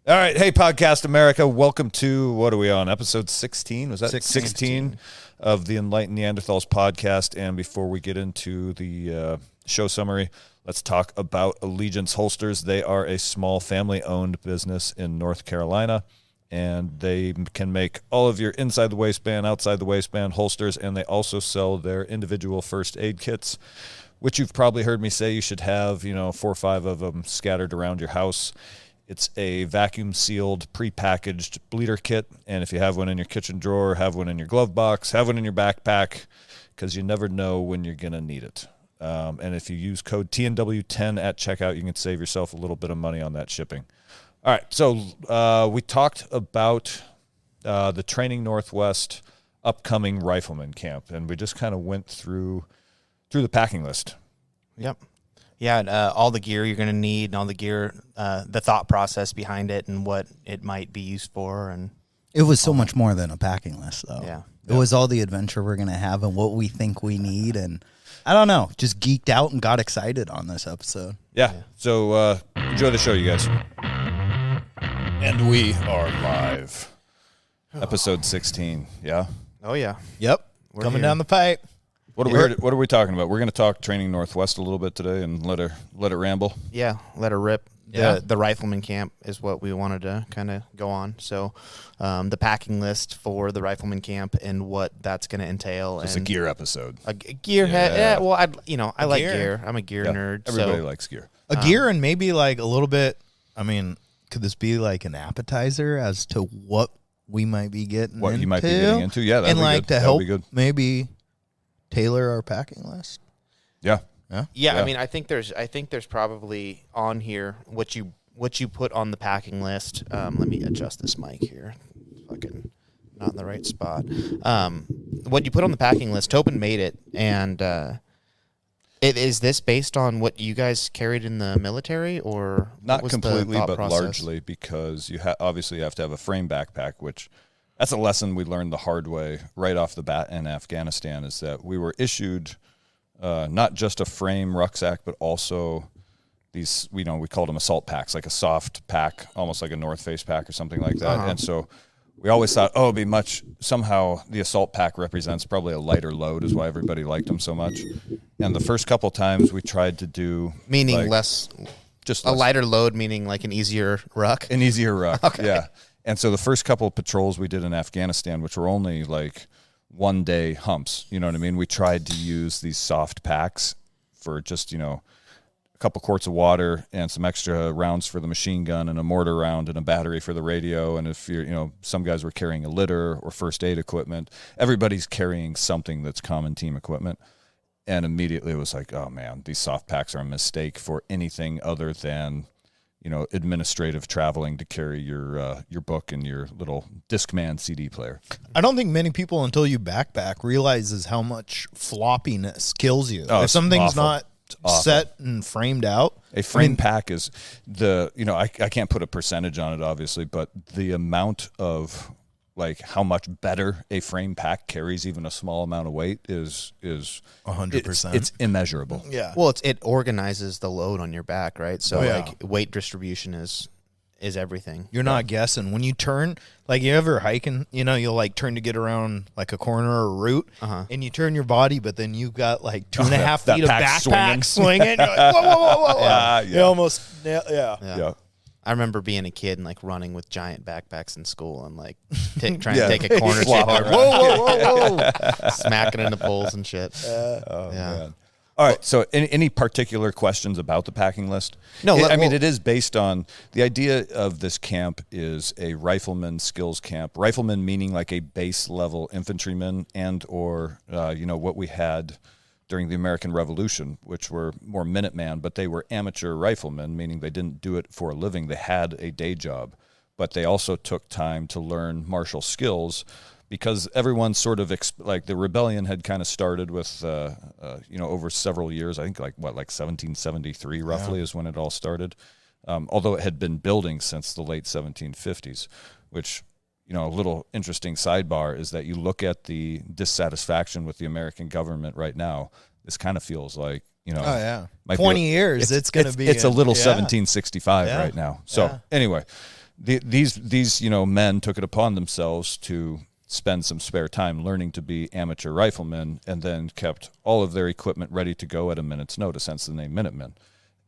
All right. Hey, Podcast America. Welcome to, what are we on? Episode 16? Was that 16 of the Enlightened Neanderthals podcast? And before we get into the show summary, let's talk about Allegiance Holsters. They are a small family-owned business in North Carolina, and they can make all of your inside the waistband, outside the waistband holsters, and they also sell their individual first aid kits, which you've probably heard me say you should have, 4 or 5 of them scattered around your house. It's a vacuum-sealed, pre-packaged bleeder kit, and if you have one in your kitchen drawer, have one in your glove box, have one in your backpack, because you never know when you're going to need it. And if you use code TNW10 at checkout, you can save yourself a little bit of money on that shipping. All right, so we talked about the Training Northwest upcoming Rifleman camp, and we just kind of went through the packing list. Yep. Yeah, and, all the gear you're going to need, and all the gear, the thought process behind it, and what it might be used for, and it was so much more than a packing list, though. Yeah, it was all the adventure we're going to have and what we think we need, and I don't know, just geeked out and got excited on this episode. Yeah. So enjoy the show, you guys. And we are live. Episode 16. Yeah. Oh yeah. Yep. We're Coming here. down the pipe. What are we talking about? We're going to talk Training Northwest a little bit today and let it ramble. Yeah, let her rip. Yeah. The Rifleman camp is what we wanted to kind of go on. So, the packing list for the Rifleman camp and what that's going to entail. It's a gear episode. A gearhead. Yeah. Well, I like gear. I'm a gear nerd. Everybody likes gear. A gear and maybe like a little bit. I mean, could this be like an appetizer as to what we might be getting What into? you might be getting into? Yeah, that'd and be like good. to That'd help be good. maybe tailor our packing list. Yeah. Yeah. I mean, I think there's probably on here what you put on the packing list. Let me adjust this mic here. Fucking not in the right spot. What you put on the packing list, Tobin made it, and is this based on what you guys carried in the military, or Not completely, but process? largely, because you obviously have to have a frame backpack, which that's a lesson we learned the hard way right off the bat in Afghanistan, is that we were issued not just a frame rucksack, but also these, we called them assault packs, like a soft pack, almost like a North Face pack or something like that. Uh-huh. And so we always thought, it'd be somehow the assault pack represents probably a lighter load, is why everybody liked them so much. And the first couple times we tried to do... Meaning like, less... Just a lighter load, meaning like an easier ruck? An easier ruck, Okay. yeah. And so the first couple of patrols we did in Afghanistan, which were only like 1 day humps, you know what I mean? We tried to use these soft packs for just, a couple quarts of water and some extra rounds for the machine gun and a mortar round and a battery for the radio. And if you're, some guys were carrying a litter or first aid equipment, everybody's carrying something that's common team equipment. And immediately it was like, oh man, these soft packs are a mistake for anything other than, administrative traveling to carry your book and your little Discman CD player. I don't think many people, until you backpack, realizes how much floppiness kills you. Oh, if something's awful. not set and framed out. A frame pack is I can't put a percentage on it, obviously, but the amount of like how much better a frame pack carries even a small amount of weight is 100%. It's immeasurable. Yeah. Well, it organizes the load on your back, right? So Oh, yeah. like weight distribution is everything. You're not guessing. When you turn, like you ever hiking, you'll like turn to get around like a corner or a route, and you turn your body, but then you've got like 2.5 that feet of pack's backpack swinging. You're like, whoa, whoa, whoa, whoa, whoa. Yeah. You almost, yeah. I remember being a kid and like running with giant backpacks in school and like trying to take a corner too hard. Whoa, whoa, whoa. Smacking into poles and shit. Man. All right. So any particular questions about the packing list? No. It is based on the idea of this camp is a rifleman skills camp. Rifleman meaning like a base level infantryman and or, what we had during the American Revolution, which were more Minuteman, but they were amateur riflemen, meaning they didn't do it for a living. They had a day job, but they also took time to learn martial skills because everyone sort of, like the rebellion had kind of started with, over several years. I think like 1773 roughly is when it all started, although it had been building since the late 1750s, which... a little interesting sidebar is that you look at the dissatisfaction with the American government right now. This kind of feels like, 20 years. It's going to be. It's a little 1765 right now. So anyway, these men took it upon themselves to spend some spare time learning to be amateur riflemen, and then kept all of their equipment ready to go at a minute's notice, hence the name Minutemen.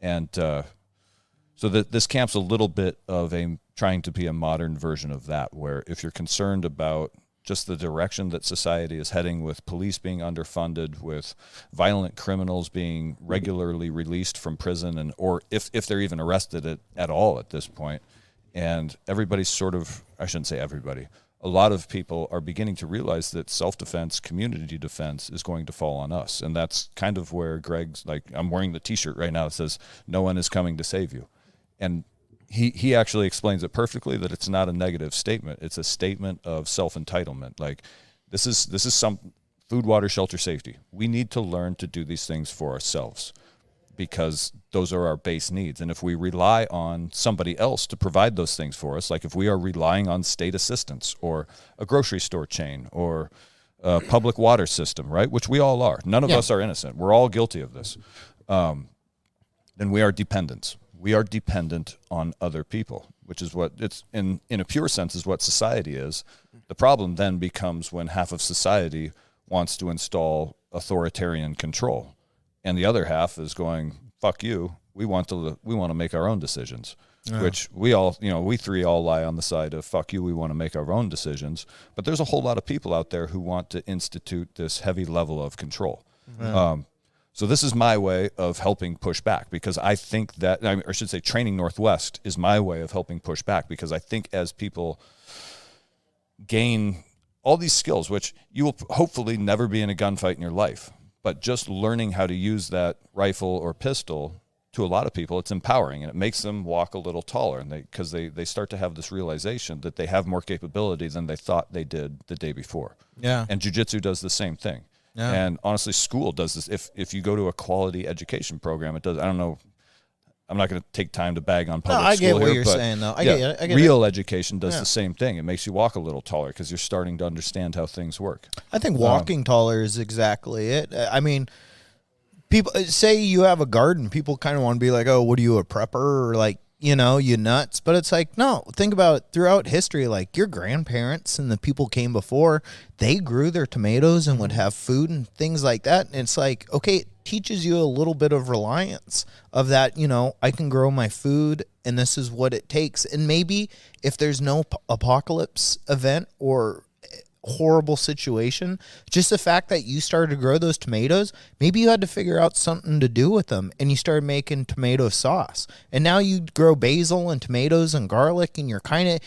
And so this camp's a little bit of trying to be a modern version of that, where if you're concerned about just the direction that society is heading, with police being underfunded, with violent criminals being regularly released from prison, and or if they're even arrested at all at this point, and everybody's sort of, I shouldn't say everybody, a lot of people are beginning to realize that self-defense, community defense is going to fall on us. And that's kind of where Greg's, like, I'm wearing the t-shirt right now that says, "No one is coming to save you." And he actually explains it perfectly, that it's not a negative statement. It's a statement of self-entitlement. Like, this is some food, water, shelter, safety. We need to learn to do these things for ourselves, because those are our base needs. And if we rely on somebody else to provide those things for us, like if we are relying on state assistance or a grocery store chain or a public water system, right, which we all are. None of us are innocent. We're all guilty of this. Then we are dependents. We are dependent on other people, which is what it's in a pure sense is what society is. The problem then becomes when half of society wants to install authoritarian control, and the other half is going, "Fuck you. We want to make our own decisions." Which we three all lie on the side of "fuck you, we want to make our own decisions." But there's a whole lot of people out there who want to institute this heavy level of control. So this is my way of helping push back, because I think that, or I should say, Training Northwest is my way of helping push back, because I think as people gain all these skills, which you will hopefully never be in a gunfight in your life, but just learning how to use that rifle or pistol, to a lot of people, it's empowering, and it makes them walk a little taller, and because they start to have this realization that they have more capability than they thought they did the day before. Yeah. And jiu-jitsu does the same thing. Yeah. And honestly, school does this. If you go to a quality education program, it does. I don't know. I'm not going to take time to bag on public school. I get what here, you're but saying, though. I get real education does the same thing. It makes you walk a little taller because you're starting to understand how things work. I think walking taller is exactly it. I mean, people say you have a garden. People kind of want to be like, "Oh, what are you, a prepper?" Or like, you nuts. But it's like, no, think about it. Throughout history, like your grandparents and the people came before, they grew their tomatoes and would have food and things like that. And it's like, okay, it teaches you a little bit of reliance of that, I can grow my food and this is what it takes. And maybe if there's no apocalypse event or horrible situation, just the fact that you started to grow those tomatoes, maybe you had to figure out something to do with them, and you started making tomato sauce, and now you grow basil and tomatoes and garlic, and you're kind of,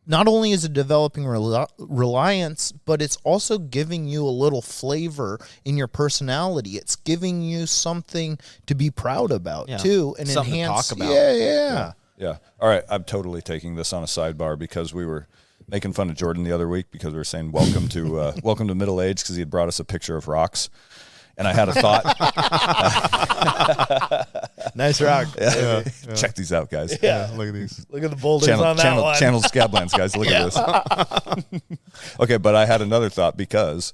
not only is it developing reliance, but it's also giving you a little flavor in your personality. It's giving you something to be proud about too, and something enhance. to talk about. Yeah. All right, I'm totally taking this on a sidebar, because we were making fun of Jordan the other week because we were saying welcome to middle age, because he had brought us a picture of rocks, and I had a thought. Nice rock. Check these out, guys. Yeah, Look at these. look at the boulders on that one. Channel Scablands, guys. Look at this. Okay, but I had another thought, because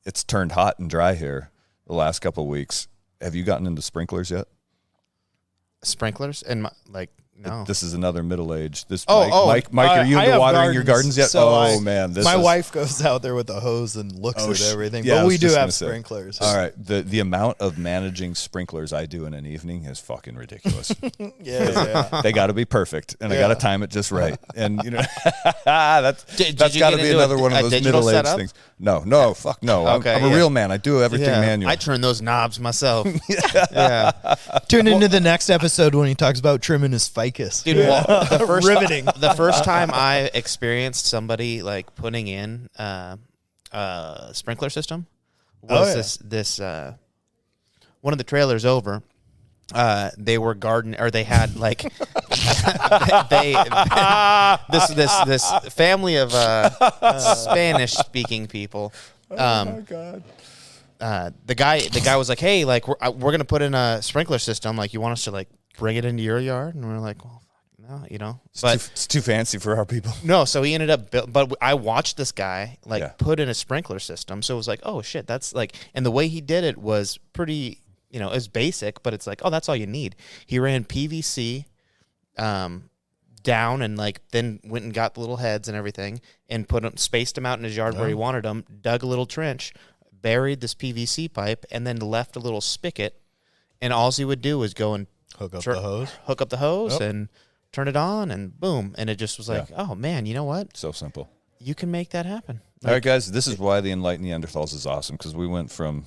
it's turned hot and dry here the last couple of weeks. Have you gotten into sprinklers yet? Sprinklers and no. This is another middle age. Mike, I are you into have watering your gardens yet? So man, my wife goes out there with a hose and looks at everything. Yeah, but we do have say. sprinklers. All right, the amount of managing sprinklers I do in an evening is fucking ridiculous. Yeah. They got to be perfect, and I got to time it just right. And that's got to be another one of those middle age things. No, fuck no. Okay, I'm a real man. I do everything manual. I turn those knobs myself. Yeah. Tune into the next episode when he talks about trimming his ficus. Dude, Riveting. The first time I experienced somebody like putting in a sprinkler system was this one of the trailers over. They were they had like this family of Spanish speaking people. Oh my god. The guy was like, "Hey, like we're gonna put in a sprinkler system. Like, you want us to like bring it into your yard?" And we're like, "Well, no, But it's too fancy for our people. No, so he ended up. But I watched this guy put in a sprinkler system. So it was like, oh shit, that's like, and the way he did it was pretty. It was basic, but it's like, oh, that's all you need. He ran PVC, down and like then went and got the little heads and everything and spaced them out in his yard where he wanted them, dug a little trench, buried this PVC pipe, and then left a little spigot. And all he would do was go and Hook up the hose and turn it on, and boom. And it just was like, oh, man, you know what? So simple. You can make that happen. All right, guys, this is why the Enlightened Neanderthals is awesome, because we went from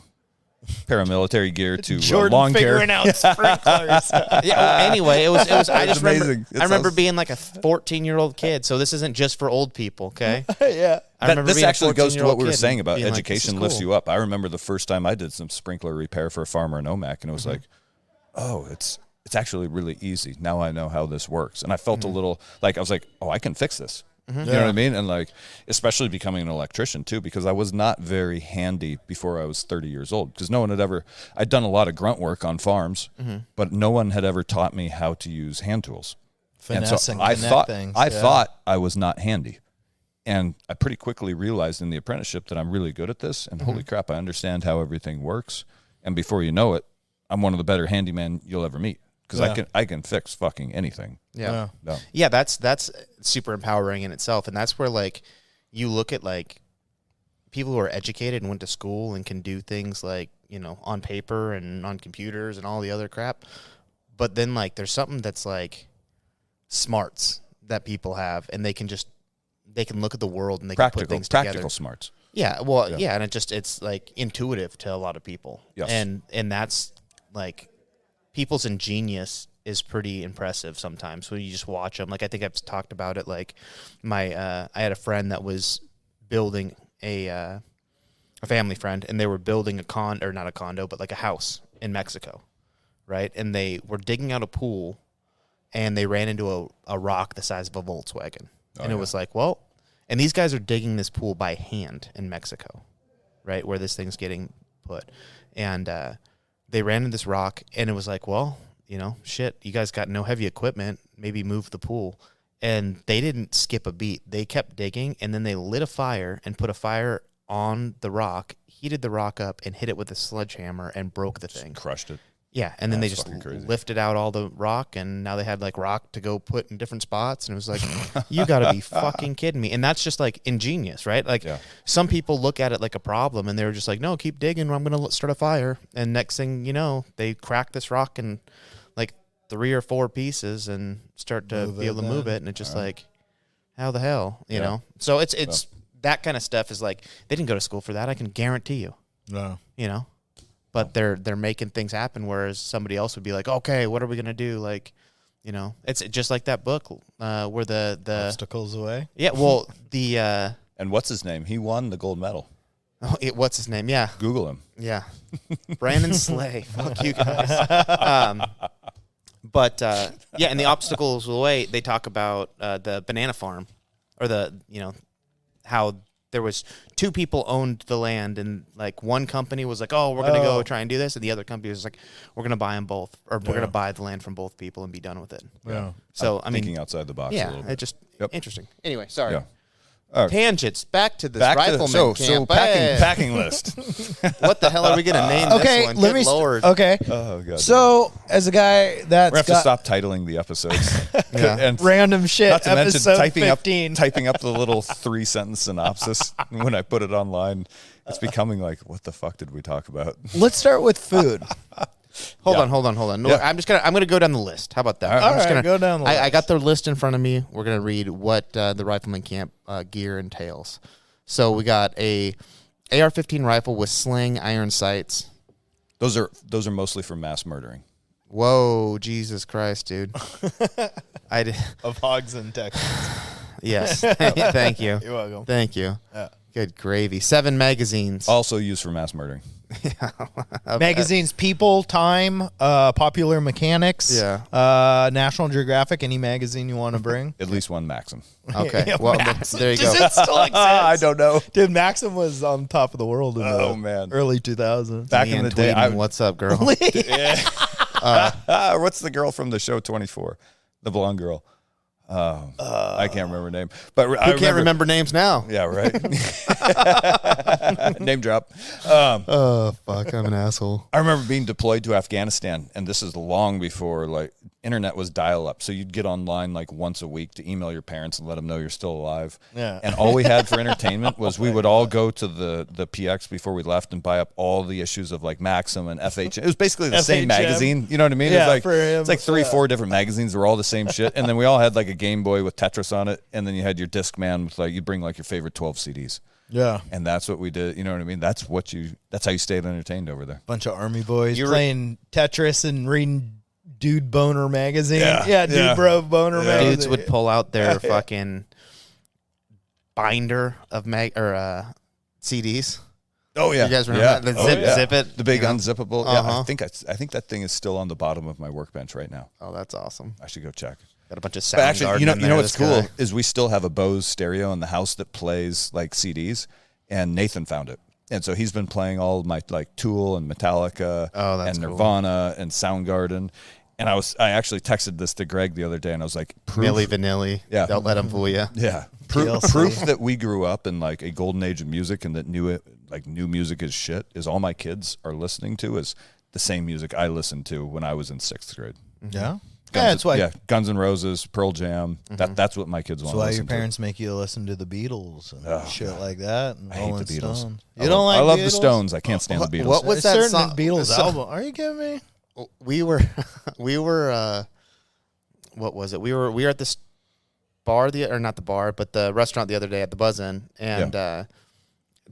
paramilitary gear to lawn care. Figuring out sprinklers. Anyway, it was. I just amazing. remember being like a 14-year-old kid. So this isn't just for old people, okay? Yeah. This actually goes to what we were saying about being education like, lifts you up. I remember the first time I did some sprinkler repair for a farmer in Omak, and it was like, oh, it's actually really easy. Now I know how this works. And I felt a little like, I was like, oh, I can fix this. You know what I mean? And like, especially becoming an electrician too, because I was not very handy before I was 30 years old, because no one had ever, I'd done a lot of grunt work on farms, but no one had ever taught me how to use hand tools. Finessing, and so I things. thought I was not handy. And I pretty quickly realized in the apprenticeship that I'm really good at this, and holy crap, I understand how everything works. And before you know it, I'm one of the better handymen you'll ever meet, because I can fix fucking anything. Yeah, that's super empowering in itself, and that's where like you look at like people who are educated and went to school and can do things like, you know, on paper and on computers and all the other crap, but then like there's something that's like smarts that people have, and they can look at the world and they can put things together. Practical smarts. Yeah, well, yeah, and it's like intuitive to a lot of people. Yes. And that's like people's ingenious is pretty impressive sometimes when you just watch them. Like I think I've talked about it. Like I had a friend that was building a family friend, and they were building not a condo, but like a house in Mexico, right? And they were digging out a pool, and they ran into a rock the size of a Volkswagen, and it was like, well, and these guys are digging this pool by hand in Mexico, right, where this thing's getting put, and they ran into this rock, and it was like, well, you know, shit, you guys got no heavy equipment, maybe move the pool. And they didn't skip a beat. They kept digging, and then they lit a fire and put a fire on the rock, heated the rock up, and hit it with a sledgehammer and broke the thing. Crushed it. Yeah, and then they just lifted out all the rock, and now they had like rock to go put in different spots, and it was like, you got to be fucking kidding me. And that's just like ingenious, right? Like some people look at it like a problem, and they're just like, no, keep digging, I'm going to start a fire. And next thing you know, they crack this rock in like 3 or 4 pieces and start to be able to move it, and it's just like, how the hell, you know? So it's that kind of stuff is like, they didn't go to school for that, I can guarantee you. No. You know? But they're making things happen, whereas somebody else would be like, okay, what are we gonna do? Like, you know, it's just like that book where the obstacles away. Yeah, well, the and what's his name? He won the gold medal. What's his name? Yeah, Google him. Yeah, Brandon Slay. Fuck you guys. But yeah, and the obstacles away. They talk about the banana farm, or how there was 2 people owned the land, and like one company was like, oh, we're going to go try and do this. And the other company was like, we're going to buy them both, or we're going to buy the land from both people and be done with it. Yeah. So, I mean, thinking outside the box a little bit. It just interesting. Anyway, sorry. Yeah. Tangents. Back to this Rifleman camp. So packing list. What the hell are we going to name this one? Let me Lord. Okay. Oh god. So as a guy that's we have to stop titling the episodes. And random shit. Not to mention typing typing up the little 3-sentence synopsis when I put it online. It's becoming like, what the fuck did we talk about? Let's start with food. Hold on. No, I'm gonna go down the list. How about that? All right, go down the list. I got the list in front of me. We're gonna read what the Rifleman camp gear entails. So we got a AR-15 rifle with sling, iron sights. Those are mostly for mass murdering. Whoa, Jesus Christ, dude! Of hogs and Texans. Yes, thank you. You're welcome. Thank you. Yeah. Good gravy. 7 magazines. Also used for mass murdering. Magazines, People, Time, Popular Mechanics, National Geographic, any magazine you want to bring. At least one Maxim. Okay, well, there you go. Does it still exist? I don't know. Dude, Maxim was on top of the world in the early 2000s. Back in the day. What's up, girl? What's the girl from the show 24? The blonde girl. I can't remember her name, but I can't remember names now. Yeah, right. Name drop. Oh fuck, I'm an asshole. I remember being deployed to Afghanistan, and this is long before internet was dial-up, so you'd get online like once a week to email your parents and let them know you're still alive. Yeah. And all we had for entertainment was we would all go to the PX before we left and buy up all the issues of like Maxim and FH. It was basically the same FHM. magazine. You know what I mean? Yeah, It's like 3-4 different magazines that were all the same shit. And then we all had like a Game Boy with Tetris on it, and then you had your Discman with like, you'd bring like your favorite 12 CDs. Yeah. And that's what we did. You know what I mean? That's how you stayed entertained over there. Bunch of army boys playing Tetris and reading Dude Boner magazine. Dude Bro Boner magazine. Dudes would pull out their fucking binder of CDs. Oh yeah, you guys remember that? Zip it, the big unzippable. Yeah, I think that thing is still on the bottom of my workbench right now. Oh, that's awesome. I should go check. Got a bunch of But actually, Soundgarden you know what's cool is we still have a Bose stereo in the house that plays like CDs, and Nathan found it, and so he's been playing all of my like Tool and Metallica and Nirvana and Soundgarden. And I actually texted this to Greg the other day, and I was like, Milli Vanilli. Yeah. Don't let them fool you. Yeah. Proof that we grew up in like a golden age of music and that new music is shit is all my kids are listening to is the same music I listened to when I was in 6th grade. Yeah. That's why. Guns N' Roses, Pearl Jam. That's what my kids want to listen to. That's why your parents make you listen to the Beatles and shit like that. And I hate the Beatles. Stones. You don't like I love Beatles? the Stones. I can't stand the Beatles. What was that song? Beatles album? Are you kidding me? We were what was it? We were at this bar not the bar, but the restaurant the other day at the Buzz Inn, and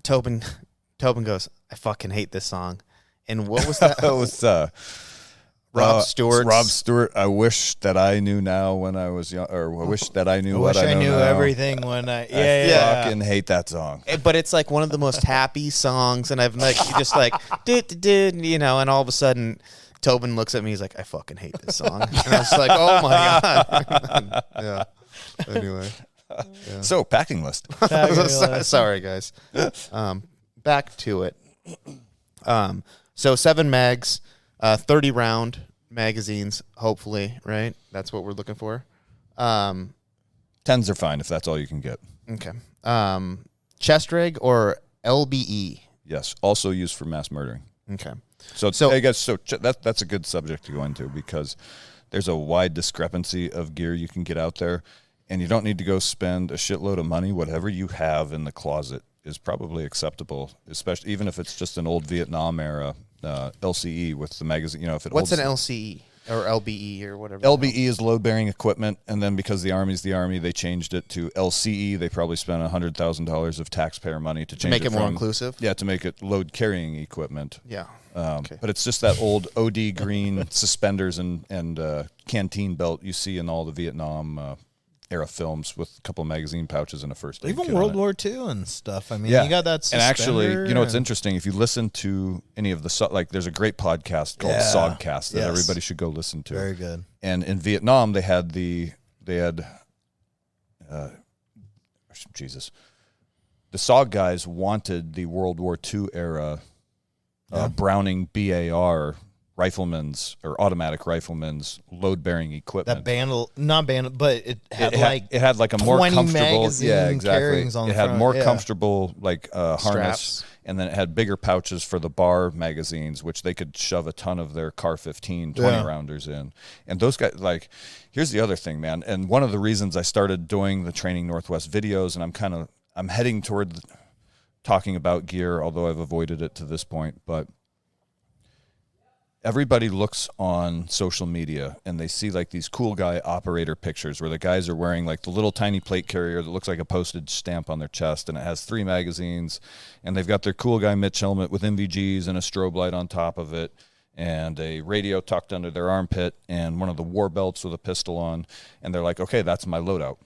Tobin goes, I fucking hate this song. And what was that? It was Rob Stewart. Rob Stewart. I wish that I knew now when I was young, or I wish that I knew what I know knew now. Everything when I fucking hate that song. But it's like one of the most happy songs, and I've like just like you know, and all of a sudden Tobin looks at me, he's like, I fucking hate this song. And I was like, oh my God. Yeah. Anyway. Yeah. So packing list. Sorry guys. Back to it. So 7 mags, 30 round magazines, hopefully, right? That's what we're looking for. 10s are fine if that's all you can get. Okay. Chest rig or LBE? Yes. Also used for mass murdering. Okay. So I guess that's a good subject to go into because there's a wide discrepancy of gear you can get out there, and you don't need to go spend a shitload of money. Whatever you have in the closet is probably acceptable, especially even if it's just an old Vietnam era LCE with the magazine. You know, if it what's an LCE or LBE or whatever? LBE is load bearing equipment, and then because the Army's the Army, they changed it to LCE. They probably spent $100,000 of taxpayer money to make it more inclusive. Yeah, to make it load carrying equipment. Yeah. But it's just that old OD green suspenders and canteen belt you see in all the Vietnam era films with a couple of magazine pouches and a first aid even kit World War II and stuff. I mean, you got that suspender. And actually, you know, it's interesting. If you listen to any of the, like, there's a great podcast called Sogcast that everybody should go listen to. Very good. And in Vietnam, they had the SOG guys wanted the World War II era Browning BAR riflemen's or automatic riflemen's load-bearing equipment. But it had like a more comfortable, carryings on it the had front. more comfortable like harness, and then it had bigger pouches for the bar magazines, which they could shove a ton of their Car 15 20 rounders in. And those guys, like, here's the other thing, man. And one of the reasons I started doing the Training Northwest videos, and I'm heading toward talking about gear, although I've avoided it to this point, but everybody looks on social media and they see like these cool guy operator pictures where the guys are wearing like the little tiny plate carrier that looks like a postage stamp on their chest, and it has 3 magazines, and they've got their cool guy Mitch helmet with MVGs and a strobe light on top of it, and a radio tucked under their armpit, and one of the war belts with a pistol on, and they're like, okay, that's my loadout.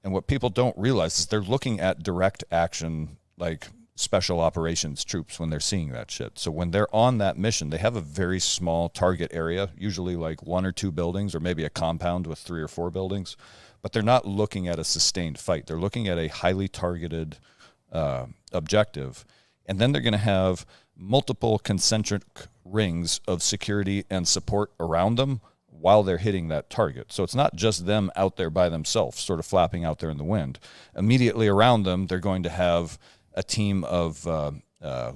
And what people don't realize is they're looking at direct action, like special operations troops, when they're seeing that shit. So when they're on that mission, they have a very small target area, usually like 1 or 2 buildings, or maybe a compound with 3 or 4 buildings, but they're not looking at a sustained fight. They're looking at a highly targeted objective, and then they're going to have multiple concentric rings of security and support around them while they're hitting that target. So it's not just them out there by themselves, sort of flapping out there in the wind. Immediately around them, they're going to have a team of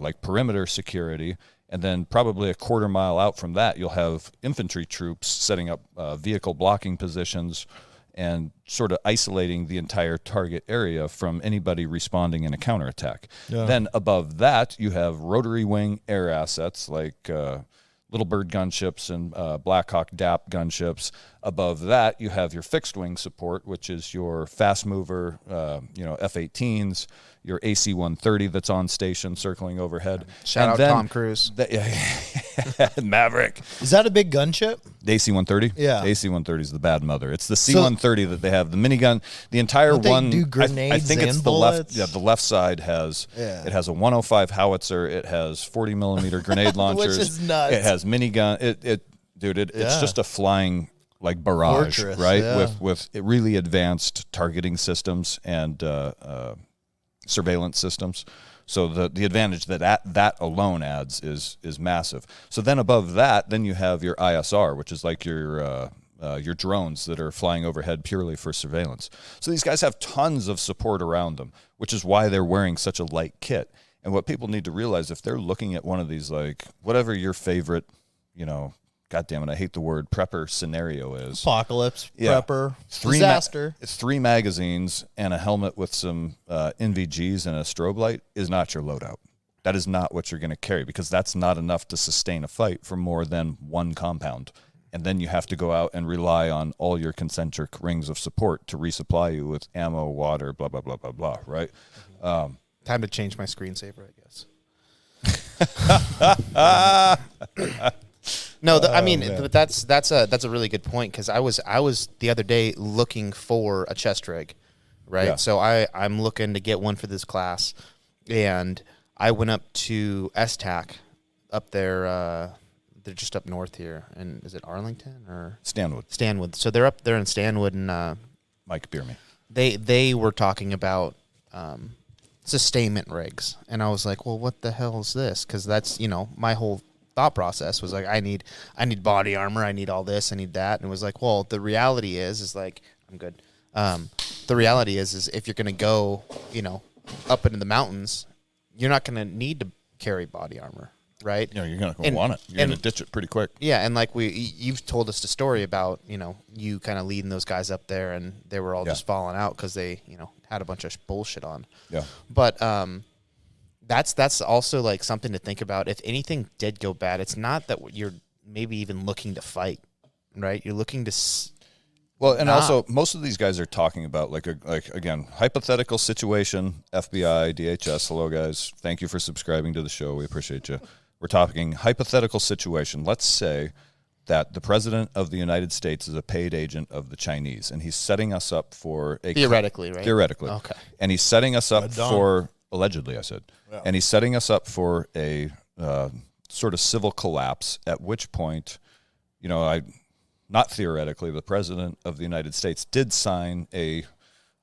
like perimeter security, And then probably a quarter mile out from that, you'll have infantry troops setting up vehicle blocking positions and sort of isolating the entire target area from anybody responding in a counterattack. Yeah. Then above that, you have rotary wing air assets like Little Bird gunships and Black Hawk DAP gunships. Above that, you have your fixed wing support, which is your fast mover, F-18s, your AC-130 that's on station circling overhead. Shout out Tom Cruise. Maverick. Is that a big gunship? The AC-130? Yeah. The AC-130 is the bad mother. It's the C-130 that they have. The minigun, the entire one. They do grenades I think and it's bullets? the left. Yeah, the left side has. Yeah. It has a 105 howitzer. It has 40 millimeter grenade launchers. Which is nuts. It has minigun. It's just a flying like barrage, fortress, right? Yeah. With really advanced targeting systems and surveillance systems. So the advantage that alone adds is massive. So then above that, then you have your ISR, which is like your drones that are flying overhead purely for surveillance. So these guys have tons of support around them, which is why they're wearing such a light kit. And what people need to realize, if they're looking at one of these, like whatever your favorite, God damn it, I hate the word prepper scenario is. Apocalypse, prepper, disaster. It's 3 magazines and a helmet with some NVGs and a strobe light is not your loadout. That is not what you're going to carry because that's not enough to sustain a fight for more than one compound. And then you have to go out and rely on all your concentric rings of support to resupply you with ammo, water, blah, blah, blah, blah, blah, right? Time to change my screensaver, I guess. No, but that's a really good point because I was the other day looking for a chest rig, right? Yeah. So I'm looking to get one for this class, and I went up to STAC up there. They're just up north here, and is it Arlington or Stanwood? So they're up there in Stanwood, and Mike Beerme. They were talking about sustainment rigs, and I was like, well, what the hell is this? Because that's my whole thought process was like, I need body armor, I need all this, I need that, and it was like, well, the reality is like, I'm good. The reality is if you're gonna go, up into the mountains, you're not gonna need to carry body armor, right? You're gonna want it. You're gonna ditch it pretty quick. Yeah, and like you've told us the story about you kind of leading those guys up there, and they were all just falling out because they had a bunch of bullshit on. Yeah, but That's also like something to think about. If anything did go bad, it's not that you're maybe even looking to fight, right? You're looking to. Also most of these guys are talking about like again hypothetical situation. FBI, DHS, hello guys, thank you for subscribing to the show. We appreciate you. We're talking hypothetical situation. Let's say that the president of the United States is a paid agent of the Chinese, and he's setting us up for a theoretically, right? Theoretically, okay. And he's setting us up for allegedly, I said. Yeah. And he's setting us up for a sort of civil collapse, at which point, not theoretically, the president of the United States did sign a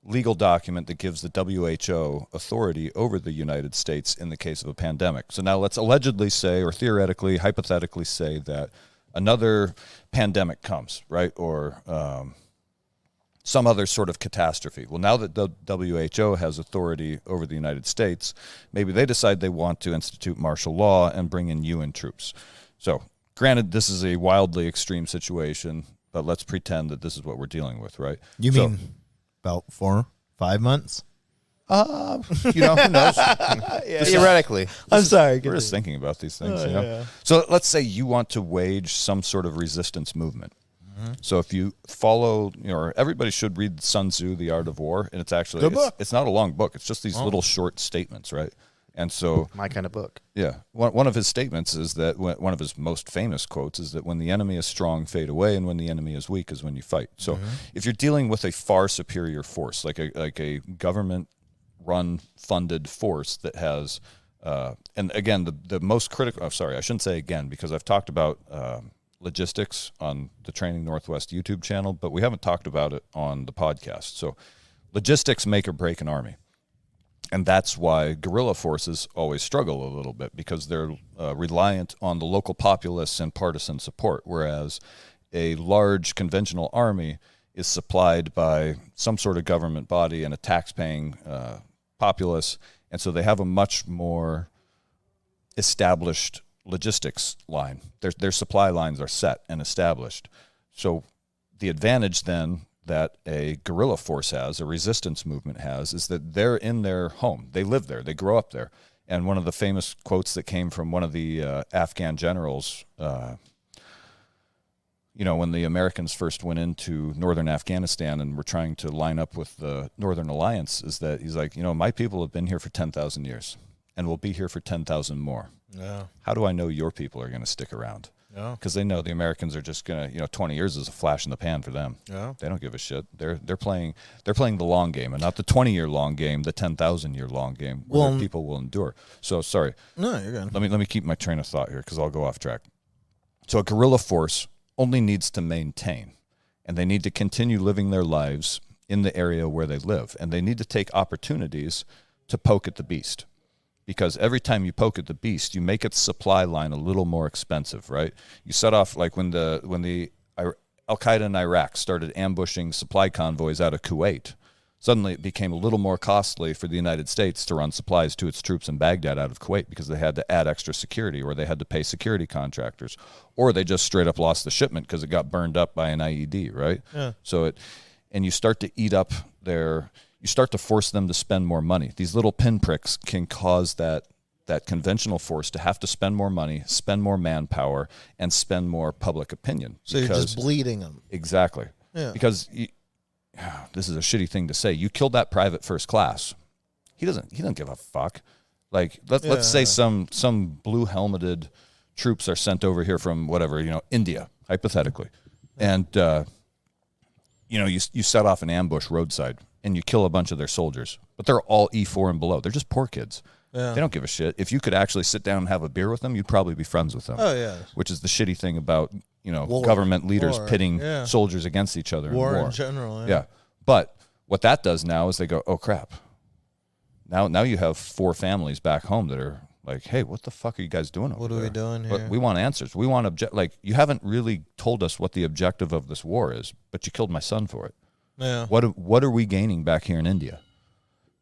legal document that gives the WHO authority over the United States in the case of a pandemic. So now let's allegedly say, or theoretically, hypothetically say that another pandemic comes, right? Or some other sort of catastrophe. Well, now that the WHO has authority over the United States, maybe they decide they want to institute martial law and bring in UN troops. So, granted, this is a wildly extreme situation, but let's pretend that this is what we're dealing with, right? You mean about 4-5 months? Who knows? Theoretically. I'm sorry. We're just thinking about these things, Yeah. So let's say you want to wage some sort of resistance movement. So if you follow, everybody should read Sun Tzu, The Art of War, and it's actually it's not a long book. It's just these little short statements, right? And so my kind of book. Yeah, one of his statements is that one of his most famous quotes is that when the enemy is strong, fade away, and when the enemy is weak is when you fight. So if you're dealing with a far superior force, like a government-run funded force that has, and again the most critical. Oh, sorry, I shouldn't say again because I've talked about. Logistics on the Training Northwest YouTube channel, but we haven't talked about it on the podcast. So logistics make or break an army. And that's why guerrilla forces always struggle a little bit because they're reliant on the local populace and partisan support, whereas a large conventional army is supplied by some sort of government body and a tax-paying populace. And so they have a much more established logistics line. Their supply lines are set and established. So the advantage then that a guerrilla force has, a resistance movement has, is that they're in their home. They live there. They grow up there. And one of the famous quotes that came from one of the Afghan generals, when the Americans first went into northern Afghanistan and were trying to line up with the Northern Alliance, is that he's like, my people have been here for 10,000 years and will be here for 10,000 more. Yeah. How do I know your people are going to stick around? Yeah. Because they know the Americans are just going to, 20 years is a flash in the pan for them. Yeah. They don't give a shit. They're playing the long game, and not the 20-year long game, the 10,000-year long game where their people will endure. So sorry. No, you're good. Let me keep my train of thought here because I'll go off track. So a guerrilla force only needs to maintain, and they need to continue living their lives in the area where they live, and they need to take opportunities to poke at the beast. Because every time you poke at the beast, you make its supply line a little more expensive, right? You set off, like when the Al-Qaeda in Iraq started ambushing supply convoys out of Kuwait, suddenly it became a little more costly for the United States to run supplies to its troops in Baghdad out of Kuwait because they had to add extra security, or they had to pay security contractors, or they just straight up lost the shipment because it got burned up by an IED, right? Yeah. And you start to eat up you start to force them to spend more money. These little pinpricks can cause that conventional force to have to spend more money, spend more manpower, and spend more public opinion. So you're just bleeding them. Exactly. Yeah. Because this is a shitty thing to say. You killed that private first class. He doesn't give a fuck. Like let's say some blue helmeted troops are sent over here from whatever, India, hypothetically. And you set off an ambush roadside and you kill a bunch of their soldiers, but they're all E4 and below. They're just poor kids. Yeah. They don't give a shit. If you could actually sit down and have a beer with them, you'd probably be friends with them. Oh, yeah. Which is the shitty thing about, government leaders pitting soldiers against each other. War in general. Yeah. But what that does now is they go, oh, crap. Now you have 4 families back home that are like, hey, what the fuck are you guys doing over What there? are we doing here? But we want answers. We want you haven't really told us what the objective of this war is, but you killed my son for it. Yeah. What are we gaining back here in India?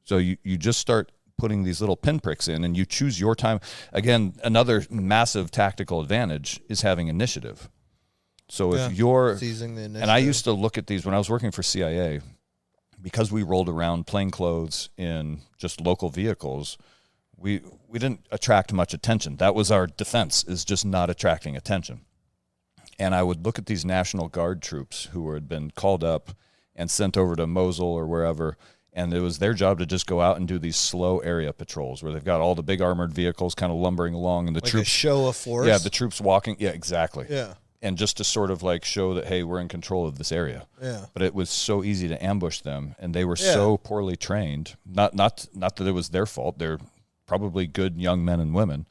So you just start putting these little pinpricks in, and you choose your time. Again, another massive tactical advantage is having initiative. So if you're seizing the initiative. And I used to look at these when I was working for CIA, because we rolled around plain clothes in just local vehicles. We didn't attract much attention. That was our defense, is just not attracting attention. And I would look at these National Guard troops who had been called up and sent over to Mosul or wherever, and it was their job to just go out and do these slow area patrols where they've got all the big armored vehicles kind of lumbering along, and the troops, a show of force. Yeah, the troops walking. Yeah, exactly. Yeah. And just to sort of like show that, hey, we're in control of this area. Yeah. But it was so easy to ambush them, and they were so poorly trained. Not that it was their fault. They're probably good young men and women,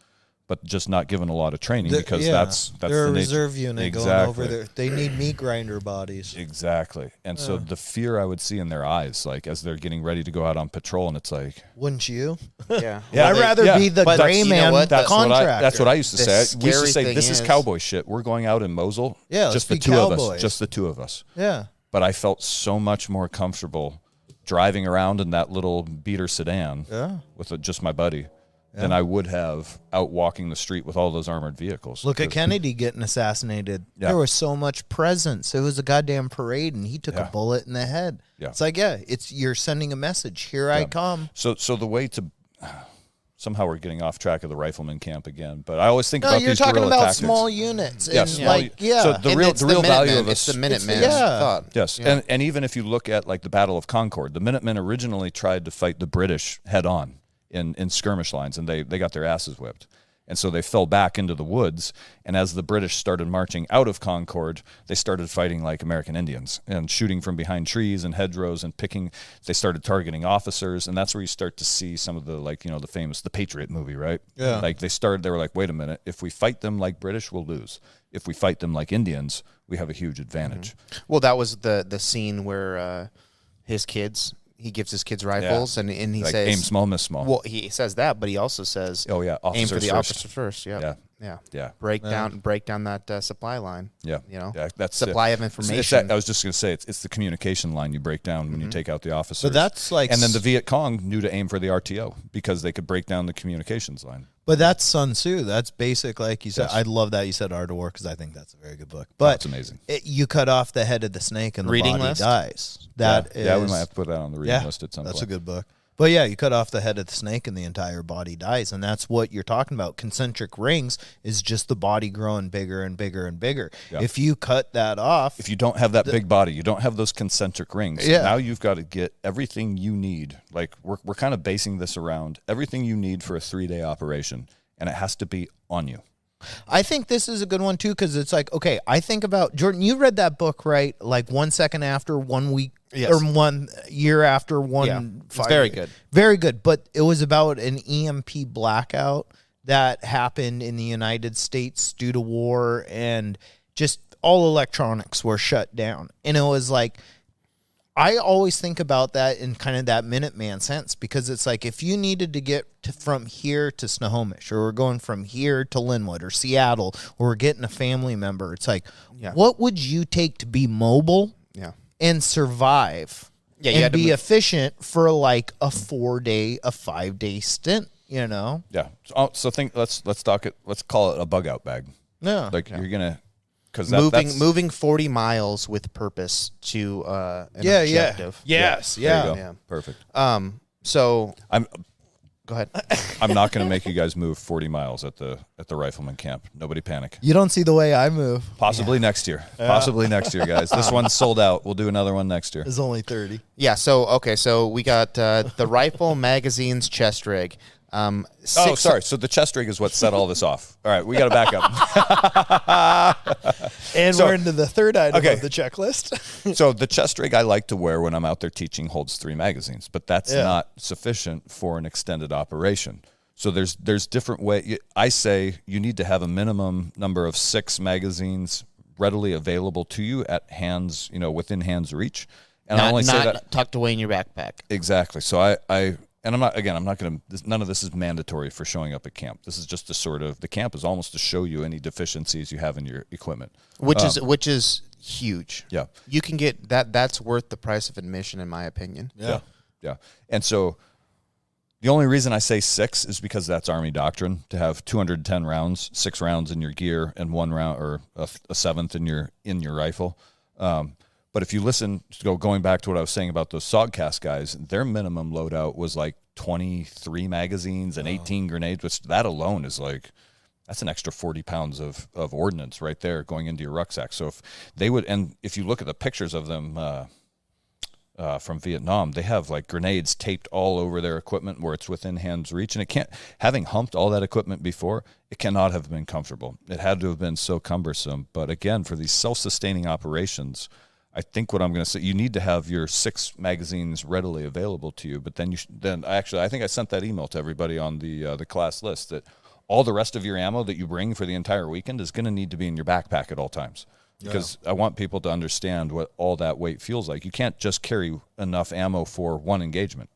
but just not given a lot of training because that's they're the a reserve unit going over there. They need meat grinder bodies. Exactly. And so the fear I would see in their eyes, like as they're getting ready to go out on patrol, and it's like, wouldn't you? Yeah. I'd rather be the gray man contractor. That's what I used to say. We used to say, this is cowboy shit. We're going out in Mosul. Yeah, just the two of us. Just the two of us. Yeah. But I felt so much more comfortable driving around in that little beater sedan with just my buddy than I would have out walking the street with all those armored vehicles. Look at Kennedy getting assassinated. Yeah. There was so much presence. It was a goddamn parade, and he took a bullet in the head. Yeah. It's like, you're sending a message. Here I come. So the way to somehow we're getting off track of the Rifleman camp again, but I always think about these guerrilla tactics. You're talking about small units. Yeah, So the real value of it's the Minutemen's thought. Yes, yeah. And even if you look at like the Battle of Concord, the Minutemen originally tried to fight the British head on in skirmish lines, and they got their asses whipped. And so they fell back into the woods, and as the British started marching out of Concord, they started fighting like American Indians and shooting from behind trees and hedgerows and they started targeting officers, and that's where you start to see some of the, like, the famous The Patriot movie, right? Yeah. Like they were like, wait a minute, if we fight them like British, we'll lose. If we fight them like Indians, we have a huge advantage. Mm-hmm. Well, that was the scene where he gives his kids rifles, and he says, aim small, miss small. Well, he says that, but he also says, oh yeah, aim for the officer first. Yeah. Yeah. Break down that supply line. Yeah. That's supply of information. I was just going to say it's the communication line you break down when you take out the officers. But that's like, and then the Viet Cong knew to aim for the RTO because they could break down the communications line. But that's Sun Tzu. That's basic, like you said. Yes. I love that you said Art of War because I think that's a very good book. But it's amazing. You cut off the head of the snake and the reading body list? dies. We might have to put that on the reading list at some point. That's a good book. But yeah, you cut off the head of the snake and the entire body dies. And that's what you're talking about. Concentric rings is just the body growing bigger and bigger and bigger. Yeah. If you cut that off. If you don't have that big body, you don't have those concentric rings. Yeah. Now you've got to get everything you need. Like we're kind of basing this around everything you need for a 3-day operation. And it has to be on you. I think this is a good one, too, because it's like, okay, I think about, Jordan, you read that book, right? Like 1 second after, 1 week, or 1 year after, it's very good. Very good. But it was about an EMP blackout that happened in the United States due to war, and just all electronics were shut down. And it was like, I always think about that in kind of that Minuteman sense, because it's like if you needed to get from here to Snohomish, or we're going from here to Linwood or Seattle, or we're getting a family member, it's like, what would you take to be mobile and survive and be efficient for like a 4-day, a 5-day stint, you know? Yeah. So let's talk it. Let's call it a bug out bag. Yeah. Like you're going to. Moving 40 miles with purpose to an objective. Yes. Yeah. Perfect. So go ahead. I'm not going to make you guys move 40 miles at the Rifleman camp. Nobody panic. You don't see the way I move. Possibly next year. Possibly next year, guys. This one's sold out. We'll do another one next year. It's only 30. Yeah. So we got the Rifle Magazine's chest rig. Sorry. So the chest rig is what set all this off. All right, we got to back up. And we're into the third item of the checklist. So the chest rig I like to wear when I'm out there teaching holds 3 magazines, but that's not sufficient for an extended operation. So there's different ways. I say you need to have a minimum number of 6 magazines readily available to you at hands, within hands reach. And I only say that tucked away in your backpack. Exactly. So and I'm not going to, none of this is mandatory for showing up at camp. This is just the camp is almost to show you any deficiencies you have in your equipment. Which is huge. Yeah. You can get that's worth the price of admission, in my opinion. Yeah. And so the only reason I say 6 is because that's Army doctrine, to have 210 rounds, 6 rounds in your gear and 1 round or a 7th in your rifle. But if you listen, going back to what I was saying about those SOGCAST guys, their minimum loadout was like 23 magazines and 18 grenades, which that alone is like, that's an extra 40 pounds of ordnance right there going into your rucksack. So if they would, and if you look at the pictures of them from Vietnam, they have like grenades taped all over their equipment where it's within hand's reach. And having humped all that equipment before, it cannot have been comfortable. It had to have been so cumbersome. But again, for these self-sustaining operations, I think what I'm going to say, you need to have your 6 magazines readily available to you. But then I think I sent that email to everybody on the class list that all the rest of your ammo that you bring for the entire weekend is going to need to be in your backpack at all times. Because I want people to understand what all that weight feels like. You can't just carry enough ammo for 1 engagement.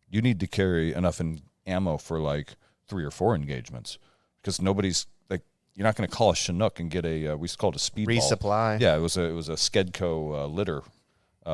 You need to carry enough ammo for like 3 or 4 engagements. Because you're not going to call a Chinook and get we used to call it a speedball. Resupply. Yeah, it was a Skedco litter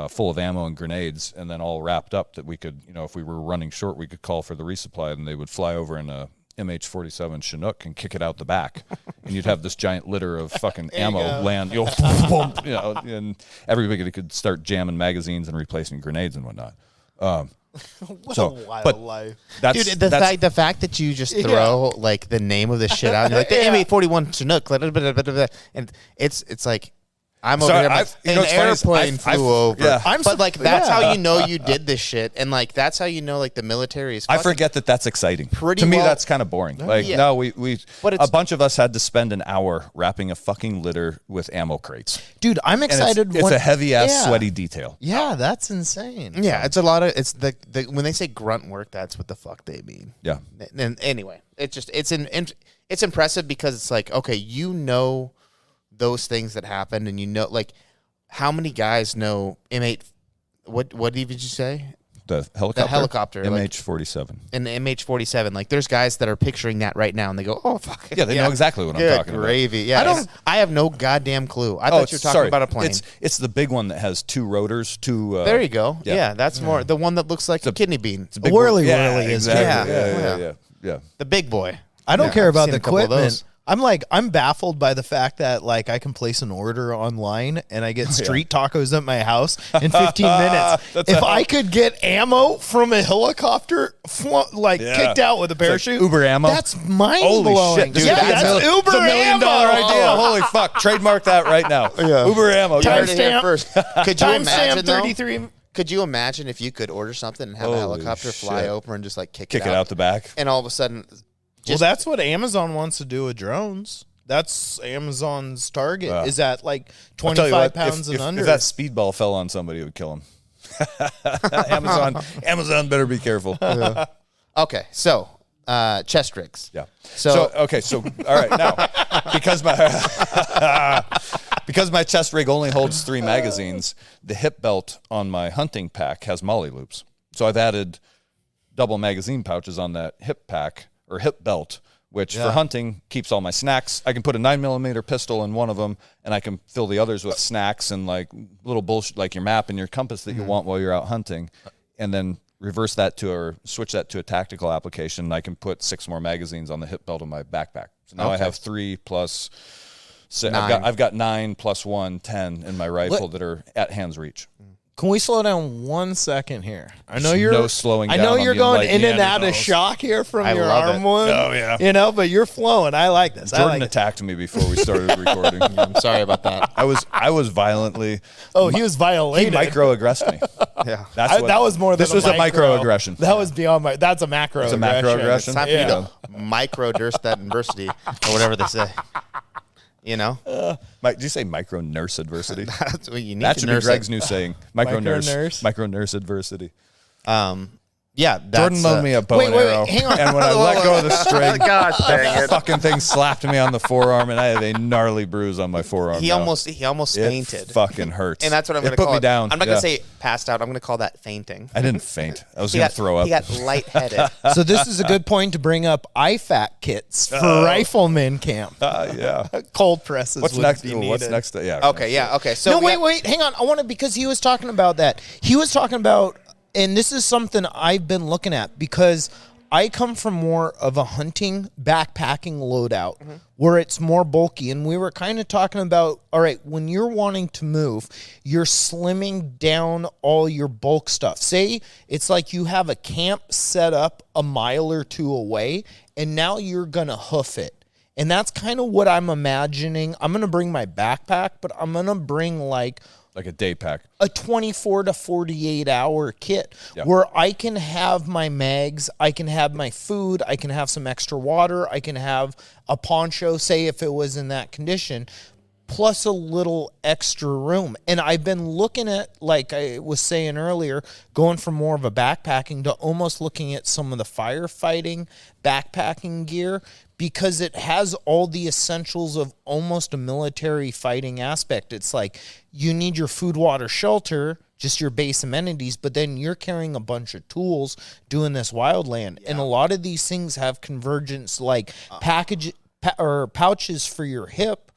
full of ammo and grenades, and then all wrapped up that we could, if we were running short, we could call for the resupply, and they would fly over in a MH-47 Chinook and kick it out the back, and you'd have this giant litter of fucking ammo land, and everybody could start jamming magazines and replacing grenades and whatnot. What a wild life. Dude, the fact that you just throw like the name of the shit out, and you're like the M841 Chinook, and it's like I'm over there. An airplane flew over. Yeah. But like that's how you know you did this shit, and like that's how you know like the military is. I forget that's exciting. To me, that's kind of boring. Like no, we a bunch of us had to spend an hour wrapping a fucking litter with ammo crates. Dude, I'm excited. It's a heavy ass sweaty detail. Yeah, that's insane. Yeah, it's a lot of the when they say grunt work, that's what the fuck they mean. Yeah. And anyway, it's impressive because it's like okay, those things that happened, and like how many guys know M8? What did you say? the helicopter. The helicopter, MH-47. And the MH-47, like there's guys that are picturing that right now, and they go, "Oh fuck." Yeah, they know exactly what I'm talking gravy. about. Yeah, I have no goddamn clue. I thought you were talking about a plane. It's the big one that has 2 rotors. There you go. Yeah, that's more the one that looks like a kidney bean. A whirly is exactly. Yeah. The big boy. I don't care about the seen a couple of equipment. those. I'm baffled by the fact that like I can place an order online and I get street tacos at my house in 15 minutes. If I could get ammo from a helicopter, kicked out with a parachute, Uber ammo. That's mind Holy blowing. shit, dude! That's Uber it's $1 million ammo. idea. Holy fuck! Trademark that right now. Uber ammo. You heard it here Timestamp. first. Could you imagine though? 33. Could you imagine if you could order something and have a helicopter fly over and just like kick it out the back, and all of a sudden, Well, that's what Amazon wants to do with drones. That's Amazon's target is at like 25 pounds and under. If that speedball fell on somebody, it would kill him. Amazon better be careful. Okay, so chest rigs. Yeah. So All right, now because my chest rig only holds 3 magazines, the hip belt on my hunting pack has molly loops. So I've added double magazine pouches on that hip pack or hip belt, which for hunting keeps all my snacks. I can put a 9mm pistol in one of them, and I can fill the others with snacks and like little bullshit, like your map and your compass that you want while you're out hunting, and then reverse that switch that to a tactical application. And I can put 6 more magazines on the hip belt of my backpack. So now I have 3 plus. I've got 9 plus 1, 10 in my rifle that are at hand's reach. Can we slow down 1 second here? I know you're no slowing down. I know you're going in and out of Neanderthals. shock here from your love arm it. wound. Oh, yeah. But you're flowing. I like this. Jordan attacked me before we started recording. I'm sorry about that. I was violently. He was violated. He microaggressed me. Yeah, that was more than this was a microaggression. That was beyond my. That's a macro. It's a macroaggression. It's time for you to microdurst that adversity or whatever they say. You know, Did you say micro nurse adversity? that's what you need. That to should be nurse Greg's it. new saying. Micro nurse adversity. Yeah, Jordan loaned me a bow and arrow, hang on. and when I let go of the string, Gosh dang the it. fucking thing slapped me on the forearm, and I have a gnarly bruise on my forearm. He now. almost It fainted. fucking hurts, And that's what I'm It going to put call me it. down. I'm not going to say passed out. I'm going to call that fainting. I didn't faint. I was going to throw up. He got lightheaded. So this is a good point to bring up IFAC kits for Rifleman camp. Yeah. Cold presses. What's would next? be What's needed. next? Yeah. Okay, yeah, okay. So No, wait, hang on. I want to because he was talking about that. He was talking about, and this is something I've been looking at because I come from more of a hunting backpacking loadout where it's more bulky. And we were kind of talking about, all right, when you're wanting to move, you're slimming down all your bulk stuff. Say it's like you have a camp set up a mile or 2 away, and now you're going to hoof it. And that's kind of what I'm imagining. I'm going to bring my backpack, but I'm going to bring like a day pack. a 24 to 48 hour kit where I can have my mags, I can have my food, I can have some extra water, I can have a poncho, say if it was in that condition, plus a little extra room. And I've been looking at, like I was saying earlier, going from more of a backpacking to almost looking at some of the firefighting backpacking gear because it has all the essentials of almost a military fighting aspect. It's like you need your food, water, shelter, just your base amenities, but then you're carrying a bunch of tools doing this wildland. And a lot of these things have convergence, like pouches for your hip,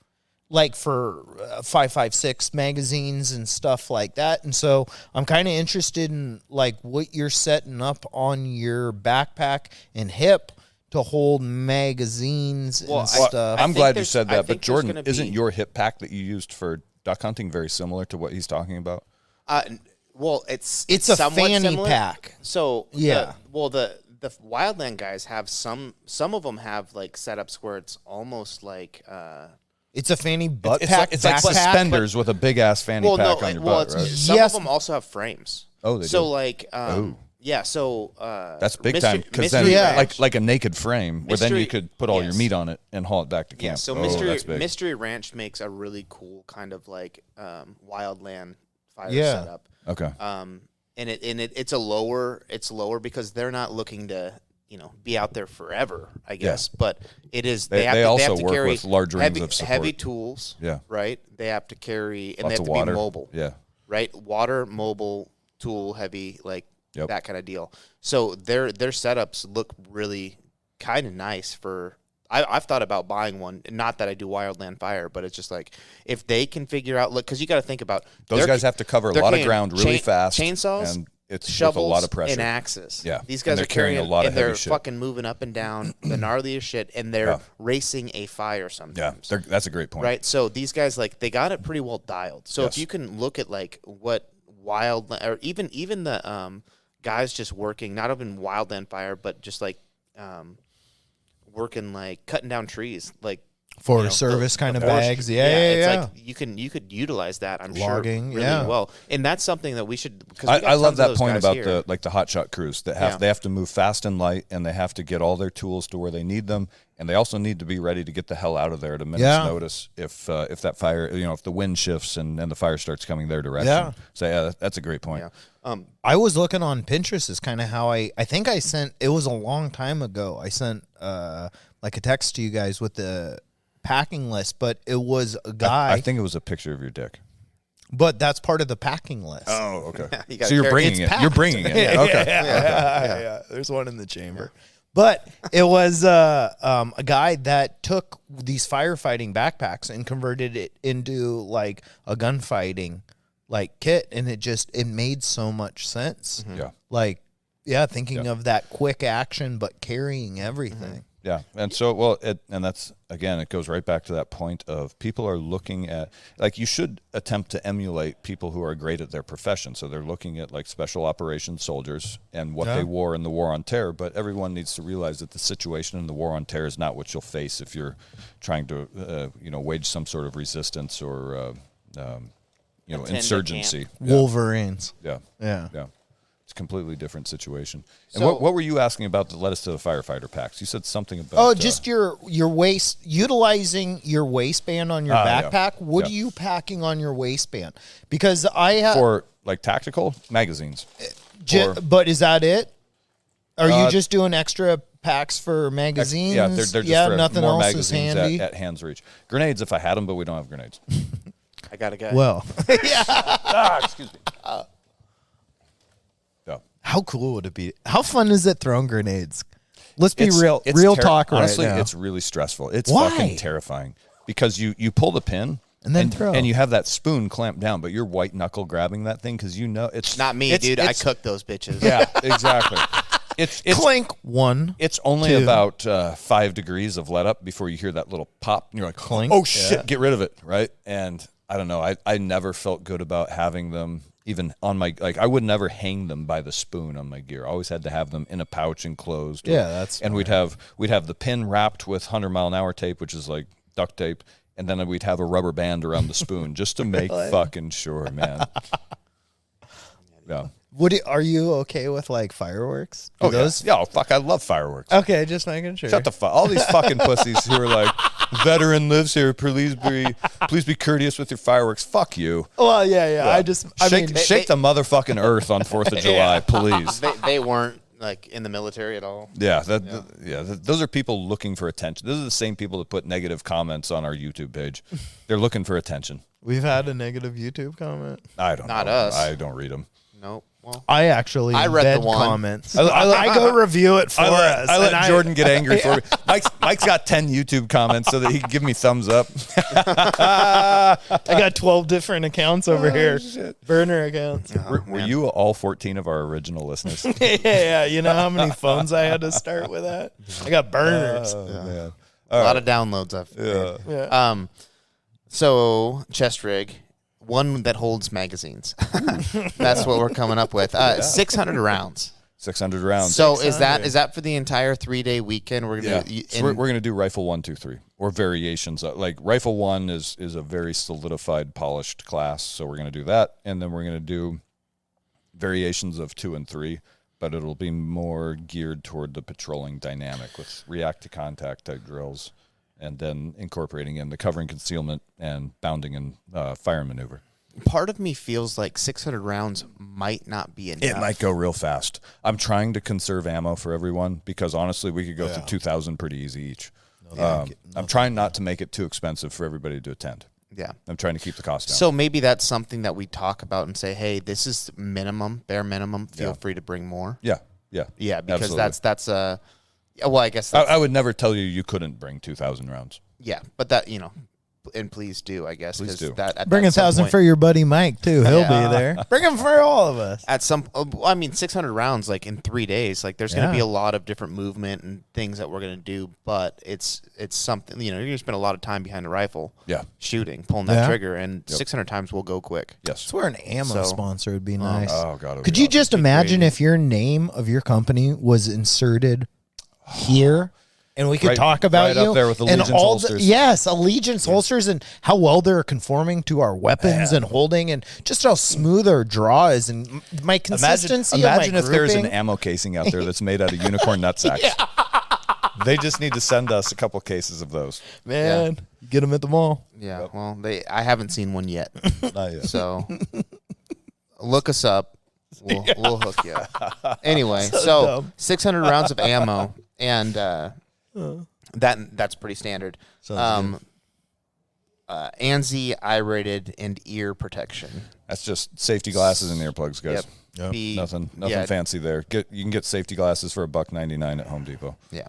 like for 5.56 magazines and stuff like that. And so I'm kind of interested in like what you're setting up on your backpack and hip to hold magazines and stuff. I'm glad you there's- said I that, think but Jordan, there's gonna isn't be- your hip pack that you used for duck hunting very similar to what he's talking about? Well, it's It's a somewhat fanny similar. pack. So Yeah. the wildland guys have some of them have like setups where it's almost like It's a fanny butt It's pack. like backpack, suspenders with a big ass fanny pack on your butt, right? some Yes. of them also have frames. Oh, they so do? like yeah, so That's big Mystery- time because then Mystery Ranch- like a naked frame where then you Mystery- could put all your yes. meat on it and haul it back to camp. yeah, so that's big. Mystery Ranch makes a really cool kind of like wildland fire Yeah. setup. Okay. And it's lower because they're not looking to be out there forever, I guess. But it is They also to work carry with large rings of support. heavy tools. Yeah. Right. They have to carry and Lots they have of to water. be mobile. Yeah. Right. Water, mobile, tool, heavy. Like that kind of deal. So their setups look really kind of nice for. I've thought about buying one. Not that I do wildland fire, but it's just like if they can figure out. Look, because you got to think about those guys have to cover a lot of ground really fast. Chainsaws, and it's shovels, with a lot of pressure, and axes. Yeah, these guys are carrying a lot of and they're heavy shit. fucking moving up and down the gnarliest shit, and they're racing a fire sometimes. Yeah, that's a great point. Right, so these guys they got it pretty well dialed. So if you can look at what wild or even the guys just working, not even wildland fire, but just working cutting down trees, Forest Service kind of bags. It's you could utilize that. I'm logging, sure really well, and that's something that we should. I love that point about the hotshot crews that they have to move fast and light, and they have to get all their tools to where they need them, and they also need to be ready to get the hell out of there at a minute's notice if that fire, if the wind shifts and the fire starts coming their direction. Yeah. So that's a great point. Yeah. I was looking on Pinterest is kind of how I think I sent, it was a long time ago. I sent a text to you guys with the packing list, but it was a guy. I think it was a picture of your dick. But that's part of the packing list. Oh, okay. So you're bringing it. You're bringing it. Okay. Yeah. There's one in the chamber. But it was a guy that took these firefighting backpacks and converted it into a gunfighting kit, and it made so much sense. Mm-hmm. Yeah. Thinking of that quick action, but carrying everything. Mm-hmm. Yeah, and so and that's again, it goes right back to that point of people are looking at you should attempt to emulate people who are great at their profession. So they're looking at special operations soldiers and what they wore in the War on Terror. But everyone needs to realize that the situation in the War on Terror is not what you'll face if you're trying to wage some sort of resistance or insurgency. Wolverines. Yeah. It's a completely different situation. And So- what were you asking about that led us to the firefighter packs? You said something about... just your waist, utilizing your waistband on your backpack. What are you packing on your waistband? Because I have... For, tactical? Magazines. But is that it? Are you just doing extra packs for magazines? Yeah, they're just for nothing more else magazines is handy. at hand's reach. Grenades if I had them, but we don't have grenades. I got a guy. Well, Excuse me. how cool would it be? How fun is it throwing grenades? Let's be It's real talk right Honestly, now. it's really stressful. It's Why? fucking terrifying because you pull the pin And then throw. and you have that spoon clamped down, but you're white knuckle grabbing that thing because it's not me, dude. I cooked those bitches. Yeah, exactly. It's clink one. It's only about 5 degrees of let up before you hear that little pop, and you're like, Clink. oh shit, get rid of it, right? And I don't know, I never felt good about having them even on my, I would never hang them by the spoon on my gear. I always had to have them in a pouch enclosed. Yeah, that's and we'd have the pin wrapped with 100-mile-an-hour tape, which is like duct tape, and then we'd have a rubber band around the spoon just to make fucking sure, man. Yeah. Are you okay with fireworks? Oh, yeah. Oh, fuck, I love fireworks. Okay, just making sure. Shut the fuck. All these fucking pussies who are like, veteran lives here. Please be courteous with your fireworks. Fuck you. Well, yeah. Shake the motherfucking earth on 4th of July, please. They weren't in the military at all. Yeah, those are people looking for attention. Those are the same people that put negative comments on our YouTube page. They're looking for attention. We've had a negative YouTube comment. I don't know. Not us. I don't read them. Nope. Well, I actually read embed the one. comments. I go review it for us. I let Jordan get angry for me. Mike's got 10 YouTube comments so that he can give me thumbs up. I got 12 different accounts over here. Shit. Burner accounts. Were you all 14 of our original listeners? Yeah. You know how many phones I had to start with that? I got burners. Man. a lot of downloads. Yeah. So chest rig, one that holds magazines. That's what we're coming up with. 600 rounds. 600 rounds. So is that for the entire 3-day weekend? We're gonna So we're gonna do rifle 1, 2, 3 or variations. Like rifle 1 is a very solidified, polished class. So we're gonna do that, and then we're gonna do variations of 2 and 3. But it'll be more geared toward the patrolling dynamic with react to contact type drills, and then incorporating in the covering concealment and bounding and fire maneuver. Part of me feels like 600 rounds might not be enough. It might go real fast. I'm trying to conserve ammo for everyone because honestly, we could go through 2,000 pretty easy each. I'm trying not to make it too expensive for everybody to attend. Yeah. I'm trying to keep the cost down. So maybe that's something that we talk about and say, hey, this is minimum, bare minimum. Feel free to bring more. Yeah. Yeah, because absolutely. that's a. Well, I guess I would never tell you couldn't bring 2,000 rounds. Yeah, but that and please do, I guess. Please do. Bring 1,000 for your buddy Mike too. He'll be there. Bring him for all of us. At 600 rounds, like in 3 days, like there's going to be a lot of different movement and things that we're going to do. But it's something, you're going to spend a lot of time behind a rifle, shooting, pulling that trigger, and 600 times will go quick. Yes, I swear an ammo sponsor would be nice. Oh God, could you just imagine if your name of your company was inserted here? And we could talk about right up there with Allegiance holsters. Allegiance holsters, and how well they're conforming to our weapons and holding, and just how smooth our draw is, and my consistency. Imagine of my if there's an grouping. ammo casing out there that's made out of unicorn nutsacks. They just need to send us a couple cases of those. Man, you get them at the mall. Yeah, well, I haven't seen one yet. Not yet. So look us up. We'll hook you up. Anyway, so 600 rounds of ammo, and that's pretty standard. ANSI, I-rated, and ear protection. That's just safety glasses and earplugs, guys. Yep. Nothing fancy there. You can get safety glasses for $1.99 at Home Depot. Yeah.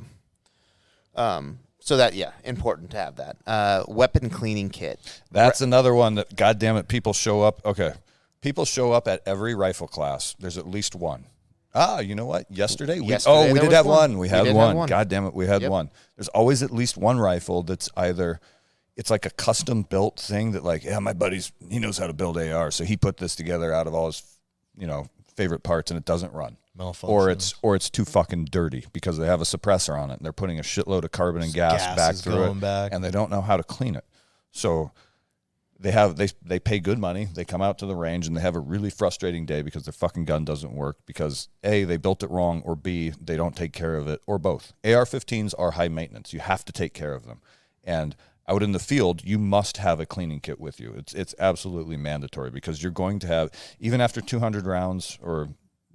So that important to have that. Weapon cleaning kit. That's another one that, goddamn it, people show up. Okay, people show up at every rifle class. There's at least one. You know what? Yesterday we did have one. We had one. God damn it, we had one. There's always at least one rifle that's either it's like a custom built thing that my buddy's he knows how to build AR, so he put this together out of all his favorite parts, and it doesn't run. Or it's too fucking dirty because they have a suppressor on it and they're putting a shitload of carbon and gas back through it, and they don't know how to clean it. So they pay good money. They come out to the range and they have a really frustrating day because their fucking gun doesn't work because A, they built it wrong, or B, they don't take care of it, or both. AR-15s are high maintenance. You have to take care of them. And out in the field, you must have a cleaning kit with you. It's absolutely mandatory because you're going to have, even after 200 rounds,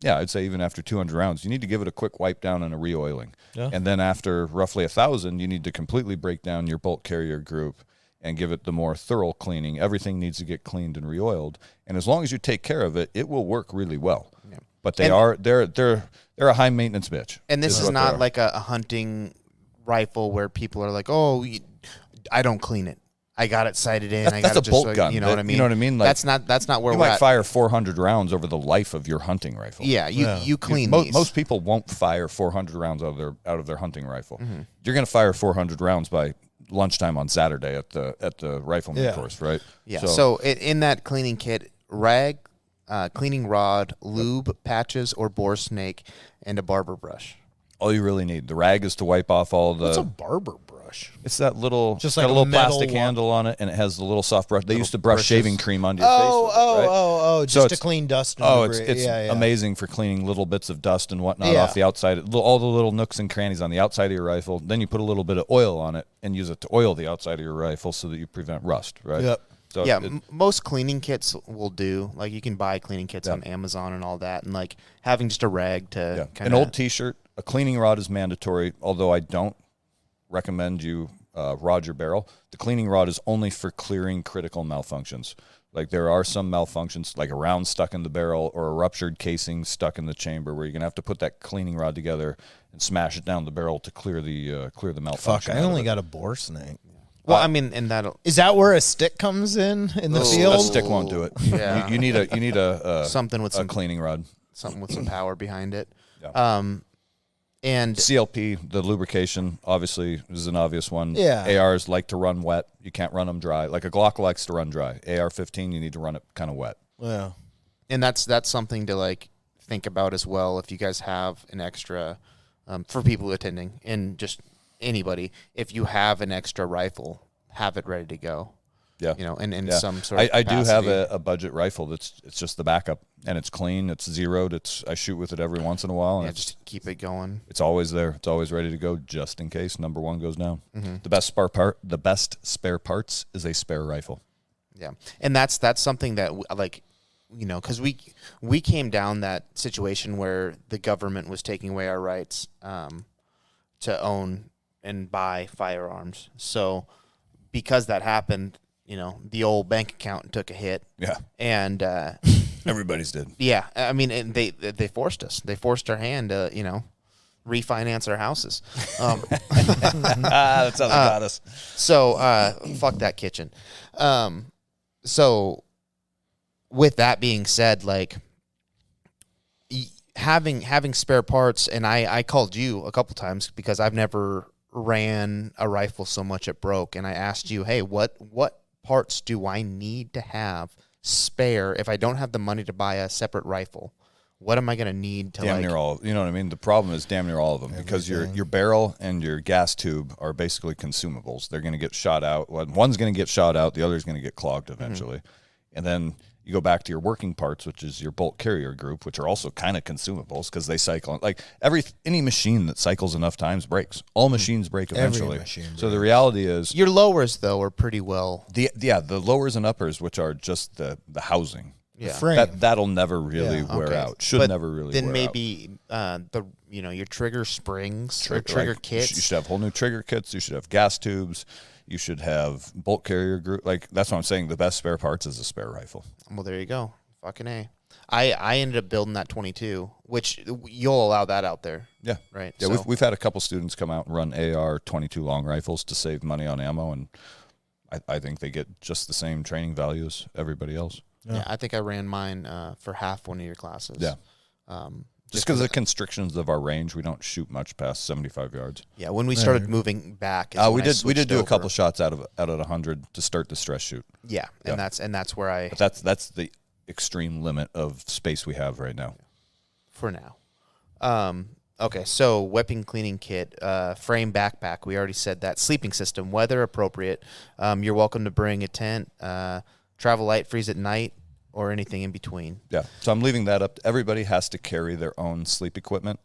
I'd say even after 200 rounds, you need to give it a quick wipe down and a re-oiling. Yeah. And then after roughly 1,000, you need to completely break down your bolt carrier group and give it the more thorough cleaning. Everything needs to get cleaned and re-oiled. And as long as you take care of it, it will work really well. Yeah. But they're a high maintenance bitch. And this is not like a hunting rifle where people are like, oh, I don't clean it. I got it sighted in. That's a bolt gun. You know what I mean? You know what I mean? Like, that's not where you we're might at. fire 400 rounds over the life of your hunting rifle. Yeah, you clean these. Most people won't fire 400 rounds out of their hunting rifle. Mm-hmm. You're going to fire 400 rounds by lunchtime on Saturday at the rifleman course, right? Yeah. So in that cleaning kit, rag, cleaning rod, lube, patches, or boar snake, and a barber brush. All you really need. The rag is to wipe off all the. What's a barber brush? It's that little, just like a little plastic handle on it, and it has the little soft brush. They used to brush shaving cream onto your face. Right? Just to clean dust. And it's amazing for cleaning little bits of dust and whatnot off the outside, all the little nooks and crannies on the outside of your rifle. Then you put a little bit of oil on it and use it to oil the outside of your rifle so that you prevent rust. Right. Yep. So most cleaning kits will do. Like, you can buy cleaning kits on Amazon and all that, and like having just a rag to an old T-shirt. A cleaning rod is mandatory, although I don't recommend you rod your barrel. The cleaning rod is only for clearing critical malfunctions. Like, there are some malfunctions, like a round stuck in the barrel or a ruptured casing stuck in the chamber, where you're gonna have to put that cleaning rod together and smash it down the barrel to clear the malfunction. Fuck! I only got a boar snake. Well, I mean, and that is that where a stick comes in the field? A stick won't do it. Yeah. you need a something with some cleaning rod, something with some power behind it. Yeah. And CLP, the lubrication, obviously is an obvious one. Yeah. ARs like to run wet. You can't run them dry. Like a Glock likes to run dry. AR-15, you need to run it kind of wet. Yeah. And that's something to like think about as well. If you guys have an extra, for people attending and just anybody, if you have an extra rifle, have it ready to go. Yeah. Some sort of I do have a budget rifle it's just the backup, and it's clean, it's zeroed, I shoot with it every once in a while, and just keep it going. It's always there. It's always ready to go just in case number one goes down. Mm-hmm. The best spare parts is a spare rifle. Yeah. And that's something that because we came down that situation where the government was taking away our rights to own and buy firearms. So because that happened, the old bank account took a hit. Yeah. And Everybody's did. yeah, I mean, and they forced us. They forced our hand to, refinance our houses. That's how they got us. So fuck that kitchen. So with that being said, like having spare parts, and I called you a couple times because I've never ran a rifle so much it broke, and I asked you, hey, what parts do I need to have spare if I don't have the money to buy a separate rifle? What am I going to need to damn near all? You know what I mean? The problem is damn near all of them because your barrel and your gas tube are basically consumables. They're going to get shot out. One's going to get shot out. The other's going to get clogged eventually. And then you go back to your working parts, which is your bolt carrier group, which are also kind of consumables because they cycle. Like any machine that cycles enough times breaks. All machines break eventually. So the reality is your lowers though are pretty well. The lowers and uppers, which are just the housing. Yeah, that'll never really wear out. Should never really. Then wear maybe your trigger springs or trigger kits. You should have whole new trigger kits. You should have gas tubes. You should have bolt carrier group. Like that's what I'm saying. The best spare parts is a spare rifle. Well, there you go. Fucking A. I ended up building that 22, which you'll allow that out there. Yeah. Right. Yeah. So. We've had a couple students come out and run AR 22 long rifles to save money on ammo, and I think they get just the same training value as everybody else. Yeah, I think I ran mine for half one of your classes. Yeah. Just because of the constrictions of our range, we don't shoot much past 75 yards. Yeah, when we started moving back, we did do a couple shots out of 100 to start the stress shoot. Yeah, and that's where I. But that's the extreme limit of space we have right now. For now. Okay, so weapon cleaning kit, frame backpack. We already said that. Sleeping system, weather appropriate. You're welcome to bring a tent. Travel light, freeze at night, or anything in between. Yeah. So I'm leaving that up. Everybody has to carry their own sleep equipment.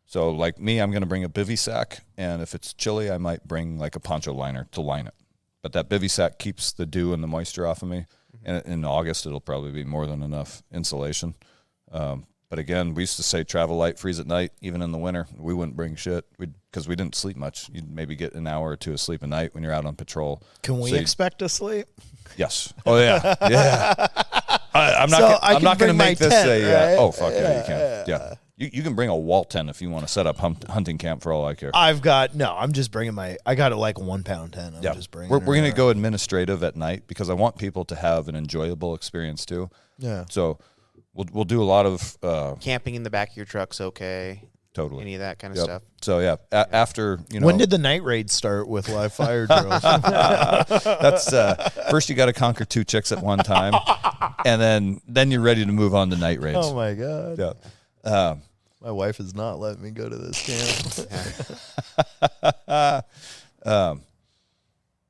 So like me, I'm going to bring a bivy sack, and if it's chilly, I might bring like a poncho liner to line it. But that bivy sack keeps the dew and the moisture off of me. And in August, it'll probably be more than enough insulation. But again, we used to say travel light, freeze at night. Even in the winter, we wouldn't bring shit because we didn't sleep much. You'd maybe get an hour or two of sleep a night when you're out on patrol. Can we expect to sleep? Yes. Oh yeah. Yeah. I'm not going to make this tent, a. Right? Oh fuck yeah, you can. Yeah. You can bring a wall tent if you want to set up hunting camp for all I care. I'm just bringing I got like 1 pound tent. Just bringing. We're going to go administrative at night because I want people to have an enjoyable experience too. Yeah. So we'll do a lot of camping in the back of your truck's okay. Totally. Any of that kind of stuff. So yeah, after when did the night raids start with live fire drills? That's first you got to conquer 2 chicks at one time, and then you're ready to move on to night raids. Oh my god. Yeah. My wife is not letting me go to this camp.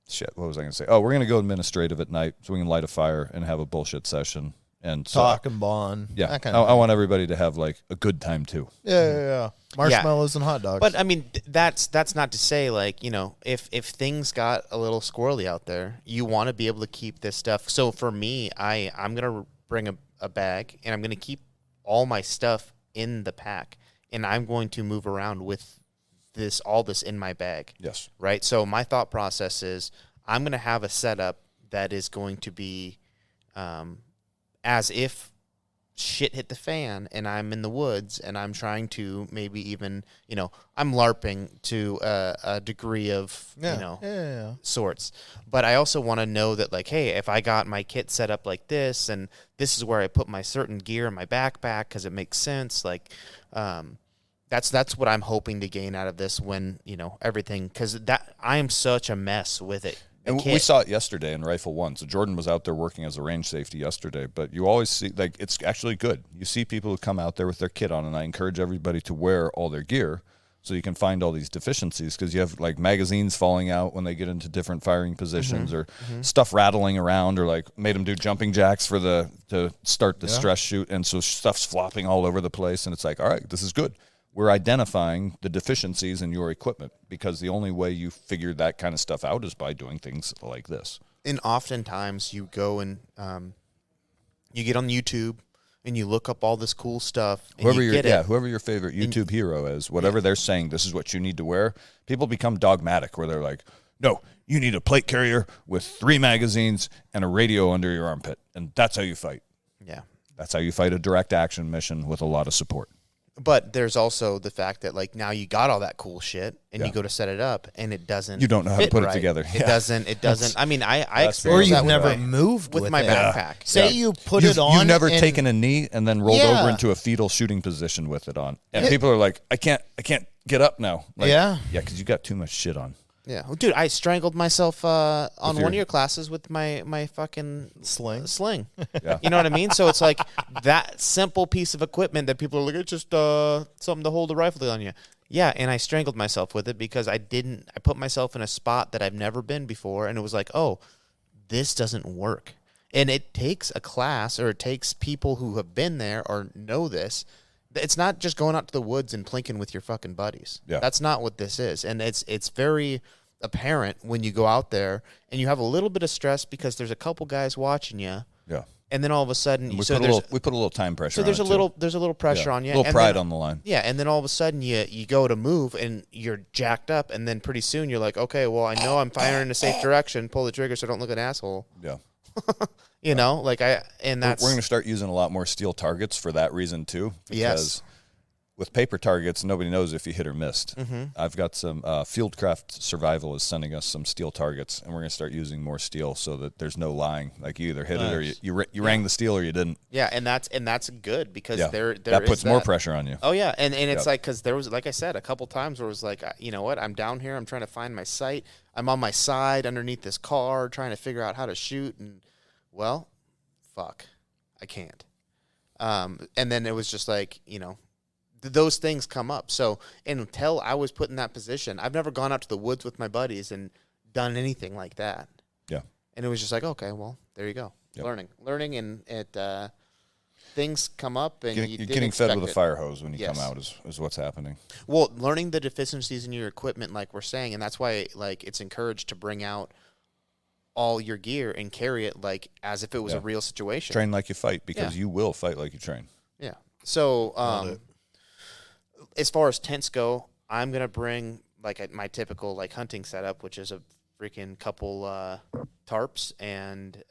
Shit, what was I going to say? Oh, we're going to go administrative at night so we can light a fire and have a bullshit session. And talk and bond. Yeah, I want everybody to have like a good time too. Yeah. Marshmallows and hot dogs. But I mean, that's not to say like if things got a little squirrely out there, you want to be able to keep this stuff. So for me, I'm gonna bring a bag and I'm gonna keep all my stuff in the pack, and I'm going to move around with all this in my bag. Yes. Right. So my thought process is I'm gonna have a setup that is going to be as if shit hit the fan and I'm in the woods and I'm trying to maybe even, I'm LARPing to a degree of, sorts. But I also want to know that like, hey, if I got my kit set up like this and this is where I put my certain gear in my backpack because it makes sense. Like, that's what I'm hoping to gain out of this when, everything, because I am such a mess with it. And we saw it yesterday in Rifle 1. So Jordan was out there working as a range safety yesterday. But you always see, like, it's actually good. You see people who come out there with their kit on, and I encourage everybody to wear all their gear so you can find all these deficiencies because you have, like, magazines falling out when they get into different firing positions or stuff rattling around or, like, made them do jumping jacks to start the stress shoot. And so stuff's flopping all over the place. And it's like, all right, this is good. We're identifying the deficiencies in your equipment because the only way you figure that kind of stuff out is by doing things like this. And oftentimes you go and you get on YouTube and you look up all this cool stuff. And whoever your favorite YouTube hero is, whatever they're saying, this is what you need to wear. People become dogmatic where they're like, no, You need a plate carrier with 3 magazines and a radio under your armpit, and that's how you fight. Yeah. That's how you fight a direct action mission with a lot of support. But there's also the fact that like now you got all that cool shit and you go to set it up and it doesn't. You don't know how to put it together. It doesn't. It doesn't. I mean, I experienced or you've that never moved with my backpack. Say you put it on. You've never and taken a knee and then rolled over into a fetal shooting position with it on, and people are like, "I can't get up now." Like, yeah, because you got too much shit on. Yeah, well, dude, I strangled myself on one of your classes with my fucking sling. Yeah. You know what I mean? So it's like that simple piece of equipment that people are like, it's just something to hold a rifle on you. Yeah, and I strangled myself with it because I put myself in a spot that I've never been before, and it was like, oh, this doesn't work. And it takes a class, or it takes people who have been there or know this. It's not just going out to the woods and plinking with your fucking buddies. Yeah. That's not what this is. And it's very apparent when you go out there and you have a little bit of stress because there's a couple guys watching you. Yeah. And then all of a sudden, we put a little time pressure. So there's a little pressure on you, a little pride on the line. Yeah, and then all of a sudden you go to move and you're jacked up, and then pretty soon you're like, okay, well I know I'm firing in a safe direction. Pull the trigger so I don't look like an asshole. Yeah. You know, like we're going to start using a lot more steel targets for that reason too. Because yes. With paper targets, nobody knows if you hit or missed. Mm-hmm. I've got some Fieldcraft Survival is sending us some steel targets, and we're going to start using more steel so that there's no lying. Like you either hit it or you rang the steel or you didn't. Yeah, and that's good because that puts more pressure on you. Oh yeah, and it's like because there was, like I said, a couple times where it was like, you know what, I'm down here, I'm trying to find my sight, I'm on my side underneath this car trying to figure out how to shoot, and well, fuck, I can't. And then it was just like, you know, those things come up. So until I was put in that position, I've never gone out to the woods with my buddies and done anything like that. Yeah. And it was just like, okay, well, there you go. Yep. Learning, and it things come up, and you're getting fed with a fire hose when you come out is what's happening. Well, learning the deficiencies in your equipment, like we're saying, and that's why like it's encouraged to bring out all your gear and carry it like as if it was a real situation. Train like you fight, because you will fight like you train. Yeah. So as far as tents go, I'm gonna bring like my typical like hunting setup, which is a freaking couple tarps and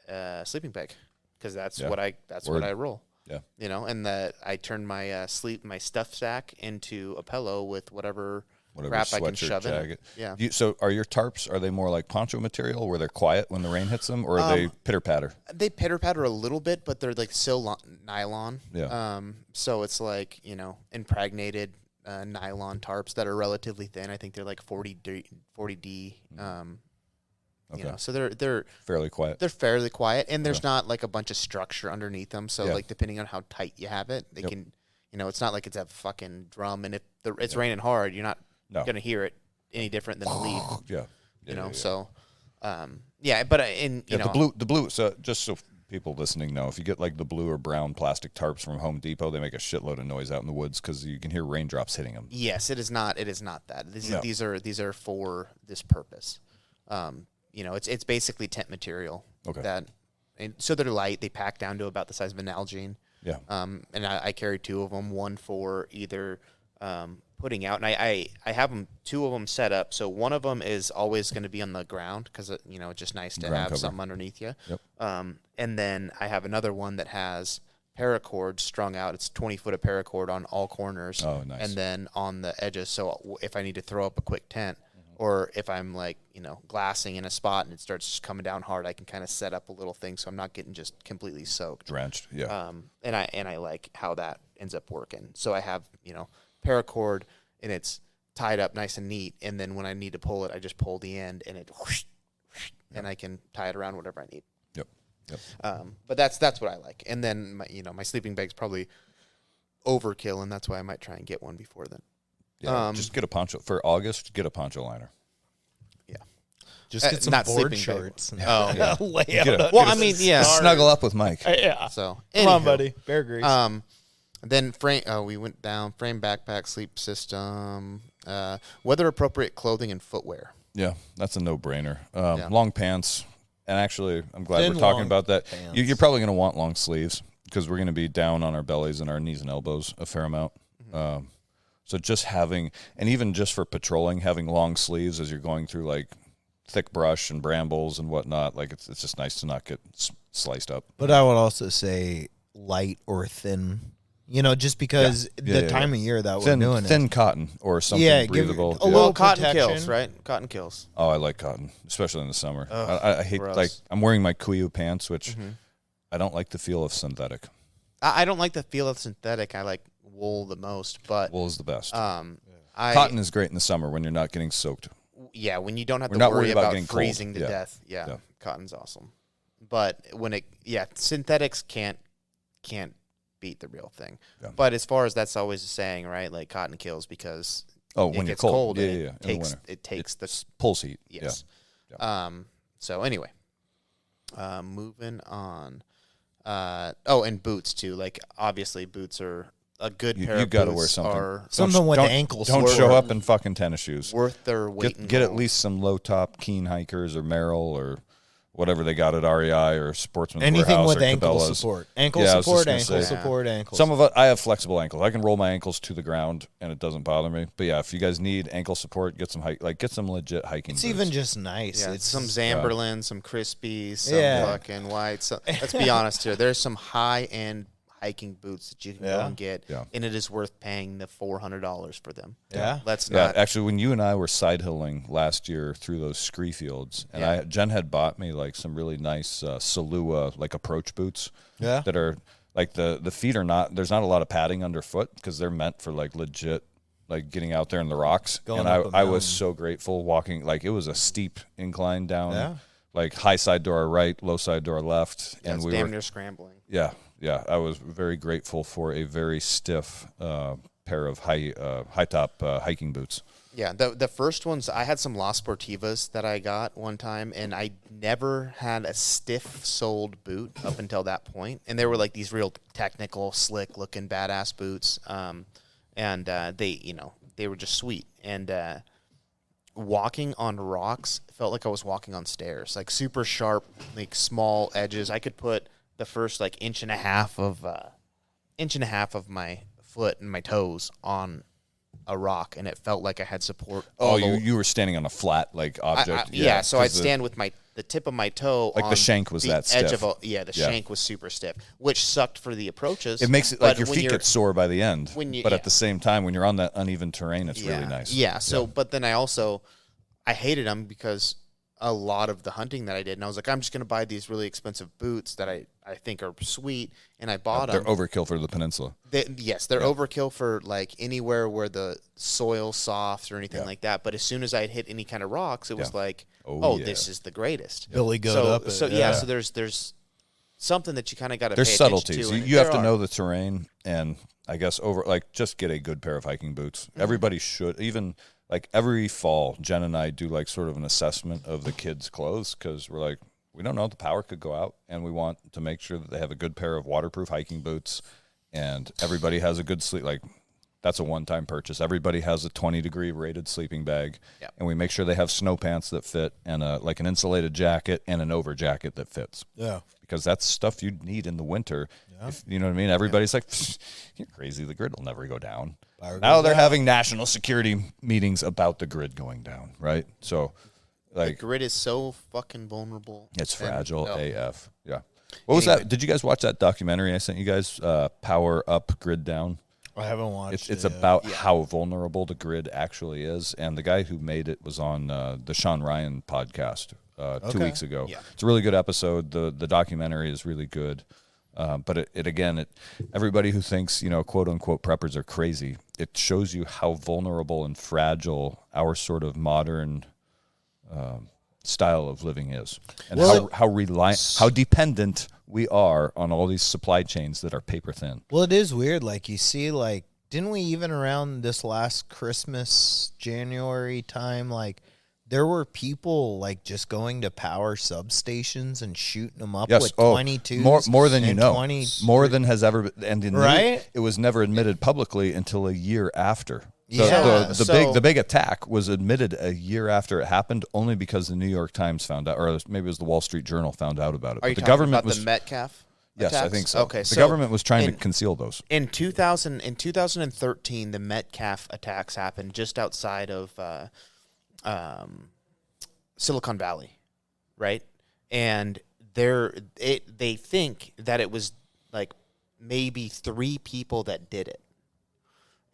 sleeping bag, because that's what I roll. Yeah. You know, and that I turn my my stuff sack into a pillow with whatever crap I can shove in it. Yeah. So are your tarps, are they more like poncho material where they're quiet when the rain hits them, or are they pitter patter? They pitter patter a little bit, but they're like still nylon. Yeah. So it's like, you know, impregnated nylon tarps that are relatively thin. I think they're like 40D. You know, so they're fairly quiet. They're fairly quiet, and there's not like a bunch of structure underneath them. So like depending on how tight you have it, they can, you know, it's not like it's a fucking drum. And if it's raining hard, you're not gonna hear it any different than a leaf. You know. So, but you know, the blue. So just so people listening know, if you get like the blue or brown plastic tarps from Home Depot, they make a shitload of noise out in the woods because you can hear raindrops hitting them. Yes, it is not. It is not that. These are for this purpose. You know, it's basically tent material. Okay. And so they're light. They pack down to about the size of an Nalgene. Yeah. And I carry two of them. One for either putting out, and I have them, two of them set up. So one of them is always going to be on the ground because you know, it's just nice to have something underneath you. Yep. And then I have another one that has paracord strung out. It's 20 foot of paracord on all corners. Oh, nice. And then on the edges. So if I need to throw up a quick tent, or if I'm like, you know, glassing in a spot and it starts coming down hard, I can kind of set up a little thing so I'm not getting just completely soaked. Drenched, yeah. And I like how that ends up working. So I have, you know, paracord, and it's tied up nice and neat. And then when I need to pull it, I just pull the end, and it whoosh, and I can tie it around whatever I need. Yep. But that's what I like. And then my sleeping bag's probably overkill, and that's why I might try and get one before then. Yeah, just get a poncho for August. Get a poncho liner. Yeah, just get some board shorts. Lay out. Well, I mean, snuggle up with Mike. Yeah. So come on, buddy. Bear Grease. Then frame. We went down frame, backpack, sleep system, weather appropriate clothing and footwear. Yeah, that's a no-brainer. Long pants, and actually, I'm glad we're talking about that. Pants. You're probably going to want long sleeves because we're going to be down on our bellies and our knees and elbows a fair amount. Mm-hmm. So just having, and even just for patrolling, having long sleeves as you're going through like thick brush and brambles and whatnot. Like it's just nice to not get sliced up. But I would also say light or thin. Just because the time of year that we're doing thin it. cotton or something breathable. A little cotton protection. kills, right? Cotton kills. Oh, I like cotton, especially in the summer. Ugh, I hate gross. like I'm wearing my Kuiu pants, which I don't like the feel of synthetic. I don't like the feel of synthetic. I like wool the most, but Wool is the best. cotton is great in the summer when you're not getting soaked. Yeah, when you don't have We're to not worry worried about about getting freezing cold. to Yeah. death. Yeah, Yeah. cotton's awesome. But synthetics can't beat the real thing. Yeah. But as far as that's always a saying, right? Like cotton kills because Oh, it when you're gets cold. and Yeah. it In the takes winter. it takes the Pulse heat. yes. Yeah. So anyway, moving on. And boots too. Like obviously boots are a good pair You of got to boots wear something. are Something with Don't- ankle Don't support. show up in fucking tennis shoes. worth their weight in Get at gold. least some low top Keen hikers or Merrill or whatever they got at REI or Sportsman's Anything Warehouse with or ankle Cabela's. support. Ankle Yeah, I was just support, gonna ankle say. support, ankle Some of it, I have flexible ankles. I can roll my ankles to the ground and it doesn't bother me. But yeah, if you guys need ankle support, get some legit hiking. It's boots. even just nice. Yeah, It's some Zamberlin, some Crispies, some Yeah. fucking whites. So, let's be honest here. There's some high-end hiking boots that you can go Yeah. and get, and it is worth paying the $400 for them. Yeah. Let's Yeah, not. actually, when you and I were side hilling last year through those scree fields, and Jen had bought me like some really nice Salua like approach boots. Yeah. That are like the feet are not. There's not a lot of padding underfoot because they're meant for like legit like getting out there in the rocks. Going and up a I was mountain. so grateful walking. Like it was a steep incline down. Yeah. Like high side to our right, low side to our left, Yeah, and it's we damn were near scrambling. yeah. I was very grateful for a very stiff pair of high top hiking boots. Yeah, the first ones, I had some La Sportivas that I got one time, and I never had a stiff-soled boot up until that point. And they were like these real technical, slick-looking, badass boots. And they were just sweet. And walking on rocks felt like I was walking on stairs, like super sharp, like small edges. I could put the first like inch and a half of my foot and my toes on a rock, and it felt like I had support. Oh, you were standing on a flat like object. So I'd 'cause stand with the tip of my toe Like on the shank was the that edge stiff. of the shank was super stiff, which sucked for the approaches. It makes it but like your when feet you're- get sore by the end. when But at the same time, when you're on that uneven terrain, it's really nice. Yeah. So, but then I hated them because a lot of the hunting that I did, and I was like, I'm just going to buy these really expensive boots that I think are sweet, and I bought They're them. overkill for the peninsula. They're overkill for like anywhere where the soil's soft or anything like that. But as soon as I hit any kind of rocks, it was like, this is the greatest. Billy Goat up it. So there's something that you kind of got to. There's pay subtleties. attention to, You have to know the terrain, and I guess just get a good pair of hiking boots. Mm-hmm. Everybody should. Even like every fall, Jen and I do like sort of an assessment of the kids' clothes because we're like, we don't know, the power could go out, and we want to make sure that they have a good pair of waterproof hiking boots, and everybody has a good sleep. Like that's a one-time purchase. Everybody has a 20-degree rated sleeping bag, and we make sure they have snow pants that fit, and like an insulated jacket and an over jacket that fits. Yeah. Because that's stuff you'd need in the winter. If, you know what I mean? Everybody's like, you're crazy. The grid will never go down. Now they're having national security meetings about the grid going down, right? So, like, the grid is so fucking vulnerable. it's And- fragile oh. AF. Yeah. What was that? Did you guys watch that documentary I sent you guys? Power Up, Grid Down. I haven't watched It's it yet. about how vulnerable the grid actually is, and the guy who made it was on the Sean Ryan podcast 2 weeks ago. Yeah. It's a really good episode. The documentary is really good, but everybody who thinks quote unquote preppers are crazy, it shows you how vulnerable and fragile our sort of modern style of living is, and how dependent we are on all these supply chains that are paper thin. Well, it is weird. Like you see, like didn't we even around this last Christmas, January time, like there were people like just going to power substations and shooting them up with 22s. More than you and know. 20 More than has ever been. And Right? it was never admitted publicly until a year after. Yeah. The big attack was admitted a year after it happened, only because the New York Times found out, or maybe it was the Wall Street Journal found out about it. Are you But the talking government about was the Metcalf? yes, I attacks? think so. Okay, the government was trying to conceal those. In 2013, the Metcalf attacks happened just outside of Silicon Valley, right? And they think that it was like maybe 3 people that did it,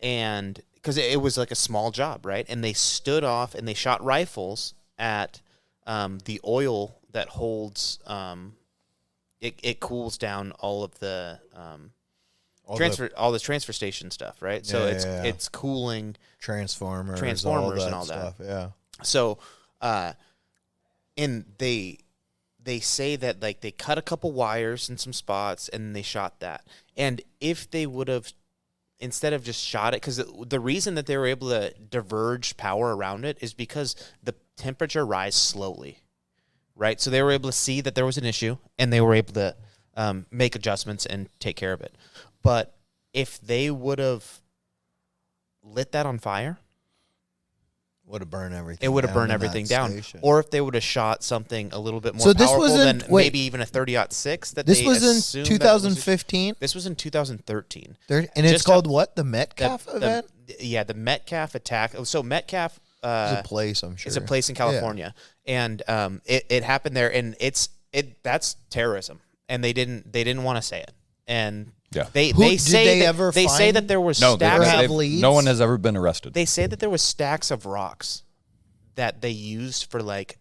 and because it was like a small job, right? And they stood off and they shot rifles at the oil that holds it cools down all of the all this transfer station stuff, right? So it's cooling Transformers and all stuff, that. yeah. So and they say that like they cut a couple wires in some spots and they shot that. And if they would have, instead of just shot it, because the reason that they were able to diverge power around it is because the temperature rise slowly, right? So they were able to see that there was an issue and they were able to make adjustments and take care of it. But if they would have lit that on fire, would have burned everything. It would have burned everything down. Station. Or if they would have shot something a little bit more So this powerful wasn't- than wait. maybe even a 30-06 that This they was in assumed that it was- 2015, This was in 2013. and it's Just called what? The Metcalf The- event. Yeah, the Metcalf attack. So Metcalf It's a place, I'm sure. is a place in California, and it happened there, and that's terrorism, and they didn't want to say it, and Yeah. they Did say they that, ever they say find- that there was No, stacks have of, leads? no one has ever been arrested. they say that there was stacks of rocks that they used for like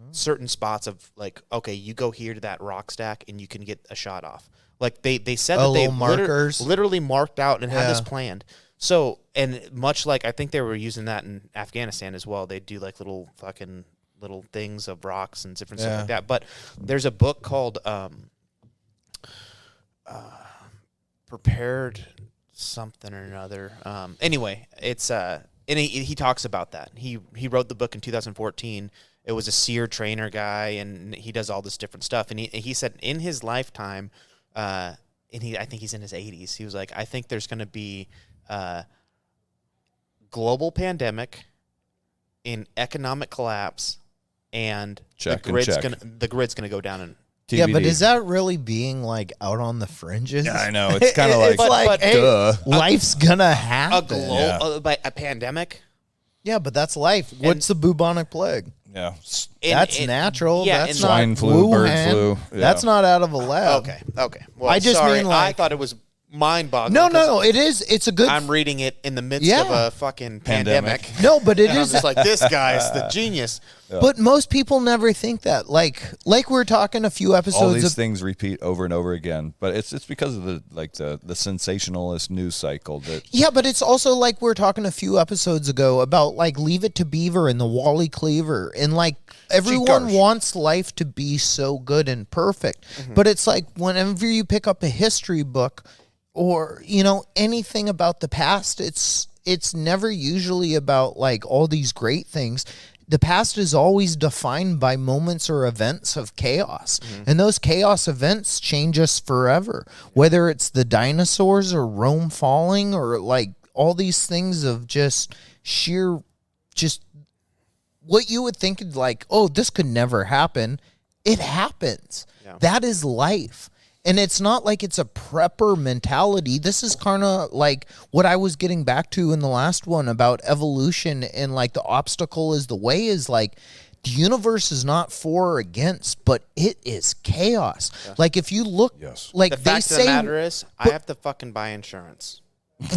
certain spots of like, okay, you go here to that rock stack and you can get a shot off. Like they said that they little markers? literally marked out and had this Yeah. planned. So, and much like I think they were using that in Afghanistan as well. They do like little things of rocks and different stuff like that. But there's a book called Prepared something or another. Anyway, it's and he talks about that. He wrote the book in 2014. It was a SEER trainer guy, and he does all this different stuff. And he said in his lifetime, I think he's in his 80s. He was like, I think there's going to be global pandemic, in economic collapse, and Check the and grid's check. gonna go down and. Yeah, but TBD. is that really being like out on the fringes? Yeah, I know. It's kind of like, It's like, hey, duh. life's gonna happen. A pandemic. Yeah, but that's life. What's the bubonic plague? Yeah. That's natural. Yeah, that's and not swine flu, bird Wuhan. flu. Yeah. That's not out of a lab. Okay. Well, I just sorry. mean, like- I thought it was mind-boggling. No, it is. It's a good. I'm reading it in the midst Yeah. of a fucking pandemic. No, but it And I'm is. just like, this guy's the genius. But most people never think that. Like we were talking a few all episodes these of. things repeat over and over again, but it's because of the sensationalist news cycle that Yeah, but it's also like we were talking a few episodes ago about like Leave It to Beaver and the Wally Cleaver, and like everyone wants life to be so good and perfect. But it's like whenever you pick up a history book or anything about the past, it's never usually about like all these great things. The past is always defined by moments or events of chaos. And those chaos events change us forever. Whether it's the dinosaurs or Rome falling or like all these things of just what you would think like, oh, this could never happen. It happens. Yeah. That is life. And it's not like it's a prepper mentality. This is kind of like what I was getting back to in the last one about evolution, and like the obstacle is the way, is like the universe is not for or against, but it is chaos. Yeah. Like if you look, like the they fact say, of the matter is, I have to fucking buy insurance. You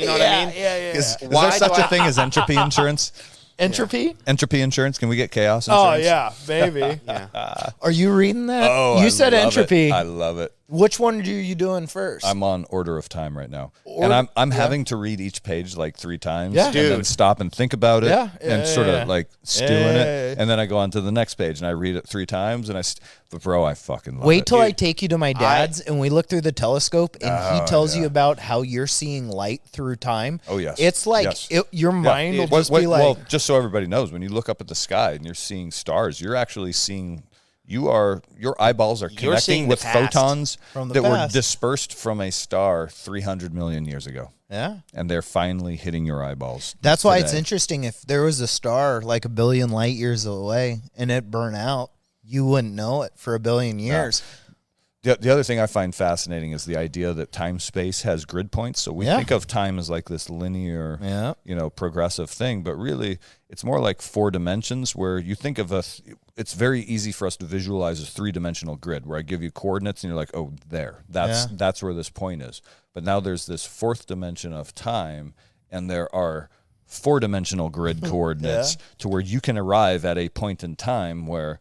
know what I mean? Yeah. is there such a thing as entropy insurance? Entropy? Entropy insurance? Can we get chaos insurance? Oh yeah, baby. Yeah. Are you reading that? Oh, you I said love entropy. it. I love it. Which one are you doing first? I'm on Order of Time right now, and I'm having to read each page like 3 times, Yeah. and then Dude. stop and think about it, and sort yeah. of like stew in it, and then I go on to the next page and I read it 3 times, and but bro, I fucking love it. Wait till I take you to my dad's and we look through the telescope and he tells you yeah. about how you're seeing light through time. Oh, yes. It's like Yes. your mind will just be like, well, just so everybody knows, when you look up at the sky and you're seeing stars, you're actually seeing. Your eyeballs are You're connecting seeing the with past. photons From the that were past. dispersed from a star 300 million years ago. yeah. And they're finally hitting your eyeballs. That's why it's today. interesting. If there was a star like 1 billion light years away and it burned out, you wouldn't know it for 1 billion years. The other thing I find fascinating is the idea that time-space has grid points. So we think of time as like this linear, progressive thing, but really it's more like 4 dimensions where you think of it's very easy for us to visualize a 3-dimensional grid where I give you coordinates and you're like, oh, that's where this point is. But now there's this 4th dimension of time, and there are 4-dimensional grid coordinates to where you can arrive at a point in time where,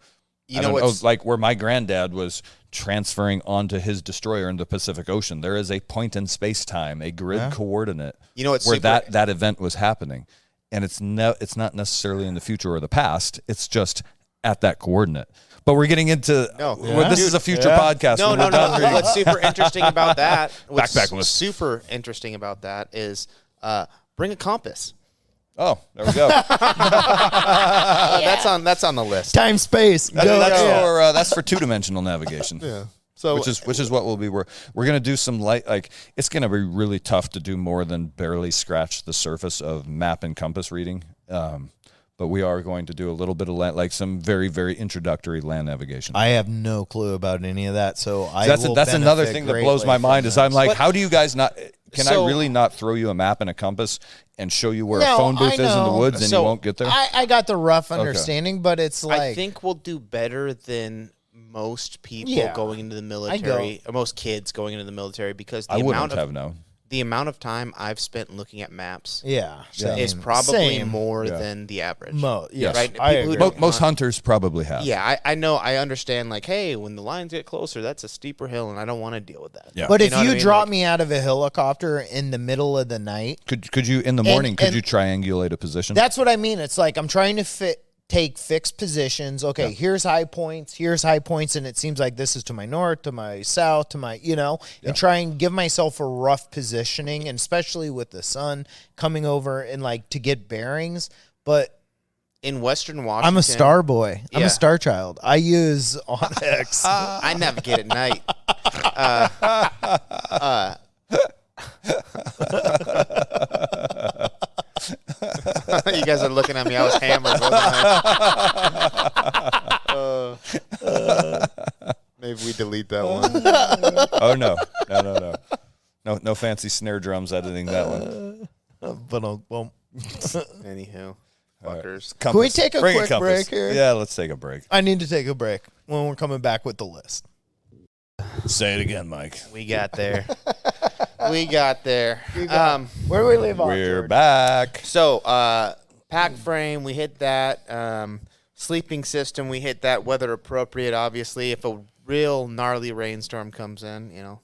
like where my granddad was transferring onto his destroyer in the Pacific Ocean. There is a point in space-time, a grid coordinate where that event was happening. And it's not necessarily in the future or the past. It's just at that coordinate. But we're getting into this is a future podcast. No. What's super interesting about that? Super interesting about that is bring a compass. Oh, there we go. That's on the list. Time space. That's for 2-dimensional navigation. Yeah. So which is what we'll be. We're going to do some light. Like it's going to be really tough to do more than barely scratch the surface of map and compass reading. But we are going to do a little bit of land, like some very, very introductory land navigation. I have no clue about any of that, so that's another thing that blows my mind. Is I'm like, how do you guys not? Can I really not throw you a map and a compass and show you where a phone booth is in the woods and you won't get there? I got the rough understanding, but it's like I think we'll do better than most people going into the military, or most kids going into the military, because the amount of time I've spent looking at maps is probably more than the average. Right? Most hunters probably have. Yeah, I know. I understand, like, hey, when the lines get closer, that's a steeper hill, and I don't want to deal with that. Yeah. But if you drop me out of a helicopter in the middle of the night... Could you, in the morning, could you triangulate a position? That's what I mean. It's like I'm trying to take fixed positions. Okay, here's high points, and it seems like this is to my north, to my south, to my, and try and give myself a rough positioning, and especially with the sun coming over and like to get bearings. But in Western Washington, I'm a star boy. I'm a star child. I use Onyx. I navigate at night. You guys are looking at me. I was hammered, wasn't I? Maybe we delete that one. Oh, no. No fancy snare drums editing that one. Anywho, fuckers. Can we take a quick break here? Yeah, let's take a break. I need to take a break when we're coming back with the list. Say it again, Mike. We got there. Where do we leave off? We're back. So, pack frame, we hit that. Sleeping system, we hit that. Weather appropriate, obviously. If a real gnarly rainstorm comes in,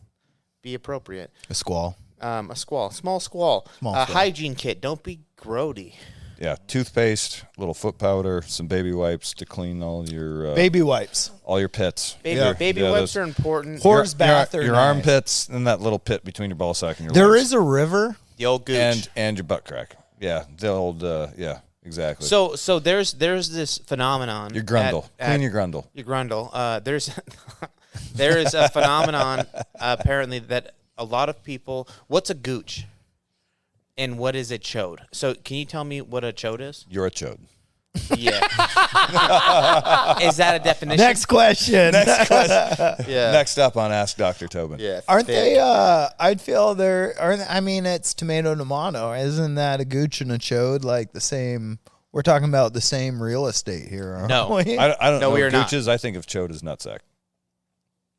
be appropriate. A squall. Small squall. Hygiene kit, don't be grody. Yeah, toothpaste, a little foot powder, some baby wipes to clean all your baby wipes, all your pits. Baby wipes are important. Horse bath, your armpits, and that little pit between your ball sack and your There legs. is a river, the old gooch, and your butt crack. Yeah, the old exactly. So there's this phenomenon. Your grundle, clean your grundle. Your grundle. There is a phenomenon apparently that a lot of people. What's a gooch? And what is a chode? So can you tell me what a chode is? You're a chode. Yeah. Is that a definition? Next question. Yeah. Next up on Ask Dr. Tobin. Yeah. Aren't they? I'd feel they're. I mean, it's tomato. Isn't that a gooch and a chode like the same? We're talking about the same real estate here. Aren't No. we? I don't know. We are not. Gooches, I think of chode as nutsack.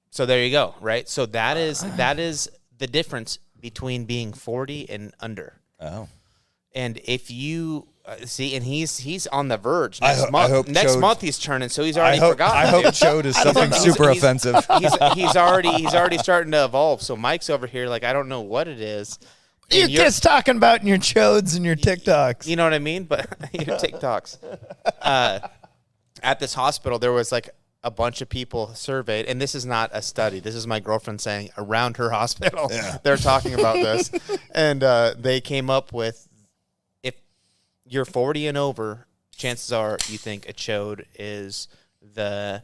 So there you go. Right. So that is the difference between being 40 and under. Oh. And if you see, and he's on the verge. Next month he's turning, so he's already forgotten. I hope chode is something super offensive. He's already starting to evolve. So Mike's over here, like, I don't know what it is. You're just talking about in your chodes and your TikToks. You know what I mean? But your TikToks. At this hospital, there was like a bunch of people surveyed, and this is not a study. This is my girlfriend saying around her hospital. Yeah. They're talking about this. And they came up with, if you're 40 and over, chances are you think a chode is the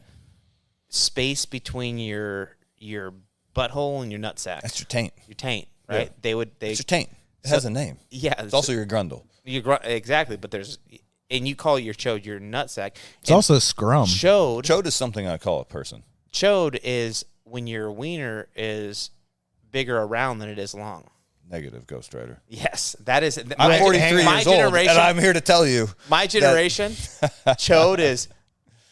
space between your butthole and your nutsack. That's your taint. Your taint, right? Yeah. It's your taint. It has a name. Yeah. It's also your grundle. Exactly, but there's... And you call your chode your nutsack. It's also scrum. Chode is something I call a person. Chode is when your wiener is bigger around than it is long. Negative, Ghost Rider. Yes, that is. I'm 43 years old, and I'm here to tell you. My generation, chode is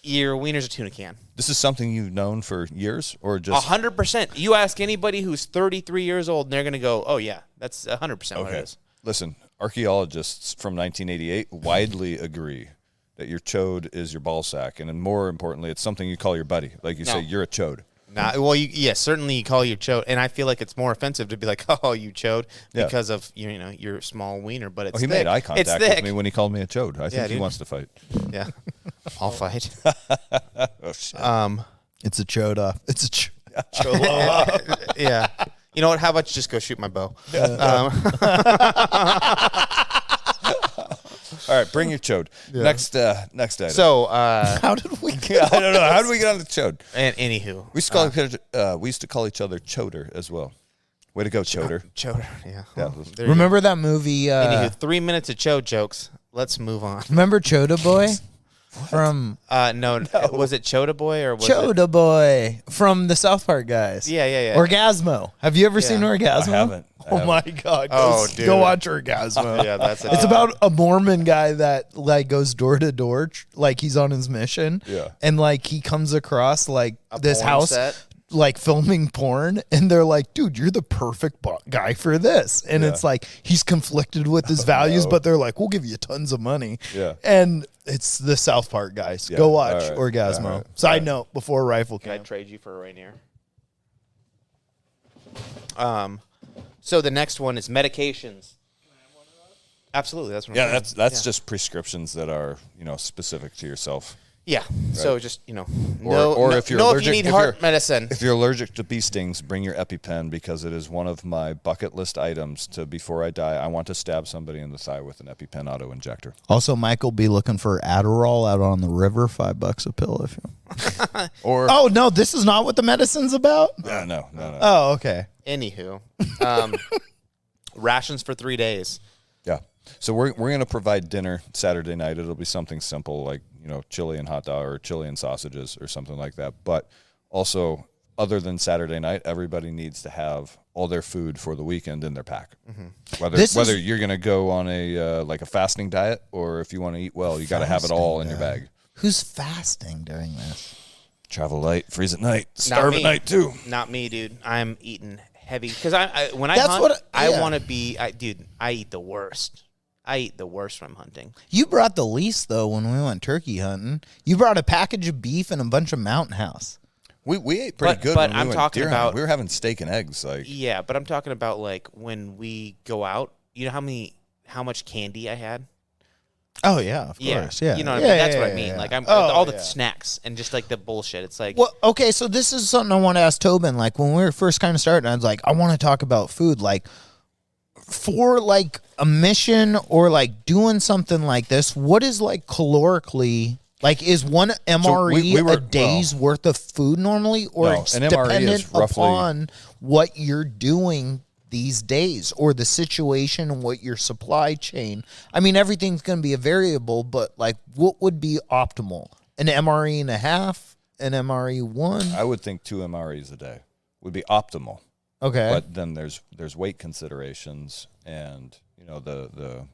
your wiener's a tuna can. This is something you've known for years, or just 100%. You ask anybody who's 33 years old, and they're going to go, "Oh yeah, that's 100% what it is." Listen, archaeologists from 1988 widely agree that your chode is your ball sack, and then more importantly, it's something you call your buddy. Like you say, you're a chode. Well, yes, certainly you call your chode, and I feel like it's more offensive to be like, "Oh, you chode," because of your small wiener. But it's he thick. made eye contact with me when he called me a chode. I think he dude. wants to fight. Yeah, I'll fight. Oh shit! It's a choda. It's a cholo. Yeah. You know what? How about you just go shoot my bow? All right, bring your chode. Yeah. Next item. So, how did we get I don't know. How did we get on the chode? And anywho, we used to call each other choder as well. Way to go, choder. Choder, yeah. Remember that movie? Anywho, 3 minutes of chode jokes. Let's move on. Remember Choda Boy? From no, was it Choda Boy or was Choda Boy from the South Park guys? Yeah. Orgasmo. Have you ever seen Orgasmo? I haven't. Oh my God! Dude. Go watch Orgasmo. Yeah, that's it. It's about a Mormon guy that like goes door to door, like he's on his mission. Yeah, and like he comes across like this house. Set? Like filming porn, and they're like, dude, you're the perfect guy for this. And it's like he's conflicted with his values, but they're like, we'll give you tons of money. Yeah. And it's the South Park guys. Go watch Orgasmo. Right. Side note, before Rifle Can I Camp. trade you for a Rainier? So the next one is medications. Absolutely, that's what I'm saying. that's just prescriptions that are specific to yourself. Yeah. Right. So just if you're allergic, if you need heart medicine. If you're allergic to bee stings, bring your EpiPen because it is one of my bucket list items. Before I die, I want to stab somebody in the thigh with an EpiPen auto injector. Also, Mike will be looking for Adderall out on the river, $5 a pill if you. Or oh no, this is not what the medicine's about. No. Oh, okay. Anywho, rations for 3 days. Yeah. So we're going to provide dinner Saturday night. It'll be something simple like, chili and hot dog or chili and sausages or something like that. But also, other than Saturday night, everybody needs to have all their food for the weekend in their pack. Mm-hmm. Whether you're going to go on a fasting diet or if you want to eat well, you got to have it all in your bag. Who's fasting during this? Travel light, freeze at night, starve at night too. Not me, dude. I'm eating heavy because when I hunt, I want to be. I eat the worst. I eat the worst when I'm hunting. You brought the least, though, when we went turkey hunting. You brought a package of beef and a bunch of Mountain House. We ate pretty good. But when I'm we talking went about we were having steak and eggs. Yeah, but I'm talking about like when we go out. You know how much candy I had. Oh yeah, of course. Yeah, you know what I mean. That's what I mean. Yeah. Like all the snacks and just like the bullshit. It's like okay. So this is something I want to ask Tobin. Like when we were first kind of starting, I was like, I want to talk about food. Like for like a mission or like doing something like this, what is like calorically? Like, is one MRE a day's worth of food normally, or it's dependent upon what you're doing these days, or the situation and what your supply chain? I mean, everything's going to be a variable, but like, what would be optimal? An MRE and a half, an MRE 1? I would think 2 MREs a day would be optimal. Okay, but then there's weight considerations and the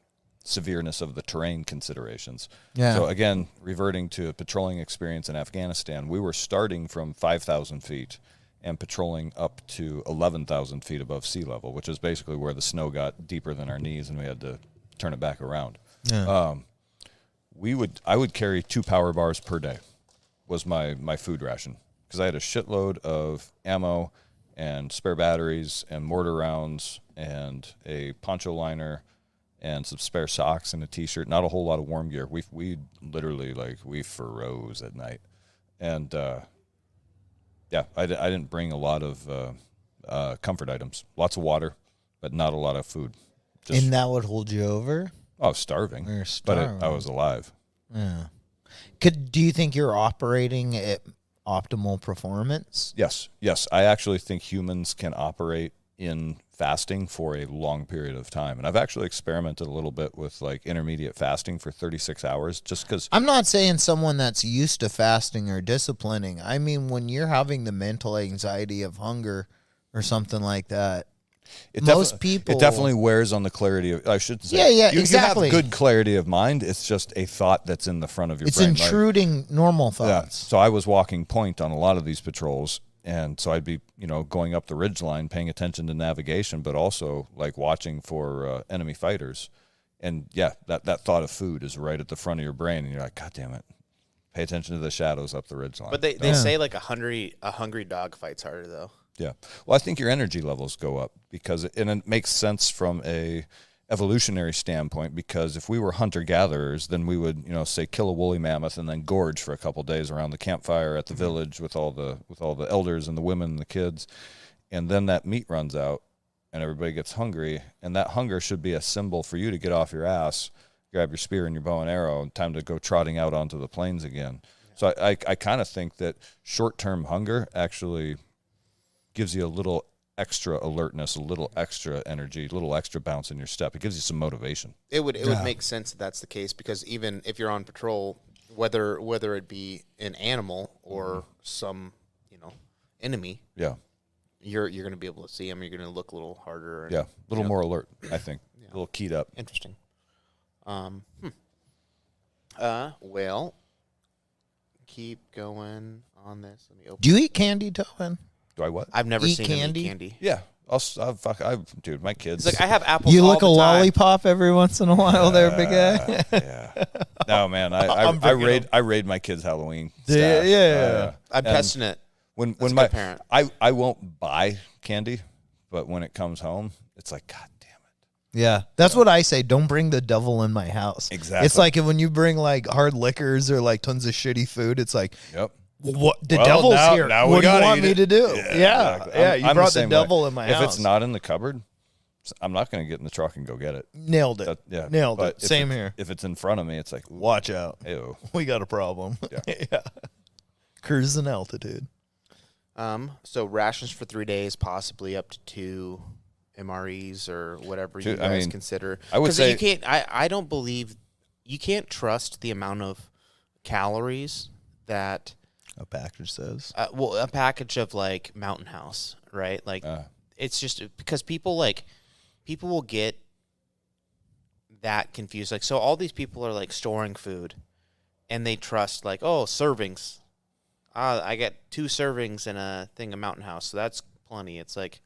severeness of the terrain considerations. Yeah. So again, reverting to a patrolling experience in Afghanistan, we were starting from 5,000 feet and patrolling up to 11,000 feet above sea level, which is basically where the snow got deeper than our knees and we had to turn it back around. Yeah. I would carry 2 power bars per day was my food ration because I had a shitload of ammo and spare batteries and mortar rounds and a poncho liner and some spare socks and a T-shirt. Not a whole lot of warm gear. We literally we froze at night, and I didn't bring a lot of comfort items. Lots of water, but not a lot of food. And that would hold you over? I was starving, but I was alive. Yeah. Do you think you're operating at optimal performance? Yes. I actually think humans can operate in fasting for a long period of time. And I've actually experimented a little bit with like intermediate fasting for 36 hours just because. I'm not saying someone that's used to fasting or disciplining. I mean, when you're having the mental anxiety of hunger or something like that, most people. It definitely wears on the clarity of, I should say. Yeah, You exactly. have good clarity of mind. It's just a thought that's in the front of your brain. It's intruding normal thoughts. Yeah. So I was walking point on a lot of these patrols. And so I'd be, going up the ridge line, paying attention to navigation, but also like watching for enemy fighters. And yeah, that thought of food is right at the front of your brain, and you're like, God damn it, pay attention to the shadows up the ridge line. But they say like a hungry dog fights harder though. Yeah, well, I think your energy levels go up because it makes sense from a evolutionary standpoint, because if we were hunter-gatherers, then we would, say kill a woolly mammoth and then gorge for a couple days around the campfire at the village with all the elders and the women and the kids, and then that meat runs out and everybody gets hungry, and that hunger should be a symbol for you to get off your ass, grab your spear and your bow and arrow, and time to go trotting out onto the plains again. So I kind of think that short-term hunger actually gives you a little extra alertness, a little extra energy, a little extra bounce in your step. It gives you some motivation. It would make sense that that's the case, because even if you're on patrol, whether it be an animal or some enemy, you're going to be able to see them. You're going to look a little harder. And, a little more alert, I think. A little keyed up. Interesting. Well, keep going on this. Let me open. Do you eat candy, Tobin? Do I what? I've never Eat seen candy? him eat candy. Yeah. Dude, my kids. It's like I have apples. You all lick the a time. lollipop every once in a while, there, big guy. Yeah. No, man. I raid my kids' Halloween. Yeah, Stash. yeah. I'm testing it. When That's a my good parent. I won't buy candy, but when it comes home, it's like, God damn it. Yeah, that's what I say. Don't bring the devil in my house. Exactly. It's like when you bring like hard liquors or like tons of shitty food. It's like, Yep. what? The Well, devil's now- here. now we What do you gotta want eat me it. to do? Yeah, exactly. You I'm brought the same devil way. in my if house. If it's not in the cupboard, I'm not going to get in the truck and go get it. Nailed it. Nailed But it. Same here. If it's in front of me, it's like, ooh, Watch out. ew. We got a problem. Yeah. Yeah. Cruising altitude. So rations for 3 days, possibly up to 2 MREs or whatever you guys consider. I would say you can't. I don't believe you can't trust the amount of calories that A package says. a package of like Mountain House, right? Like it's just because people will get that confused. Like, so all these people are like storing food and they trust like, oh, servings. I get 2 servings in a thing of Mountain House, so that's plenty. It's like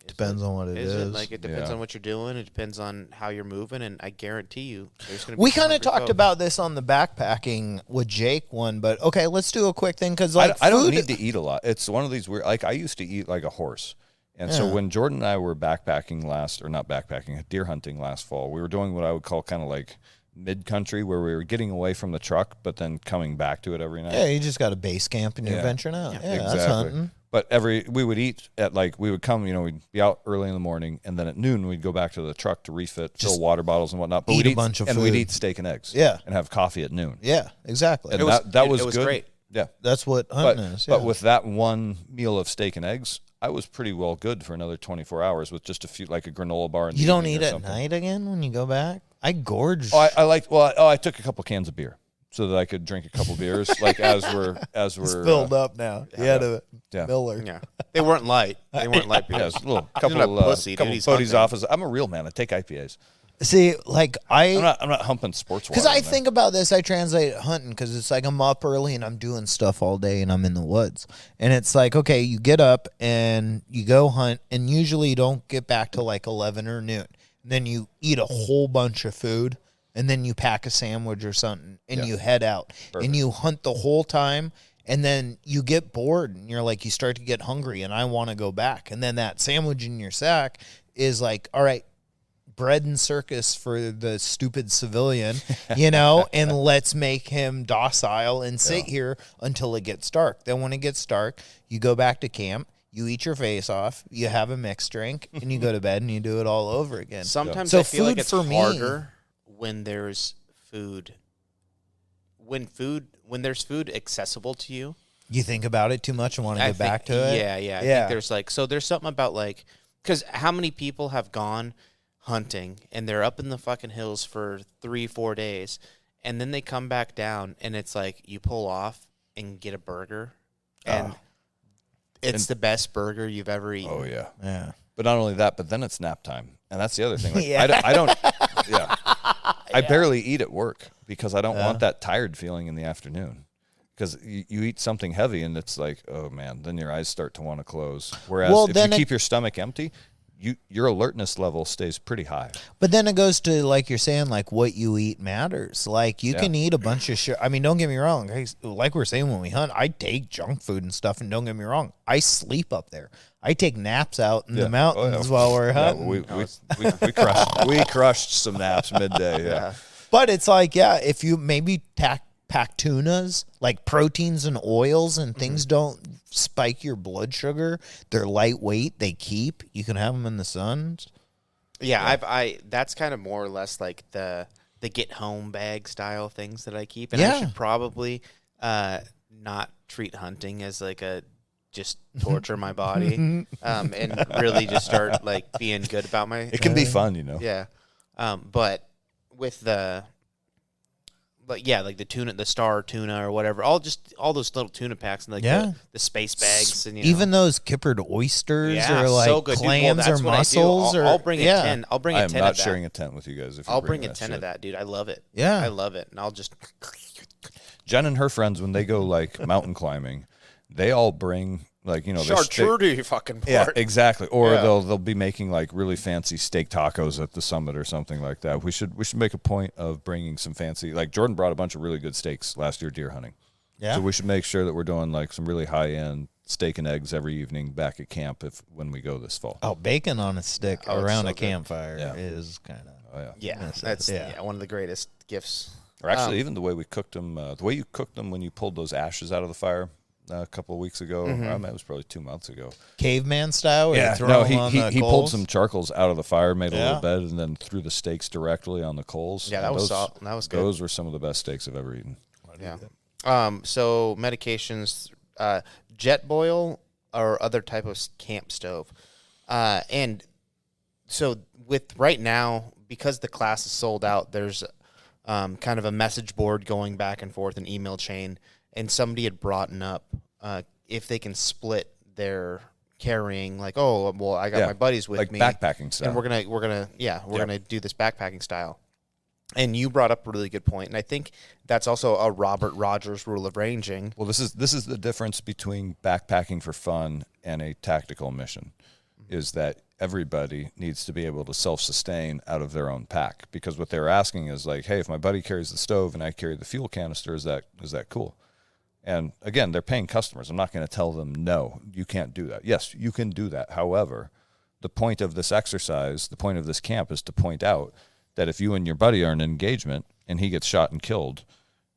Depends on what it is. Like, it depends on what you're doing. It depends on how you're moving, and I guarantee you, there's going to be. We kind of talked about this on the backpacking with Jake one, but okay, let's do a quick thing because like I don't need to eat a lot. It's one of these weird. Like I used to eat like a horse, and so Yeah. when Jordan and I were not backpacking, deer hunting last fall, we were doing what I would call kind of like mid-country, where we were getting away from the truck, but then coming back to it every night. Yeah, you just got a base camp and you're venturing out. Yeah, exactly. that's hunting. But we would eat at we would come, we'd be out early in the morning, and then at noon we'd go back to the truck to refit, fill water bottles and whatnot. But eat we'd a bunch of and food. we'd eat steak and eggs. Yeah. And have coffee at noon. Yeah, exactly. And It was that was good. great. Yeah. That's what hunting is. Yeah. But with that one meal of steak and eggs, I was pretty well good for another 24 hours with just a few, like a granola bar. In the you don't evening eat or at something. night again when you go back? I gorged. I took a couple cans of beer so that I could drink a couple beers, like as we're It's filled up now. You had a Miller. Yeah, they weren't light. They weren't light Yeah, beers. it's a little He's couple not a pussy, dude. couple He's buddies hunting. off. I'm a real man. I take IPAs. See, like I'm not humping sports water. because I think about this, I translate hunting because it's like I'm up early and I'm doing stuff all day and I'm in the woods. And it's like, okay, you get up and you go hunt and usually you don't get back till like 11 or noon. And then you eat a whole bunch of food and then you pack a sandwich or something and you head out. And you hunt the whole time. And then you get bored and you're like, you start to get hungry and I want to go back. And then that sandwich in your sack is like, all right, bread and circus for the stupid civilian, and let's make him docile and sit here until it gets dark. Then when it gets dark, you go back to camp, you eat your face off, you have a mixed drink, and you go to bed and you do it all over again. Sometimes So I feel like food it's for me- harder when there's food. When there's food accessible to you. You think about it too much and want to get back to it? Yeah. I think there's there's something about like Because how many people have gone hunting and they're up in the fucking hills for 3-4 days, and then they come back down and it's like you pull off and get a burger, and it's the best burger you've ever eaten. Oh yeah. Yeah. But not only that, but then it's nap time, and that's the other thing. Like, Yeah. I don't. Yeah. I barely eat at work because I don't want that tired feeling in the afternoon. Because you eat something heavy and it's like, oh man, then your eyes start to want to close. Whereas if you keep your stomach empty, your alertness level stays pretty high. But then it goes to, like you're saying, like what you eat matters. Like you can eat a bunch of shit. I mean, don't get me wrong. Like we're saying when we hunt, I take junk food and stuff, and don't get me wrong, I sleep up there. I take naps out in the mountains while we're hunting. We crushed some naps midday. Yeah. But it's like, if you maybe pack tunas, like proteins and oils and things don't spike your blood sugar. They're lightweight. They keep. You can have them in the sun. Yeah, I that's kind of more or less like the get home bag style things that I keep. And I should probably not treat hunting as like a just torture my body and really just start like being good about my. It can be fun, you know. Yeah, but with the. Like like the tuna, the star tuna or whatever, all those little tuna packs and like the space bags and even those kippered oysters or like so good. clams or mussels. I'll bring a 10. I'll bring a 10. I'm not sharing a tent with you guys. I'll bring a 10 of that, dude. I love it. Yeah, I love it, and I'll just. Jen and her friends, when they go like mountain climbing, they all bring like charcuterie fucking part. Yeah, exactly. Or they'll be making like really fancy steak tacos at the summit or something like that. We should make a point of bringing some fancy. Like Jordan brought a bunch of really good steaks last year deer hunting. Yeah. So we should make sure that we're doing like some really high end steak and eggs every evening back at camp when we go this fall. Oh, bacon on a stick around a campfire is kind of that's one of the greatest gifts. Or actually, even the way we cooked them, the way you cooked them when you pulled those ashes out of the fire. A couple of weeks ago, it was probably 2 months ago. Caveman style? He pulled some charcoals out of the fire, made a little bed, and then threw the steaks directly on the coals. Yeah, that was good. Those were some of the best steaks I've ever eaten. Yeah. So medications, jet boil or other type of camp stove, and so with right now because the class is sold out, there's kind of a message board going back and forth, an email chain. And somebody had brought up if they can split their carrying, like, oh, well, I got my buddies with me, backpacking style, and we're gonna do this backpacking style. And you brought up a really good point, and I think that's also a Robert Rogers rule of ranging. Well, this is the difference between backpacking for fun and a tactical mission, is that everybody needs to be able to self-sustain out of their own pack. Because what they're asking is like, hey, if my buddy carries the stove and I carry the fuel canister, is that cool? And again, they're paying customers. I'm not going to tell them, no, you can't do that. Yes, you can do that. However, the point of this exercise, the point of this camp is to point out that if you and your buddy are in an engagement and he gets shot and killed,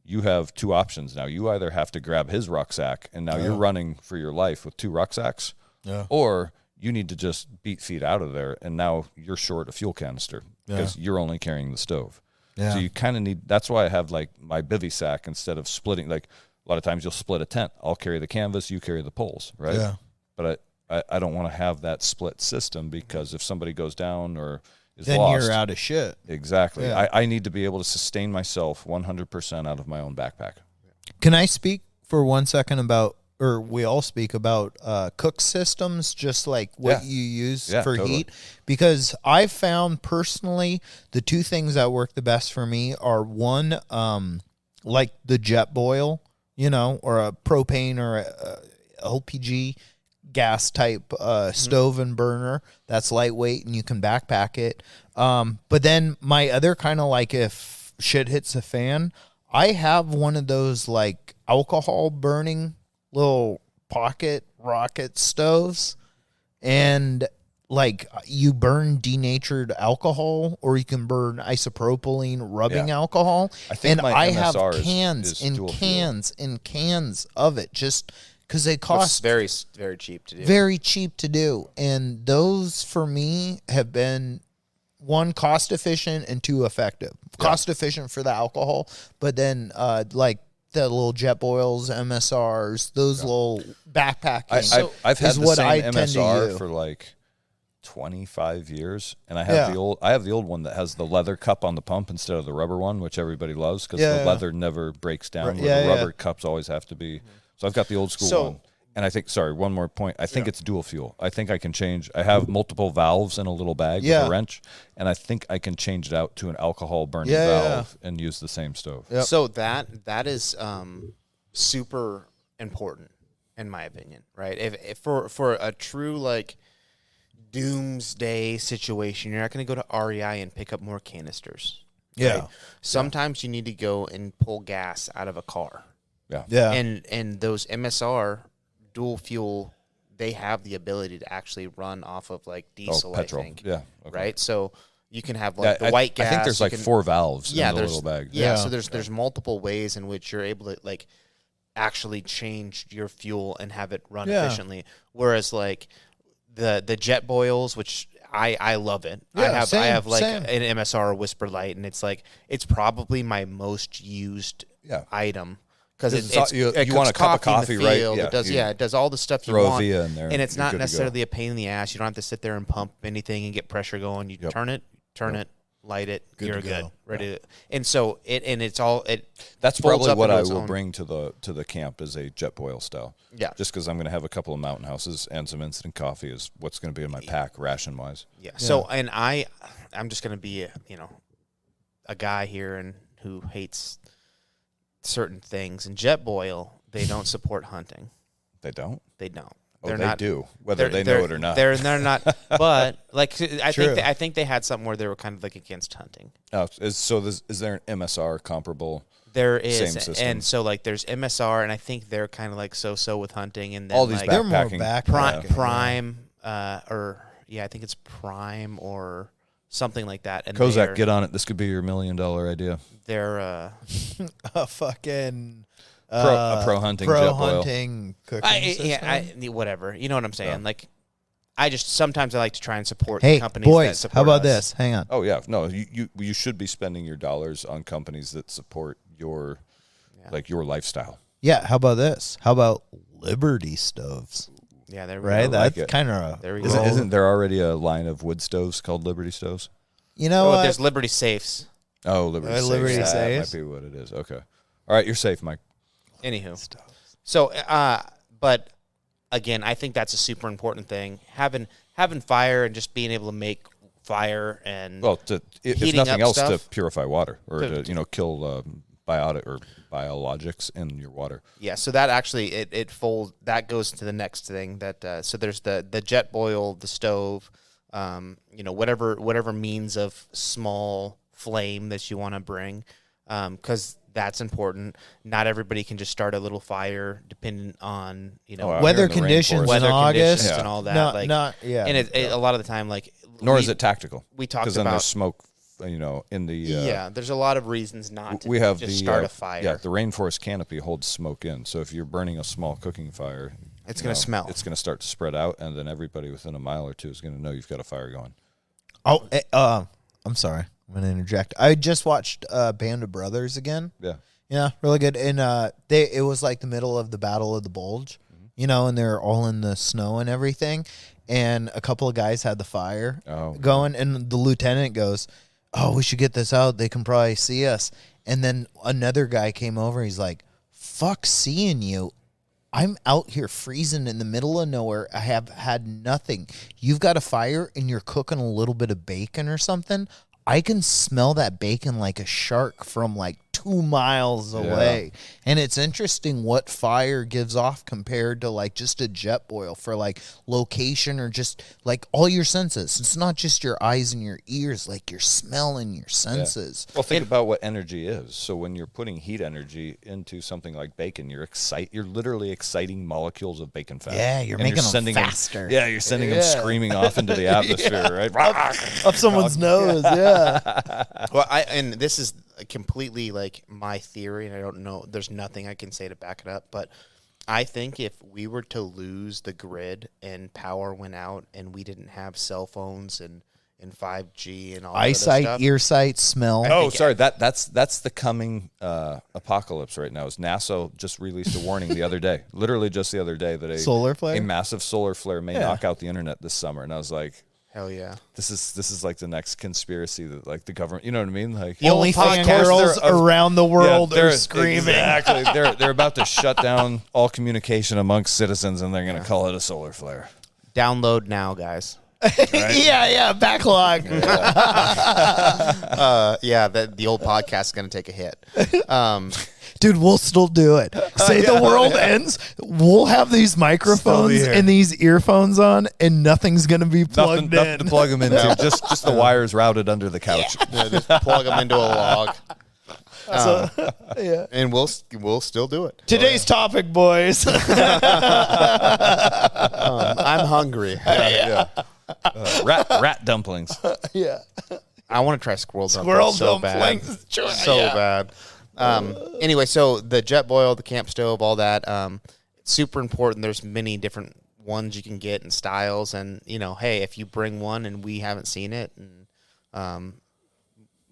you have two options now. You either have to grab his rucksack and now you're running for your life with two rucksacks, or you need to just beat feet out of there and now you're short a fuel canister because you're only carrying the stove. So you kind of need, that's why I have like my bivy sack instead of splitting, like, a lot of times you'll split a tent. I'll carry the canvas, you carry the poles, right? Yeah. But I don't want to have that split system because if somebody goes down or is then lost, you're out of shit. Exactly. Yeah. I need to be able to sustain myself 100% out of my own backpack. Can I speak for 1 second about, or we all speak about cook systems, just like what you use for heat? Because I've found personally the two things that work the best for me are one, like the jet boil, or a propane or a LPG gas type stove and burner that's lightweight and you can backpack it. But then my other kind of like if shit hits the fan, I have one of those like alcohol burning little pocket rocket stoves, and like you burn denatured alcohol or you can burn isopropylene rubbing alcohol. I think I have cans and cans and cans of it just because they cost very, very cheap to do. Very cheap to do. And those for me have been one, cost efficient, and two, effective. Cost efficient for the alcohol, but then like the little jet boils, MSRs, those little backpacking. I've had the same MSR for like 25 years, and I have the old one that has the leather cup on the pump instead of the rubber one, which everybody loves because the leather never breaks down. The rubber cups always have to be. So I've got the old school one. And I think, one more point. I think it's dual fuel. I think I can change. I have multiple valves in a little bag with a wrench, and I think I can change it out to an alcohol burning valve and use the same stove. Yep. So that is super important, in my opinion, right? If for a true like doomsday situation, you're not going to go to REI and pick up more canisters. Yeah. Right? Sometimes you need to go and pull gas out of a car. Yeah. Yeah. And those MSR dual fuel, they have the ability to actually run off of like diesel, petrol. I think. Yeah. Okay. Right? So you can have like the white gas. I think there's like 4 valves in the little bag. Yeah, so there's multiple ways in which you're able to like actually change your fuel and have it run efficiently. Whereas like the jet boils, which I love it. Yeah, I have like an MSR Whisper Light, and it's like it's probably my most used item. Because you want a cup of coffee, right? Yeah, it does all the stuff you want. Throw a Via in there, and it's not necessarily a pain in the ass. You don't have to sit there and pump anything and get pressure going. You turn it, light it, you're good, ready. And so That's probably what I will bring to the camp is a jet boil style. Yeah, just because I'm going to have a couple of mountain houses and some instant coffee is what's going to be in my pack ration wise. Yeah. So and I'm just going to be a guy here and who hates certain things. And jet boil, they don't support hunting. They don't. They don't. They do, whether they know it or not. They're not. But like, I think they had something where they were kind of like against hunting. Oh, is there an MSR comparable? There is, same system? And so like there's MSR, and I think they're kind of like so with hunting, and then all these like, they're more backpacking. Prime, I think it's Prime or something like that. And Kozak, get on it. This could be your $1 million idea. They're a fucking. A pro hunting jet boil. Cooking system. Whatever. You know what I'm saying? Yeah. Like, sometimes I like to try and support companies boys, that support how about us. this? Hang on. Oh yeah, no, you should be spending your dollars on companies that support your your lifestyle. Yeah, how about this? How about Liberty stoves? Yeah, there we go. Right, that's kind of there we go. Isn't there already a line of wood stoves called Liberty stoves? You know what? There's Liberty Safes. Oh, Liberty Safes. Liberty Safes. That might be what it is. Okay. All right, you're safe, Mike. Anywho. So, but again, I think that's a super important thing. Having fire and just being able to make fire and if nothing else, to purify water or to kill biotic or biologics in your water. Yeah, so that actually it folds. That goes to the next thing that so there's the jet boil, the stove, whatever means of small flame that you want to bring, because that's important. Not everybody can just start a little fire, depending on weather conditions in August and all that. And a lot of the time, nor is it tactical. We talked because then there's smoke. In the there's a lot of reasons not to we have just start a fire. Yeah, the rainforest canopy holds smoke in. So if you're burning a small cooking fire, it's going to smell. It's going to start to spread out, and then everybody within a mile or two is going to know you've got a fire going. Oh, I'm sorry. I'm going to interject. I just watched Band of Brothers again. Yeah, really good. And it was like the middle of the Battle of the Bulge, and they're all in the snow and everything. And a couple of guys had the fire going, and the lieutenant goes, "Oh, we should get this out. They can probably see us." And then another guy came over. He's like, "Fuck seeing you. I'm out here freezing in the middle of nowhere. I have had nothing. You've got a fire and you're cooking a little bit of bacon or something. I can smell that bacon like a shark from like 2 miles away." And it's interesting what fire gives off compared to like just a jet boil for like location or just like all your senses. It's not just your eyes and your ears, like your smell and your senses. Well, think about what energy is. So when you're putting heat energy into something like bacon, you're literally exciting molecules of bacon fat. Yeah, you're making them faster. You're sending them screaming off into the atmosphere, right? Up someone's nose, Well, and this is completely like my theory, and I don't know. There's nothing I can say to back it up, but I think if we were to lose the grid and power went out, and we didn't have cell phones and 5G and all eyesight, that stuff, earsight, smell. That's the coming apocalypse right now. Is NASA just released a warning the other day, literally just the other day, that solar flare, a massive solar flare may knock out the internet this summer, and I was like, Hell yeah. This is like the next conspiracy that like the government, you know what I mean? Like Only girls around the world are screaming. Exactly. They're about to shut down all communication amongst citizens, and they're going to call it a solar flare. Download now, guys. Right? yeah, backlog. The old podcast is going to take a hit. Dude, we'll still do it. Say the world ends, we'll have these microphones and these earphones on, and nothing's going to be plugged in. Nothing to plug them into. Just the wires routed under the couch. Yeah, just plug them into a log. Yeah. And we'll still do it. Today's topic, boys. I'm hungry. Rat dumplings. Yeah. I want to try squirrel dumplings so bad. So bad. Anyway, so the jet boil, the camp stove, all that, super important. There's many different ones you can get and styles. And, hey, if you bring one and we haven't seen it, and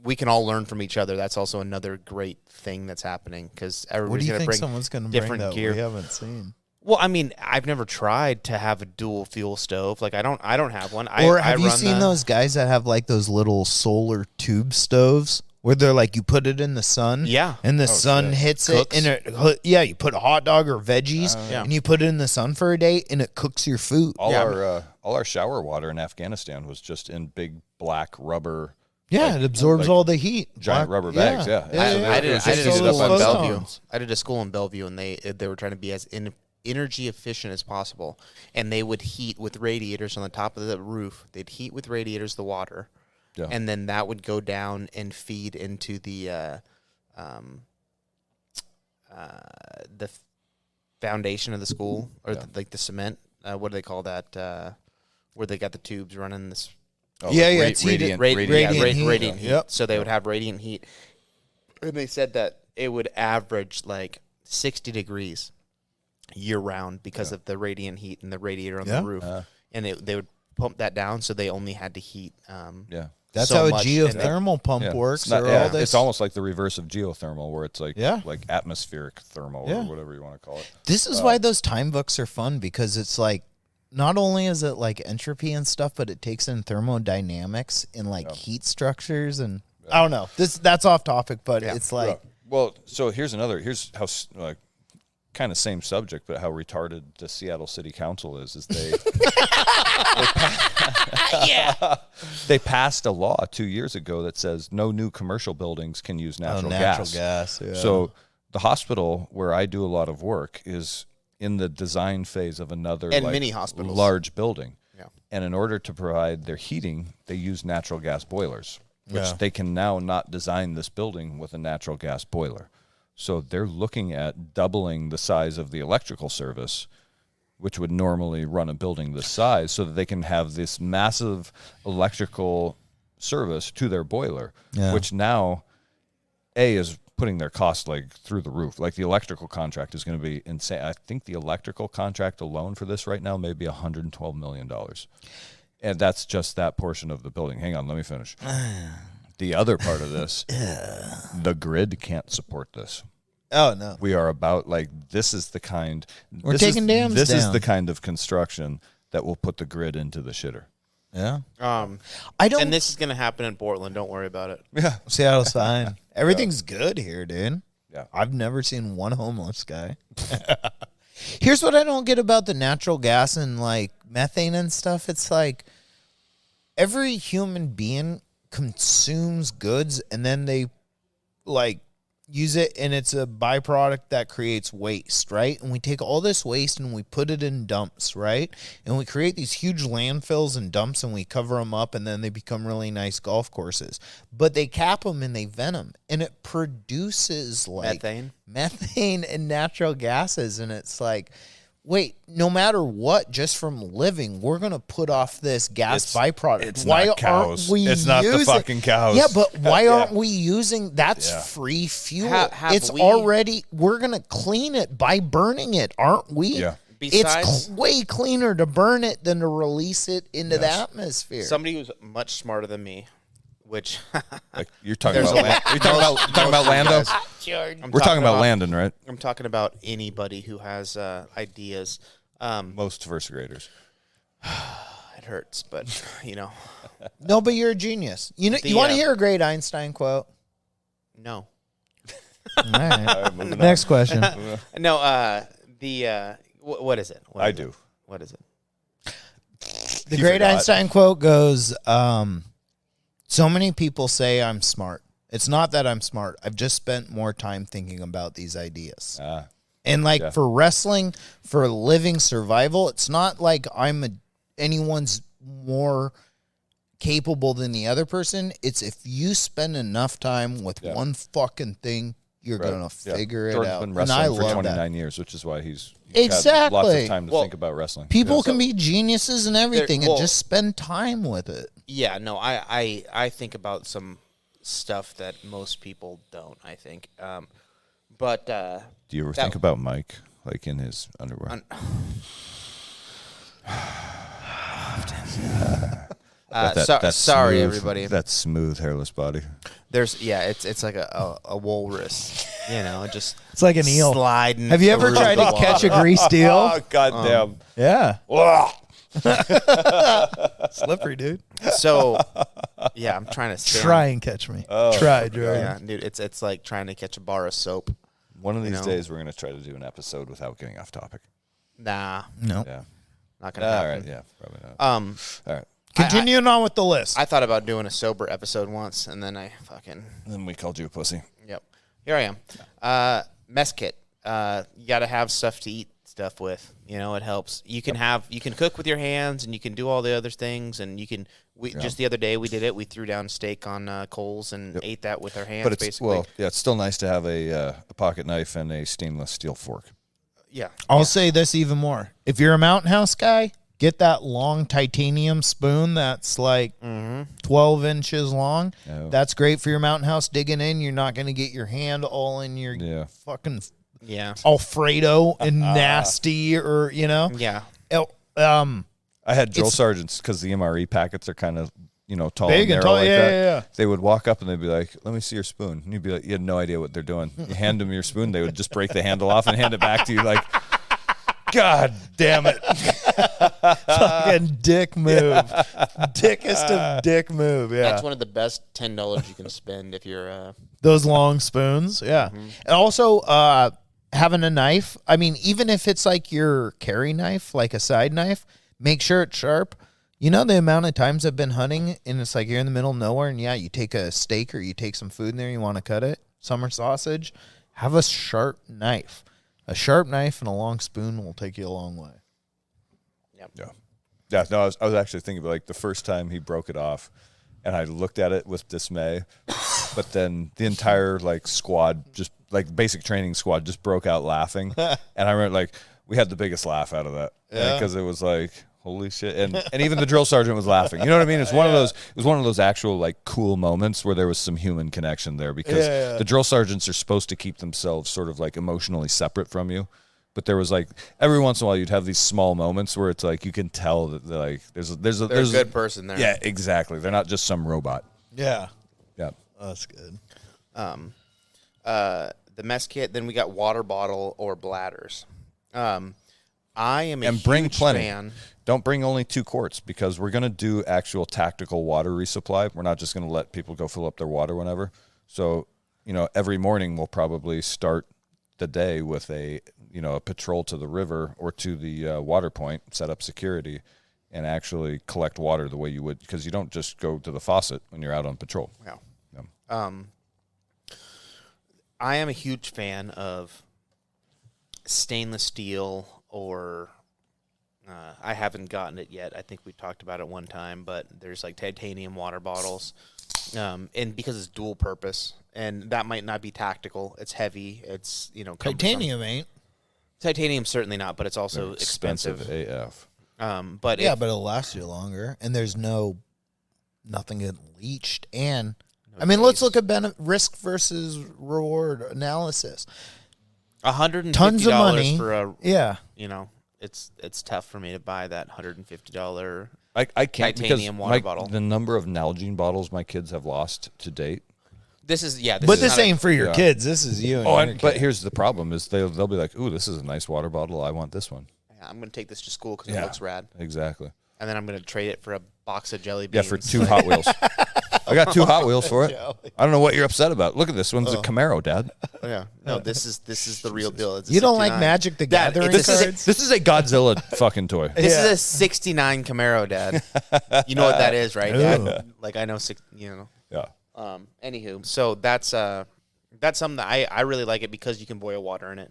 we can all learn from each other. That's also another great thing that's happening because everybody's going to bring different gear. We haven't seen. Well, I mean, I've never tried to have a dual fuel stove. Like I don't have one. Or have you seen those guys that have like those little solar tube stoves where they're like you put it in the sun, and the sun hits cooks. it, and you put a hot dog or veggies, and you put it in the sun for a day, and it cooks your food. All our shower water in Afghanistan was just in big black rubber. Yeah, it absorbs all the heat. Giant rubber bags. I did a school in Bellevue, and they were trying to be as energy efficient as possible, and they would heat with radiators on the top of the roof. They'd heat with radiators the water, and then that would go down and feed into the foundation of the school, or the cement. What do they call that? Where they got the tubes running this. It's radiant heat. Yep. So they would have radiant heat, and they said that it would average like 60 degrees year round because of the radiant heat and the radiator on the roof, and they would pump that down, so they only had to heat. That's how a geothermal pump works. It's almost like the reverse of geothermal, where it's like like atmospheric thermal or whatever you want to call it. This is why those time books are fun, because it's like not only is it like entropy and stuff, but it takes in thermodynamics and like heat structures and I don't know. That's off topic, but it's like well, so here's how kind of same subject, but how retarded the Seattle City Council is they they passed a law 2 years ago that says no new commercial buildings can use natural gas. So the hospital where I do a lot of work is in the design phase of another many hospitals. Large building. Yeah. And in order to provide their heating, they use natural gas boilers, which they can now not design this building with a natural gas boiler. So they're looking at doubling the size of the electrical service, which would normally run a building this size, so that they can have this massive electrical service to their boiler, which now, is putting their costs like through the roof. Like the electrical contract is going to be insane. I think the electrical contract alone for this right now may be $112 million. And that's just that portion of the building. Hang on, let me finish. The other part of this, the grid can't support this. Oh, no. We are about this is the kind. We're taking dams This down. is the kind of construction that will put the grid into the shitter. Yeah. And this is going to happen in Portland. Don't worry about it. Yeah. Seattle's fine. Everything's good here, dude. Yeah. I've never seen one homeless guy. Here's what I don't get about the natural gas and like methane and stuff. It's like every human being consumes goods and then they like use it, and it's a byproduct that creates waste, right? And we take all this waste and we put it in dumps, right? And we create these huge landfills and dumps, and we cover them up, and then they become really nice golf courses. But they cap them and they vent them, and it produces like methane and natural gases, and it's like, wait, no matter what, just from living, we're going to put off this gas byproduct. It's not cows. It's not the fucking cows. Yeah, but why aren't we using, free fuel. We're going to clean it by burning it, aren't we? Yeah. It's way cleaner to burn it than to release it into the atmosphere. Somebody who's much smarter than me, which you're talking about Lando? We're talking about Landon, right? I'm talking about anybody who has ideas. Most first graders. It hurts, but No, but you're a genius. You want to hear a great Einstein quote? No. All right. Next question. No. What is it? I do. What is it? The great Einstein quote goes, so many people say I'm smart. It's not that I'm smart. I've just spent more time thinking about these ideas. And for wrestling, for living survival, it's not like anyone's more capable than the other person. It's if you spend enough time with one fucking thing, you're going to figure it Jordan's out. Been wrestling and I for love 29 years, which is why he's exactly had lots of time to think about wrestling. People can be geniuses and everything and just spend time with it. Yeah, no, I think about some stuff that most people don't, I think. But do you ever think about Mike, like in his underwear? Sorry, everybody. That smooth, hairless body. It's like a walrus, just it's like an eel sliding. Have you ever tried to catch a greased eel? Oh, goddamn! Yeah. Slippery, dude. So, yeah, I'm trying to try and catch me. Try, Jordan. Yeah, dude, it's like trying to catch a bar of soap. One of these days, we're gonna try to do an episode without getting off topic. Nah, no, yeah, not gonna happen. All right, yeah, probably not. All right. Continuing on with the list. I thought about doing a sober episode once, and then Then we called you a pussy. Yep. Here I am. Mess kit. You got to have stuff to eat stuff with. It helps. You can cook with your hands, and you can do all the other things, and you can. Just the other day we did it. We threw down steak on coals and ate that with our hands. But it's basically. it's still nice to have a pocket knife and a stainless steel fork. Yeah. I'll say this even more. If you're a Mountain House guy, get that long titanium spoon that's like 12 inches long. Oh. That's great for your Mountain House digging in. You're not going to get your hand all in your fucking Alfredo and nasty or, Yeah. I had drill sergeants because the MRE packets are kind of, tall big and narrow like that. Yeah. They would walk up and they'd be like, let me see your spoon. And you'd be like, you had no idea what they're doing. You hand them your spoon, they would just break the handle off and hand it back to you like, God damn it. Fucking dick move. Dickest of dick move, yeah. That's one of the best $10 you can spend if you're... Those long spoons, yeah. Mm-hmm. And also, having a knife, I mean, even if it's like your carry knife, like a side knife, make sure it's sharp. You know the amount of times I've been hunting and it's like you're in the middle of nowhere and you take a steak or you take some food in there, you want to cut it, summer sausage, have a sharp knife. A sharp knife and a long spoon will take you a long way. Yep. Yeah. No, I was actually thinking like the first time he broke it off and I looked at it with dismay, but then the entire squad, just basic training squad, just broke out laughing. And I remember we had the biggest laugh out of that because it was like, holy shit. And even the drill sergeant was laughing. You know what I mean? It's one of those, it was one of those actual cool moments where there was some human connection there because the drill sergeants are supposed to keep themselves sort of emotionally separate from you. But there was every once in a while you'd have these small moments where it's you can tell that there's a good person there. Yeah, exactly. They're not just some robot. Yeah. Yeah. Oh, that's good. The mess kit, then we got water bottle or bladders. I am a bring huge plenty. fan. Don't bring only 2 quarts because we're going to do actual tactical water resupply. We're not just going to let people go fill up their water whenever. So, every morning we'll probably start the day with a patrol to the river or to the water point, set up security, and actually collect water the way you would because you don't just go to the faucet when you're out on patrol. Yeah. I am a huge fan of stainless steel or I haven't gotten it yet. I think we talked about it one time, but there's titanium water bottles, and because it's dual purpose, and that might not be tactical. It's heavy. It's titanium ain't. Titanium's certainly not, but it's also expensive AF. But but it'll last you longer, and there's nothing getting leached. And let's look at risk versus reward analysis. $150 tons of money for a it's tough for me to buy that $150 I can't titanium water bottle. The number of Nalgene bottles my kids have lost to date. This ain't for your kids. This is you. But here's the problem: is they'll be like, "Ooh, this is a nice water bottle. I want this one." Yeah, I'm gonna take this to school because it looks rad. Exactly. and then I'm going to trade it for a box of jelly Yeah, beans. for 2 Hot Wheels. I got 2 Hot Wheels for it. I don't know what you're upset about. Look at this one's a Camaro, Dad. Oh, yeah. No, this is the real deal. It's a You don't like 69. Magic the Dad, Gathering this is cards? This is a Godzilla fucking toy. This is a 69 Camaro, Dad. You know what that is, right, Dad? Like, I know, Yeah. Anywho, so that's something that I really like it because you can boil water in it.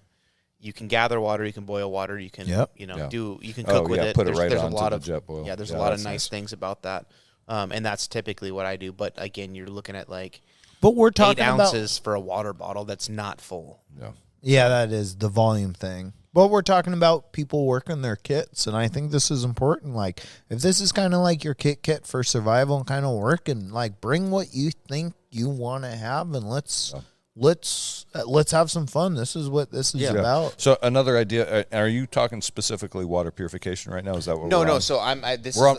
You can gather water, you can boil water, you can you can cook with it. Put it right there's onto a lot the of jet boil. Yeah, there's a lot of nice things about that. And that's typically what I do. But again, you're looking at like But we're talking 8 about ounces for a water bottle that's not full. Yeah. Yeah, that is the volume thing. But we're talking about people working their kits, and I think this is important. Like, if this is kind of like your kit for survival and kind of work, and like bring what you think you want to have, and let's have some fun. This is what this is about. So another idea. Are you talking specifically water purification right now? Is that what? No, we're no. on? So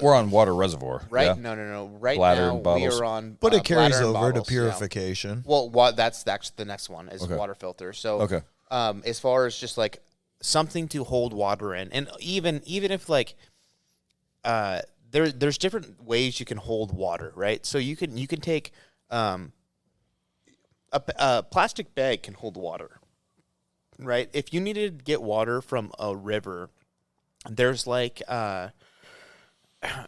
We're on water reservoir. right. Yeah? No. Right Bladder now and bottles. we are on. But it carries bladder and over to bottles, yeah. purification. Well, that's actually the next one is water filter. So Okay. As far as just like something to hold water in, and even if like there's different ways you can hold water, right? So you can take a plastic bag can hold water, right? If you needed to get water from a river, there's like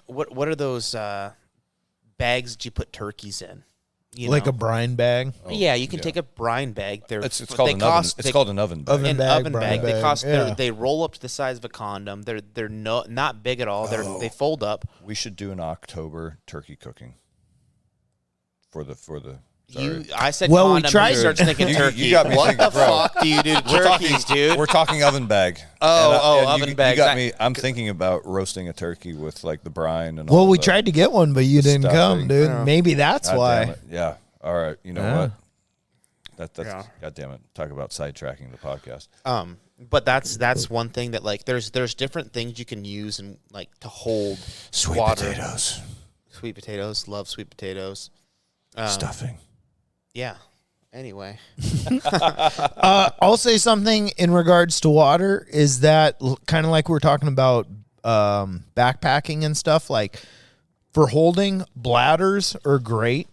what are those bags that you put turkeys in? Like a brine bag. Yeah, you can take a brine bag. It's called an oven. It's called an oven bag. An oven bag. They bag, cost. yeah. They roll up to the size of a condom. They're not big at all. They fold up. We should do an October turkey cooking. For the. I said Well, we condom. tried- You starts thinking turkey. You got me what thinking, the bro. fuck do you do to turkeys, dude? We're talking oven bag. Oh, And oven you bags. got me. I'm thinking about roasting a turkey with like the brine and. Well, all we the tried to get one, but you didn't stuffing. come, dude. Yeah. Maybe that's God damn why. it. Yeah. All right. You know Yeah. what? That's Yeah. God damn it. Talk about sidetracking the podcast. But that's one thing that like there's different things you can use and like to hold Sweet water. potatoes. Sweet potatoes. Love sweet potatoes. Stuffing. Yeah. Anyway. I'll say something in regards to water is that kind of like we're talking about backpacking and stuff. Like for holding, bladders are great,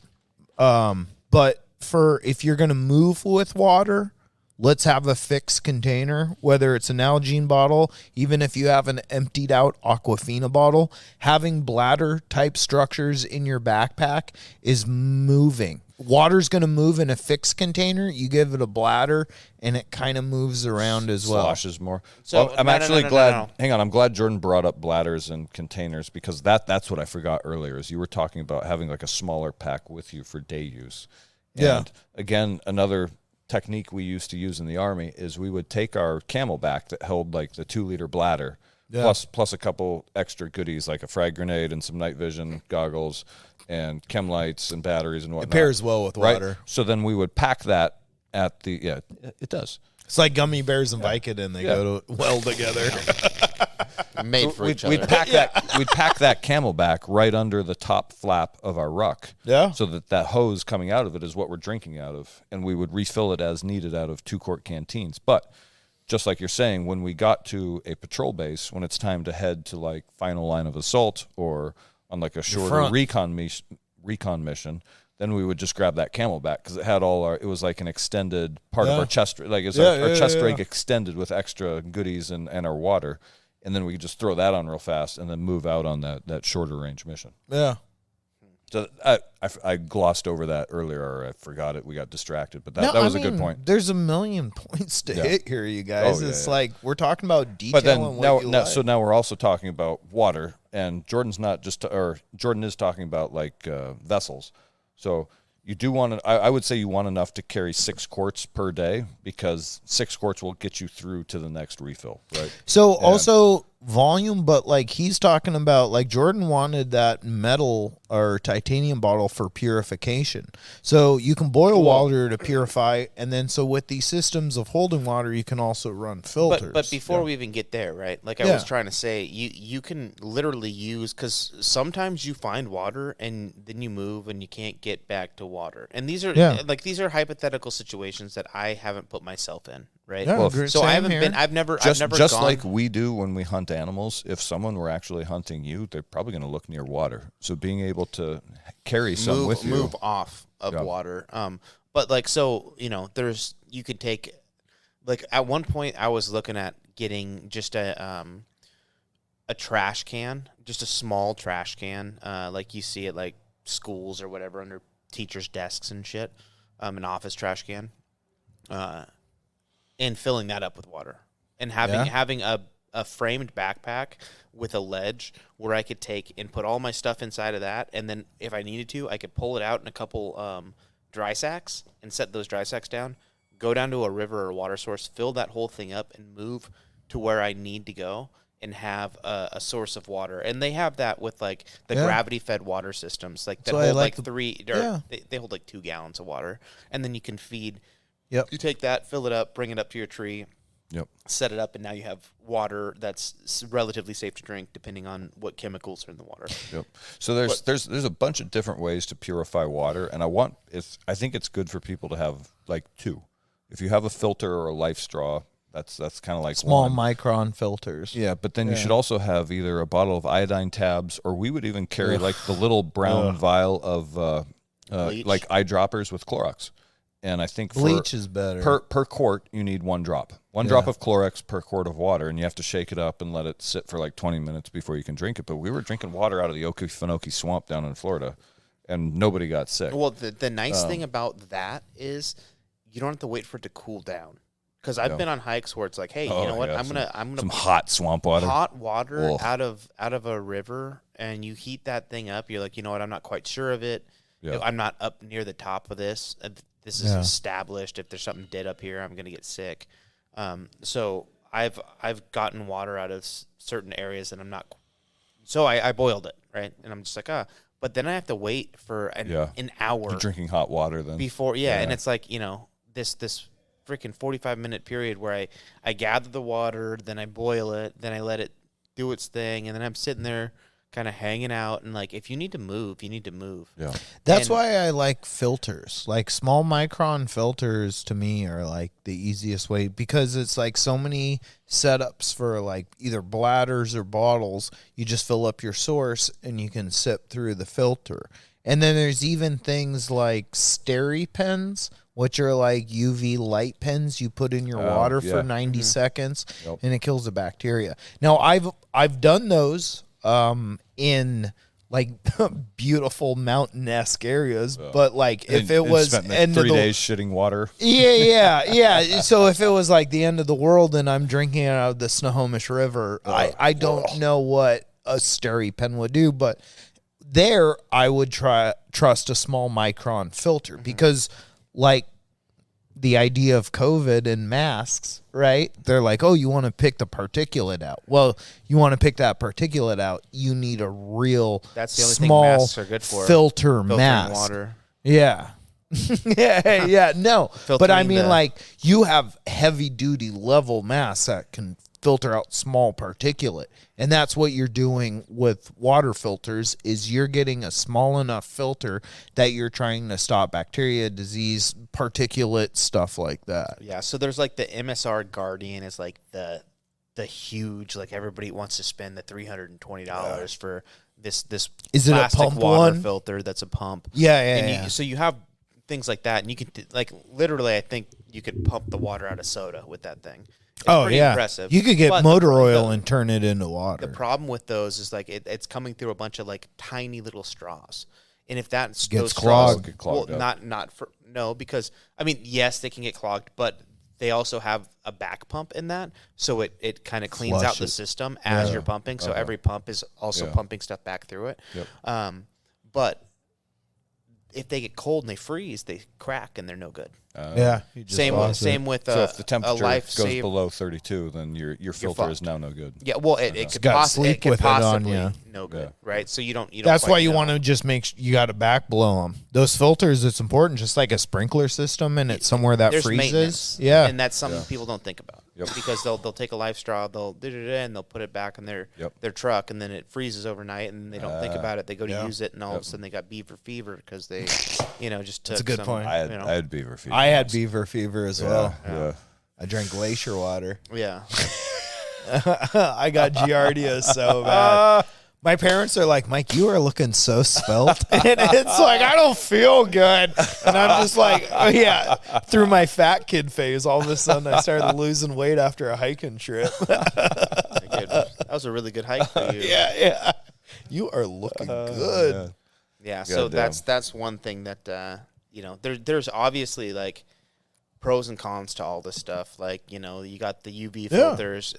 but for if you're going to move with water, let's have a fixed container, whether it's an Nalgene bottle, even if you have an emptied out Aquafina bottle. Having bladder type structures in your backpack is moving. Water's going to move in a fixed container. You give it a bladder, and it kind of moves around as well. Sloshes more. So, Well, I'm no, actually no. glad. Hang on, I'm glad Jordan brought up bladders and containers because that's what I forgot earlier. Is you were talking about having like a smaller pack with you for day use. Yeah. And again, another technique we used to use in the Army is we would take our Camelback that held like the 2-liter bladder plus a couple extra goodies like a frag grenade and some night vision goggles and chem lights and batteries and whatnot. It pairs well with Right? water. So then we would pack that at the it does. It's like gummy bears and Vicodin. They go to well together. Made for each other. We'd pack that Camelback right under the top flap of our ruck. Yeah. So that hose coming out of it is what we're drinking out of, and we would refill it as needed out of 2-quart canteens. But just like you're saying, when we got to a patrol base, when it's time to head to like final line of assault or on like a shorter recon mission, then we would just grab that Camelback because it had it was like an extended part of our chest, like it's our chest rig extended with extra goodies and our water. And then we could just throw that on real fast and then move out on that shorter range mission. Yeah. So I glossed over that earlier, or I forgot it. We got distracted, but that was a good point. There's a million points to hit here, you guys. Oh, yeah, it's yeah. like we're talking about detail. But then and what you like. so now we're also talking about water, and Jordan is talking about like vessels. So you do want to. I would say you want enough to carry 6 quarts per day because 6 quarts will get you through to the next refill, right? So also volume, but like he's talking about, like Jordan wanted that metal or titanium bottle for purification. So you can boil water to purify, and then so with these systems of holding water, you can also run filters. But before we even get there, right? Like I was trying to say, you can literally use, because sometimes you find water and then you move and you can't get back to water. And these are these are hypothetical situations that I haven't put myself in, right? Yeah, Well, so I haven't been. I've never just gone. like we do when we hunt animals. If someone were actually hunting you, they're probably going to look near water. So being able to carry some with you, move off of water. But like so, you could take like at one point I was looking at getting just a trash can, just a small trash can, like you see at like schools or whatever under teachers' desks and shit, an office trash can, and filling that up with water and having a framed backpack with a ledge where I could take and put all my stuff inside of that, and then if I needed to, I could pull it out in a couple dry sacks and set those dry sacks down, go down to a river or water source, fill that whole thing up, and move to where I need to go and have a source of water. And they have that with like the gravity-fed water systems, like that hold like they hold like 2 gallons of water, and then you can feed. Yep. You take that, fill it up, bring it up to your tree. Yep. Set it up, and now you have water that's relatively safe to drink, depending on what chemicals are in the water. Yep. So there's a bunch of different ways to purify water, and I think it's good for people to have like 2. If you have a filter or a life straw, that's kind of like small one. Micron filters. Yeah, but then you should also have either a bottle of iodine tabs, or we would even carry like the little brown vial of like eyedroppers with Clorox. And I think bleach is better. Per quart, you need 1 drop. One drop of Clorox per quart of water, and you have to shake it up and let it sit for like 20 minutes before you can drink it. But we were drinking water out of the Okefenokee Swamp down in Florida, and nobody got sick. Well, the nice thing about that is you don't have to wait for it to cool down. Because I've been on hikes where it's like, hey, you know what? I'm gonna some hot swamp water, hot water out of a river, and you heat that thing up. You're like, you know what? I'm not quite sure of it. Yeah. I'm not up near the top of this. This is established. If there's something dead up here, I'm gonna get sick. So I've gotten water out of certain areas, and I'm not. So I boiled it, right, and I'm just like, but then I have to wait for an hour. You're drinking hot water then before, and it's like this freaking 45-minute period where I gather the water, then I boil it, then I let it do its thing, and then I'm sitting there kind of hanging out, and like if you need to move, you need to move. Yeah. That's why I like filters. Like small micron filters to me are like the easiest way, because it's like so many setups for like either bladders or bottles. You just fill up your source and you can sip through the filter. And then there's even things like SteriPens, which are like UV light pens you put in your water for 90 seconds, and it kills the bacteria. Now I've done those in like beautiful mountain-esque areas, but like if it was end 3 days shitting water. Yeah. So if it was like the end of the world and I'm drinking it out of the Snohomish River, I don't know what a SteriPen would do, but there I would trust a small micron filter, because like the idea of COVID and masks, right? They're like, oh, you want to pick the particulate out. Well, you want to pick that particulate out, you need a real That's the only small thing masks are good for. filter mask. Water. Yeah. No. But I mean, like, you have heavy duty level masks that can filter out small particulate, and that's what you're doing with water filters, is you're getting a small enough filter that you're trying to stop bacteria, disease, particulate, stuff like that. Yeah, so there's like the MSR Guardian is like the huge, like everybody wants to spend the $320 for this is it plastic a pump water one? Filter that's a pump. Yeah. So you have things like that, and you can like literally, I think you could pump the water out of soda with that thing. It's pretty impressive. You could get motor oil and turn it into water. The problem with those is like it's coming through a bunch of like tiny little straws, and if that gets clogged, because I mean, yes, they can get clogged, but they also have a back pump in that, so it kind of cleans out the system as you're pumping. So every pump is also pumping stuff back through it. Yep. But if they get cold and they freeze, they crack and they're no good. Same with so if the temperature goes below 32, then your filter is now no good. Yeah, well, it could possibly no good, right? So you don't. That's why you want to just make sure you got to back blow them. Those filters, it's important, just like a sprinkler system, and it's somewhere that freezes. Yeah, and that's something people don't think about. Because they'll take a life straw, and they'll put it back in their truck, and then it freezes overnight, and they don't think about it. They go to use it, and all of a sudden they got beaver fever because they, just took. That's a good point. I had beaver fever. I had beaver fever as well. Yeah. I drank glacier water. Yeah. I got Giardia so bad. My parents are like, Mike, you are looking so svelte. And it's like, I don't feel good. And I'm just like, oh, yeah. Through my fat kid phase, all of a sudden I started losing weight after a hiking trip. That was a really good hike for you. Yeah. You are looking good. Yeah, so damn. that's one thing that, there's obviously, like, pros and cons to all this stuff. Like, you got the UV filters,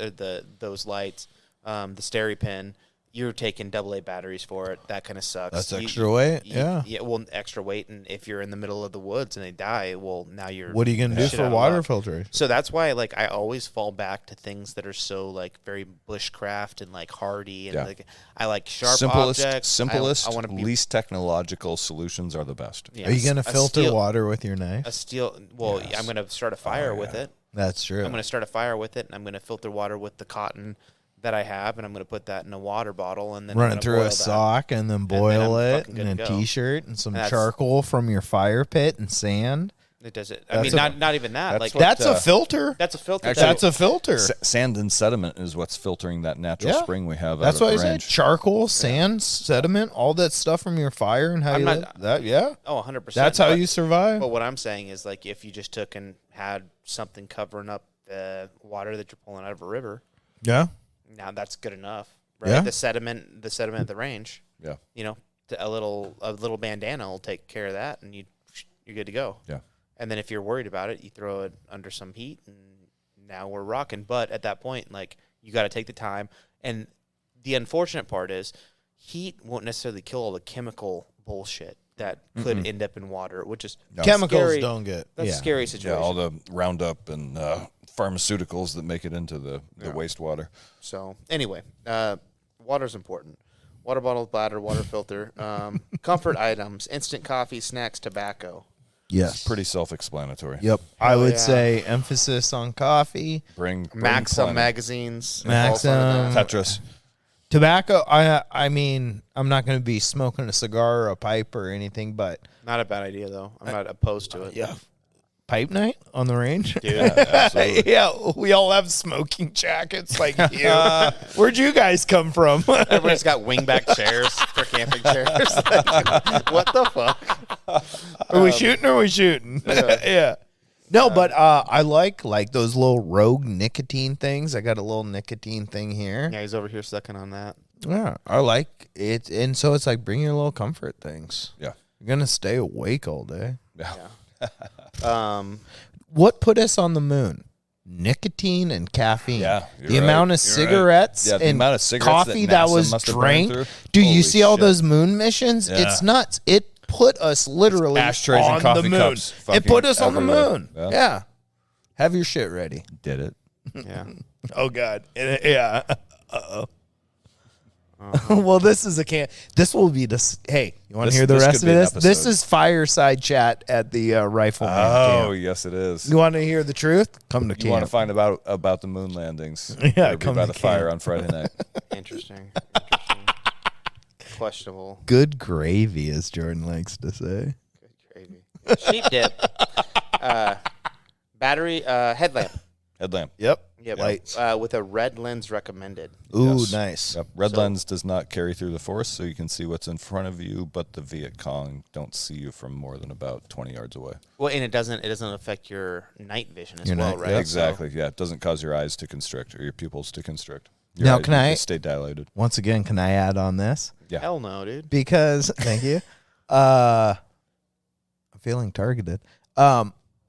those lights, the SteriPen. You're taking AA batteries for it. That kind of sucks. That's extra weight. Yeah. Well, extra weight, and if you're in the middle of the woods and they die, well, now you're. What are you gonna do for water filtering? So that's why, like, I always fall back to things that are so like very bushcraft and like hardy, and like I like sharp objects. Simplest, I want to be least technological solutions are the best. Yeah, are you gonna filter water with your knife? A steel. Well, I'm gonna start a fire with it. That's true. I'm gonna start a fire with it, and I'm gonna filter water with the cotton that I have, and I'm going to put that in a water bottle and then run it through a sock and then boil it in a T-shirt and some charcoal from your fire pit and sand. It does it. I mean, not even that. Like that's a filter. That's a filter. Actually, that's a filter. Sand and sediment is what's filtering that natural spring we have. That's out what of I the range. said. Charcoal, sand, sediment, all that stuff from your fire and how you live. That. Yeah. Oh, 100%. That's how you survive. But what I'm saying is, like, if you just took and had something covering up the water that you're pulling out of a river. Yeah. Now that's good enough, right? Yeah. The sediment at the range. Yeah. A little bandana will take care of that, and you're good to go. Yeah. And then if you're worried about it, you throw it under some heat, and now we're rocking. But at that point, like, you got to take the time. And the unfortunate part is, heat won't necessarily kill all the chemical bullshit that could end up in water, which is chemicals scary. don't get. That's a scary situation. Yeah, all the Roundup and pharmaceuticals that make it into the wastewater. So anyway, water's important. Water bottle, bladder, water filter, comfort items, instant coffee, snacks, tobacco. Yes. It's pretty self-explanatory. Yep. I would say emphasis on coffee. Bring Maxim plenty. magazines. Maxim. Tetris. Tobacco, I mean, I'm not going to be smoking a cigar or a pipe or anything, but... Not a bad idea, though. I'm not opposed to it. Yeah. Pipe night on the range? Dude. Absolutely. Yeah, we all have smoking jackets like you. Where'd you guys come from? Everybody's got wingback chairs for camping chairs. Like, what the fuck? Are we shooting? Yeah. No, but I like those little Rogue nicotine things. I got a little nicotine thing here. Yeah, he's over here sucking on that. Yeah, I like it. And so it's like bring your little comfort things. Yeah. You're going to stay awake all day. Yeah. What put us on the moon? Nicotine and caffeine. Yeah, the amount of cigarettes the and amount of cigarettes coffee that that NASA was must have burned drank. through. Do you Holy see all shit. those moon missions? Yeah. It's nuts. It put us literally ashtrays on and coffee the moon. cups It put us fucking on the everywhere. moon. Yeah. Yeah. Have your shit ready. Did it? Yeah. Oh God. Yeah. Uh-oh. Well, this is this will be this. Hey, you want to hear the this rest could of be an this? This episode. is fireside chat at the Rifleman Oh, camp. yes, it is. You want to hear the truth? Come to You want to camp. find about the moon landings? Yeah, It'll be come by to the fire camp. on Friday night. Interesting. Questionable. Good gravy, as Jordan likes to say. Good gravy. Sheep dip. Battery headlamp. Headlamp. Yep. Yep. Lights. With a red lens recommended. Ooh, Yes. nice. Yep. Red lens does not carry through the forest, so you can see what's in front of you, but the Viet Cong don't see you from more than about 20 yards away. Well, and it doesn't affect your night vision as Your well, night- right? yeah, Exactly. Yeah, it doesn't cause your eyes to constrict or your pupils to constrict. Your Now, eyes can I- just stay dilated? Once again, can I add on this? Yeah. Hell no, dude. Because thank you. I'm feeling targeted.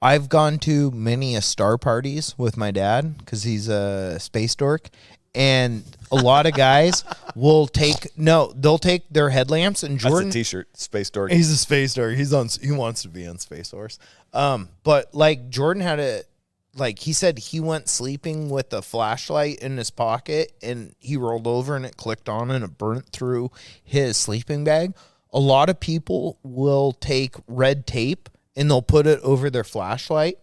I've gone to many star parties with my dad because he's a space dork, and a lot of guys they'll take their headlamps and Jordan. That's a T-shirt. Space Dork. He's a space dork. He wants to be on Space Horse. But like Jordan he said he went sleeping with a flashlight in his pocket and he rolled over and it clicked on and it burnt through his sleeping bag. A lot of people will take red tape and they'll put it over their flashlight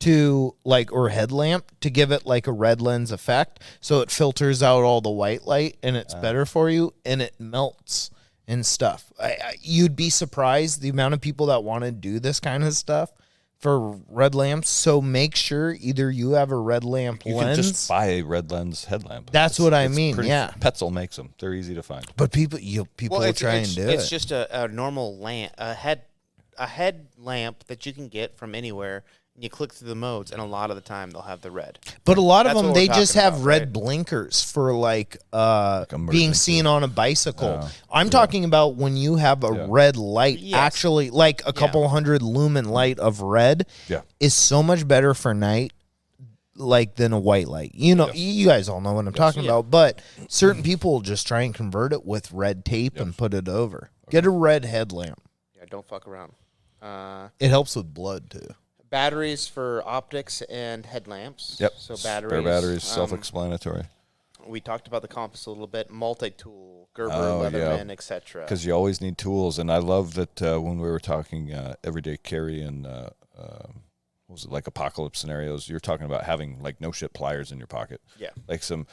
or headlamp to give it like a red lens effect. So it filters out all the white light and it's better for you and it melts and stuff. You'd be surprised the amount of people that want to do this kind of stuff for red lamps. So make sure either you have a red lamp You lens. can just buy a red lens headlamp. That's what I mean, pretty- yeah. Petzl makes them. They're easy to find. But people will try and do it. It's just a normal lamp, a head lamp that you can get from anywhere. And you click through the modes, and a lot of the time they'll have the red. But a lot of That's them, what they we're just talking have about, red right? blinkers for being emergency. seen on a bicycle. I'm talking about when you have a red light, Yes. actually, like a couple hundred lumen light of red Yeah. is so much better for night, like than a white light. You guys all know what I'm talking about. But certain people will just try and convert it with red tape and put it over. Get a red headlamp. Yeah, don't fuck around. It helps with blood too. Batteries for optics and headlamps. Yep. So batteries. Spare batteries, self-explanatory. We talked about the compass a little bit. Multi-tool, Gerber, Oh, yeah. Leatherman, etc. Because you always need tools, and I love that when we were talking everyday carry and what was it, like apocalypse scenarios, you're talking about having like no shit pliers in your pocket. Yeah. Like some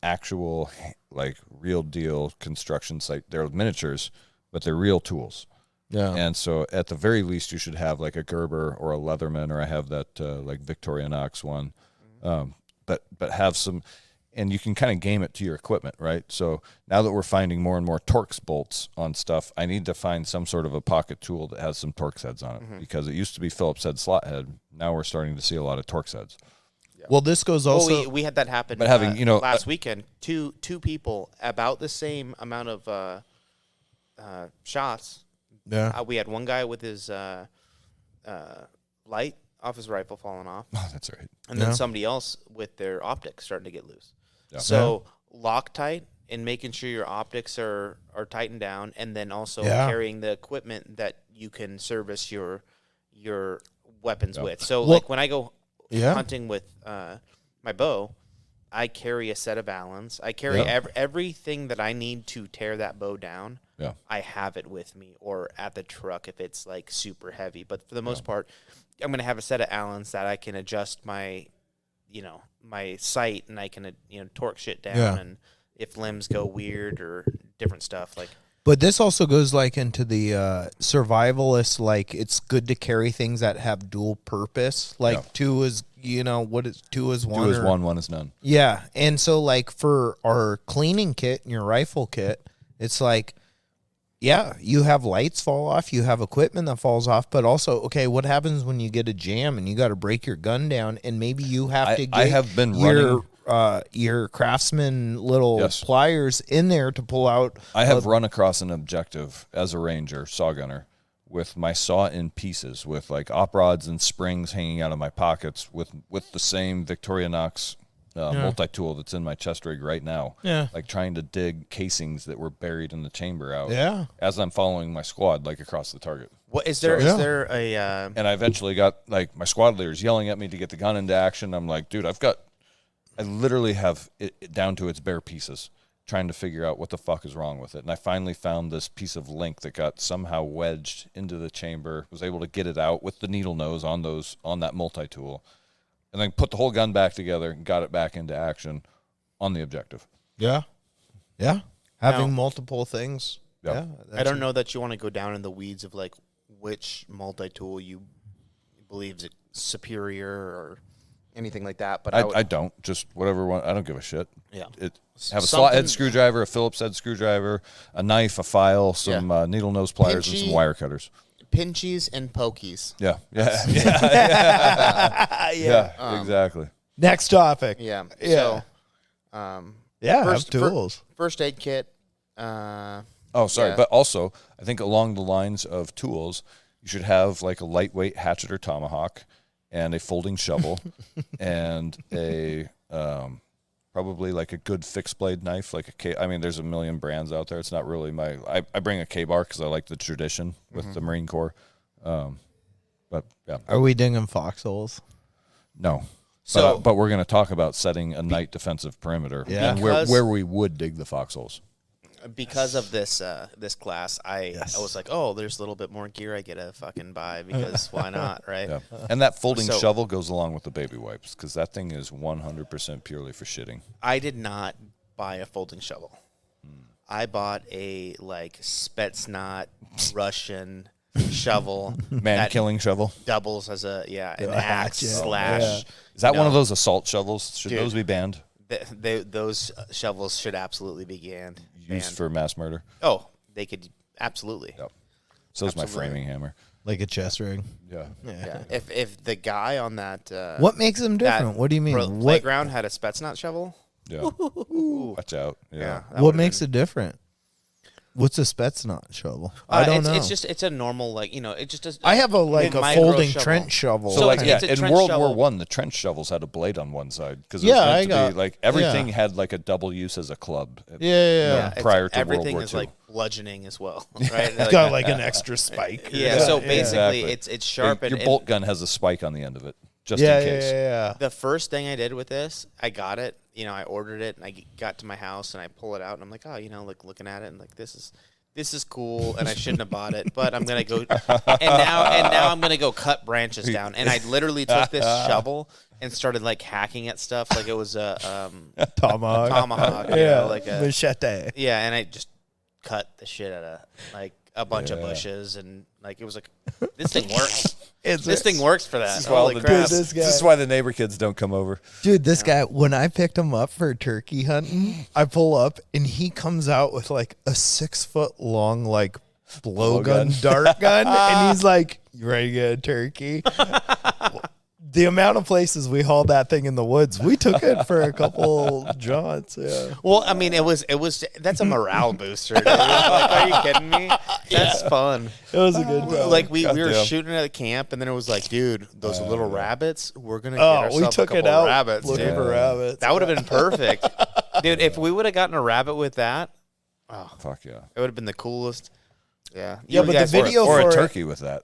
actual like real deal construction site. They're miniatures, but they're real tools. Yeah. And so at the very least you should have like a Gerber or a Leatherman, or I have that like Victorinox one. But have some, and you can kind of game it to your equipment, right? So now that we're finding more and more Torx bolts on stuff, I need to find some sort of a pocket tool that has some Torx heads on it, because it used to be Phillips head slot head. Now we're starting to see a lot of Torx heads. Yeah. Well, this goes also. Well, we had that happen. But having, last weekend, two people about the same amount of shots. Yeah. We had one guy with his light off his rifle falling off. Oh, that's right. And then somebody else with their optics starting to get loose. Yeah. So Loctite and making sure your optics are tightened down, and then also carrying the equipment that you can service your weapons with. So like when I go hunting with my bow, I carry a set of Allens. I carry everything that I need to tear that bow down. Yeah. I have it with me or at the truck if it's like super heavy. But for the most part, I'm going to have a set of Allens that I can adjust my sight, and I can, torque shit down. And if limbs go weird or different stuff, like. But this also goes like into the survivalist, like it's good to carry things that have dual purpose. Like two is, what is two is one? Two is one is none. Yeah. And so like for our cleaning kit and your rifle kit, it's like, you have lights fall off, you have equipment that falls off, but also, okay, what happens when you get a jam and you got to break your gun down, and maybe you have to get I have been running your Craftsman little pliers in there to pull out. I have run across an objective as a ranger, saw gunner, with my saw in pieces, with like op rods and springs hanging out of my pockets, with the same Victorinox multi-tool that's in my chest rig right now. Yeah. Like trying to dig casings that were buried in the chamber out. Yeah. As I'm following my squad, like across the target. What is there? Is there a? And I eventually got like my squad leaders yelling at me to get the gun into action. I'm like, dude, I literally have it down to its bare pieces, trying to figure out what the fuck is wrong with it. And I finally found this piece of link that got somehow wedged into the chamber, was able to get it out with the needle nose on that multi-tool, and then put the whole gun back together and got it back into action on the objective. Yeah. Yeah. Having multiple things. Yeah. I don't know that you want to go down in the weeds of like which multi-tool you believe is superior or anything like that. But I don't. Just whatever one. I don't give a shit. Yeah. Have a slot head screwdriver, a Phillips head screwdriver, a knife, a file, some needle nose pliers, and some wire cutters. Pinchies and pokies. Yeah. Exactly. Next topic. Yeah. Yeah. So, have tools. First aid kit. Oh, sorry. But also, I think along the lines of tools, you should have like a lightweight hatchet or tomahawk and a folding shovel and a probably like a good fixed blade knife. Like I mean, there's a million brands out there. It's not really I bring a K-bar because I like the tradition with the Marine Corps. But yeah. Are we digging foxholes? No. So, but we're going to talk about setting a night defensive perimeter and where we would dig the foxholes. Because of this class, I was like, oh, there's a little bit more gear I get to fucking buy because why not, right? Yeah. And that folding shovel goes along with the baby wipes because that thing is 100% purely for shitting. I did not buy a folding shovel. I bought a like Spetsnaz Russian shovel, Man-killing shovel. doubles as an axe hatchet. slash. Yeah. Is that one of those assault shovels? Should Dude. those be banned? Those shovels should absolutely be banned. Used for mass murder? Oh, they could absolutely. Yep. So is my Absolutely. framing hammer. Like a chest ring. Yeah. Yeah. If the guy on that What makes them different? What do you mean? What playground had a Spetsnaz shovel? Yeah. Watch out. Yeah. that what would've makes been- it different? What's a Spetsnaz shovel? I don't know. It's a normal it just does. I have a micro folding shovel. trench shovel. So like it's a in trench World shovel. War One, the trench shovels had a blade on one side because Yeah, it was I meant to got- be like everything yeah. had like a double use as a club. Yeah. It's- Prior to everything World War is II. like bludgeoning as well, right? It's got like an extra spike. yeah. So basically, Exactly. it's sharp. Your and bolt gun has a spike on the end of it, just Yeah, in case. yeah. The first thing I did with this, I got it. I ordered it, and I got to my house, and I pull it out, and I'm like, like looking at it, and like this is cool, and I shouldn't have bought it, but I'm gonna go, and now I'm gonna go cut branches down, and I literally took this shovel and started like hacking at stuff like it was a tomahawk, like a machete. and I just cut the shit out of like a bunch of bushes, and like it was like this thing works. This thing works for that. Holy crap! This is why the neighbor kids don't come over. Dude, this guy, when I picked him up for turkey hunting, I pull up and he comes out with like a 6 foot long, like blowgun dart gun. And he's like, "You ready to get a turkey?" The amount of places we hauled that thing in the woods, we took it for a couple jaunts. Yeah. Well, I mean, it was that's a morale booster. Dude. Like, are you kidding me? That's fun. It was a good time. Like we were Goddamn. shooting at a camp, and then it was like, dude, those little rabbits, we're gonna get ourselves we a took couple it out rabbits. looking Dude. for rabbits. That would have been perfect, dude. If we would have gotten a rabbit with that, Fuck yeah. it would have been the coolest. Yeah, Yeah, You but the guys- video Or for a it- turkey with that.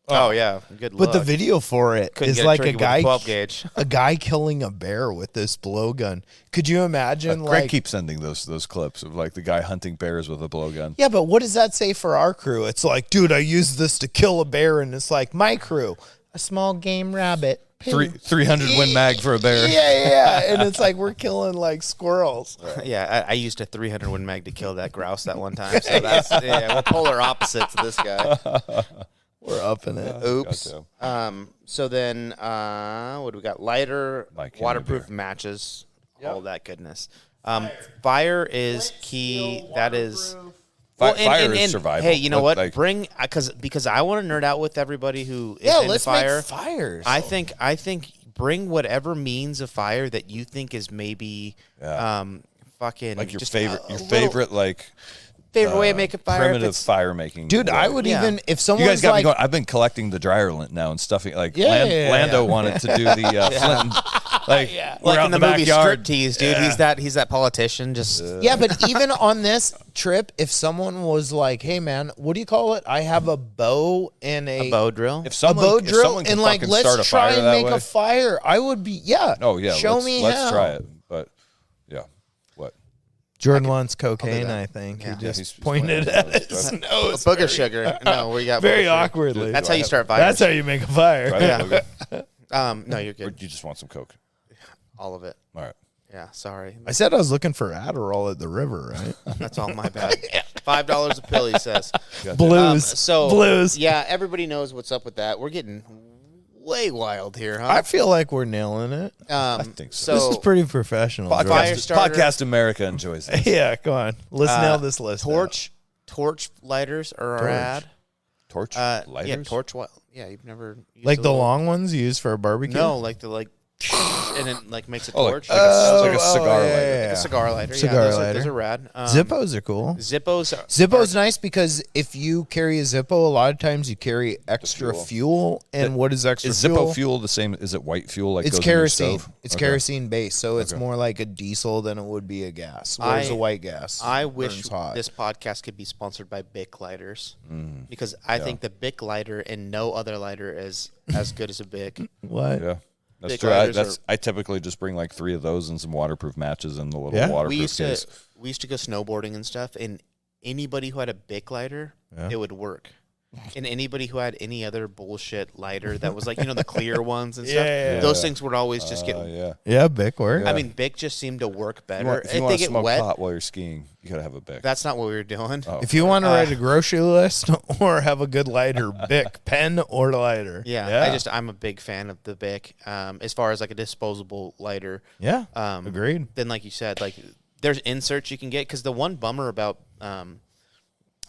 Oh yeah, good. But the luck. video for it Couldn't is get a like turkey a with guy, 12 gauge. a guy killing a bear with this blowgun. Could you imagine? Greg like, keeps sending those clips of like the guy hunting bears with a blowgun. yeah, but what does that say for our crew? It's like, dude, I used this to kill a bear, and it's like my crew, a small game rabbit. 300 win mag for a bear. Yeah, and it's like we're killing like squirrels. Yeah, I used a 300 Win Mag to kill that grouse that one time. So that's we're polar opposites of this guy. We're up in it. Oops. Gotcha. So then, what do we got? Lighter, Mike, hand me waterproof beer. matches, all that goodness. Fire is key. That is. Fire is survival. Hey, you know But, what? like- Bring because I want to nerd out with everybody who is Yeah, into let's fire. make fires. I think bring whatever means of fire that you think is maybe fucking Like your just favorite, a your little favorite like favorite way of making fire. if primitive it's- fire making. Dude, I would Yeah. even if You someone's guys got like, me going. I've been collecting the dryer lint now and stuffing. Like Yeah, yeah, yeah. Lando wanted to do the Flint. And, like we're like out in the movie backyard. Striptease, dude. Yeah. He's that politician. Just yeah, but even on this trip, if someone was like, "Hey, man, what do you call it? I have a bow and a bow drill. If a someone, bow if drill, someone can and like fucking start let's a try fire and that make way, a fire." I would be, yeah. Oh yeah, show let's, me let's how. try it. But yeah, what? Jordan wants cocaine. I think Yeah. he just he's pointed pointing at his nose. Booger sugar. No, we got Very booger sugar. awkwardly. That's how you start fires. That's how you make a fire. Try that, Logan? No, you're Or good. you just want some coke? All of it. All right. Yeah, sorry. I said I was looking for Adderall at the river, right? That's all my bad. $5 a pill, he says. Blues. So Blues. Yeah, everybody knows what's up with that. We're getting way wild here, huh? I feel like we're nailing it. I think so. This is pretty professional. Fire Podcast, starter. Podcast America enjoys this. Yeah, come on. Let's nail this list. torch lighters are our ad. Torch Yeah, lighters. Yeah, you've never used Like a the little- long ones you use for a barbecue? No, like the and it like makes a Oh, torch. like a cigar lighter. Like a cigar lighter. Cigar yeah, lighter. Those are rad. Zippos are cool. Zippos. Zippo's nice because if you carry a Zippo, a lot of times you carry extra fuel. And what is extra Is fuel? Zippo fuel the same? Is it white fuel? Like It's goes in your kerosene. stove? It's Okay. kerosene based, so it's more like a diesel than it would be a gas. Whereas a white gas, I wish burns hot. this podcast could be sponsored by Bic lighters because I think the Bic lighter and no other lighter is as good as a Bic. What? Yeah. That's Bic true. lighters I typically just bring like 3 of those and some waterproof matches in the little Yeah. waterproof We used case. to go snowboarding and stuff, and anybody who had a Bic lighter, it would work. And anybody who had any other bullshit lighter that was like, the clear ones and stuff, Yeah. those things would always just get. Yeah, Bic work. I mean, Bic just seemed to work better. If you want to smoke pot while you're skiing, you got to have a Bic. That's not what we were doing. Oh. If you want to write a grocery list or have a good lighter, Bic, pen or lighter. Yeah. I'm a big fan of the Bic. As far as like a disposable lighter. Yeah. Agreed. Then, like you said, like there's inserts you can get, because the one bummer about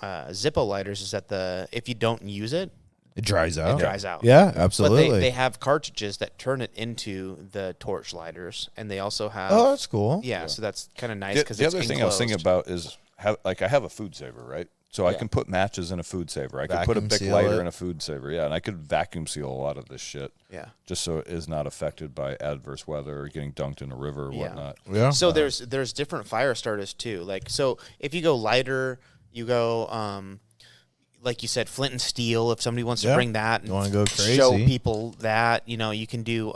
Zippo lighters is that if you don't use it, it dries out. Yeah, absolutely. But they have cartridges that turn it into the torch lighters, and they also have. Oh, that's cool. Yeah, so that's kind of nice because the other thing I was thinking about is I have a food saver, right? So I can put matches in a food saver. I could put a Bic lighter in a food saver, and I could vacuum seal a lot of this shit. Yeah, just so it is not affected by adverse weather or getting dunked in a river or whatnot. Yeah. So there's different fire starters too. Like, so if you go lighter, you go like you said, flint and steel. If somebody wants to bring that and go crazy, show people that, you can do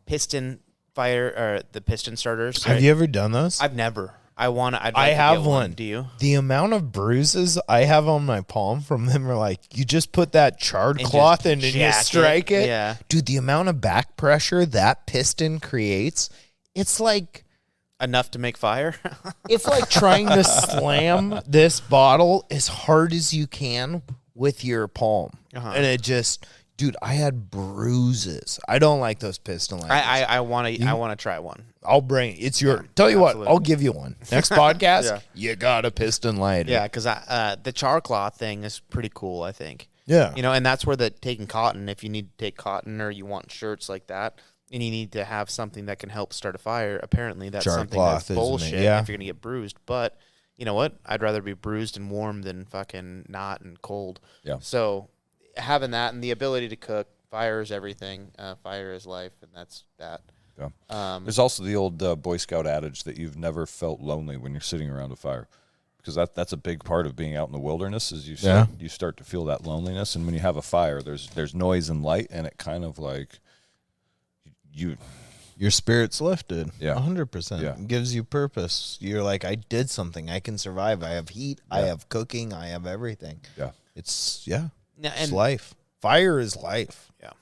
piston fire or the piston starters. Have you ever done those? I've never. I have one. Do you? The amount of bruises I have on my palm from them are like, you just put that charred cloth in and you strike it. Yeah. Dude, the amount of back pressure that piston creates, it's like enough to make fire. It's like trying to slam this bottle as hard as you can with your palm. And it just, dude, I had bruises. I don't like those piston lighters. I want to try one. I'll bring it. It's your. Tell you what, I'll give you one. Next podcast, you got a piston lighter. Yeah, because the char cloth thing is pretty cool, I think. Yeah. And that's where taking cotton, if you need to take cotton or you want shirts like that, and you need to have something that can help start a fire, apparently that's char something cloth, that's bullshit yeah. if you're going to get bruised. But you know what? I'd rather be bruised and warm than fucking not and cold. Yeah. So having that and the ability to cook, fire is everything. Fire is life, and that's that. Yeah. There's also the old Boy Scout adage that you've never felt lonely when you're sitting around a fire, because that's a big part of being out in the wilderness. Is you start to feel that loneliness, and when you have a fire, there's noise and light, and it kind of like your spirit's lifted. Yeah, 100%. Yeah, it gives you purpose. You're like, I did something. I can survive. I have heat. I have cooking. I have everything. Yeah, it's it's life. Fire is life. Yeah,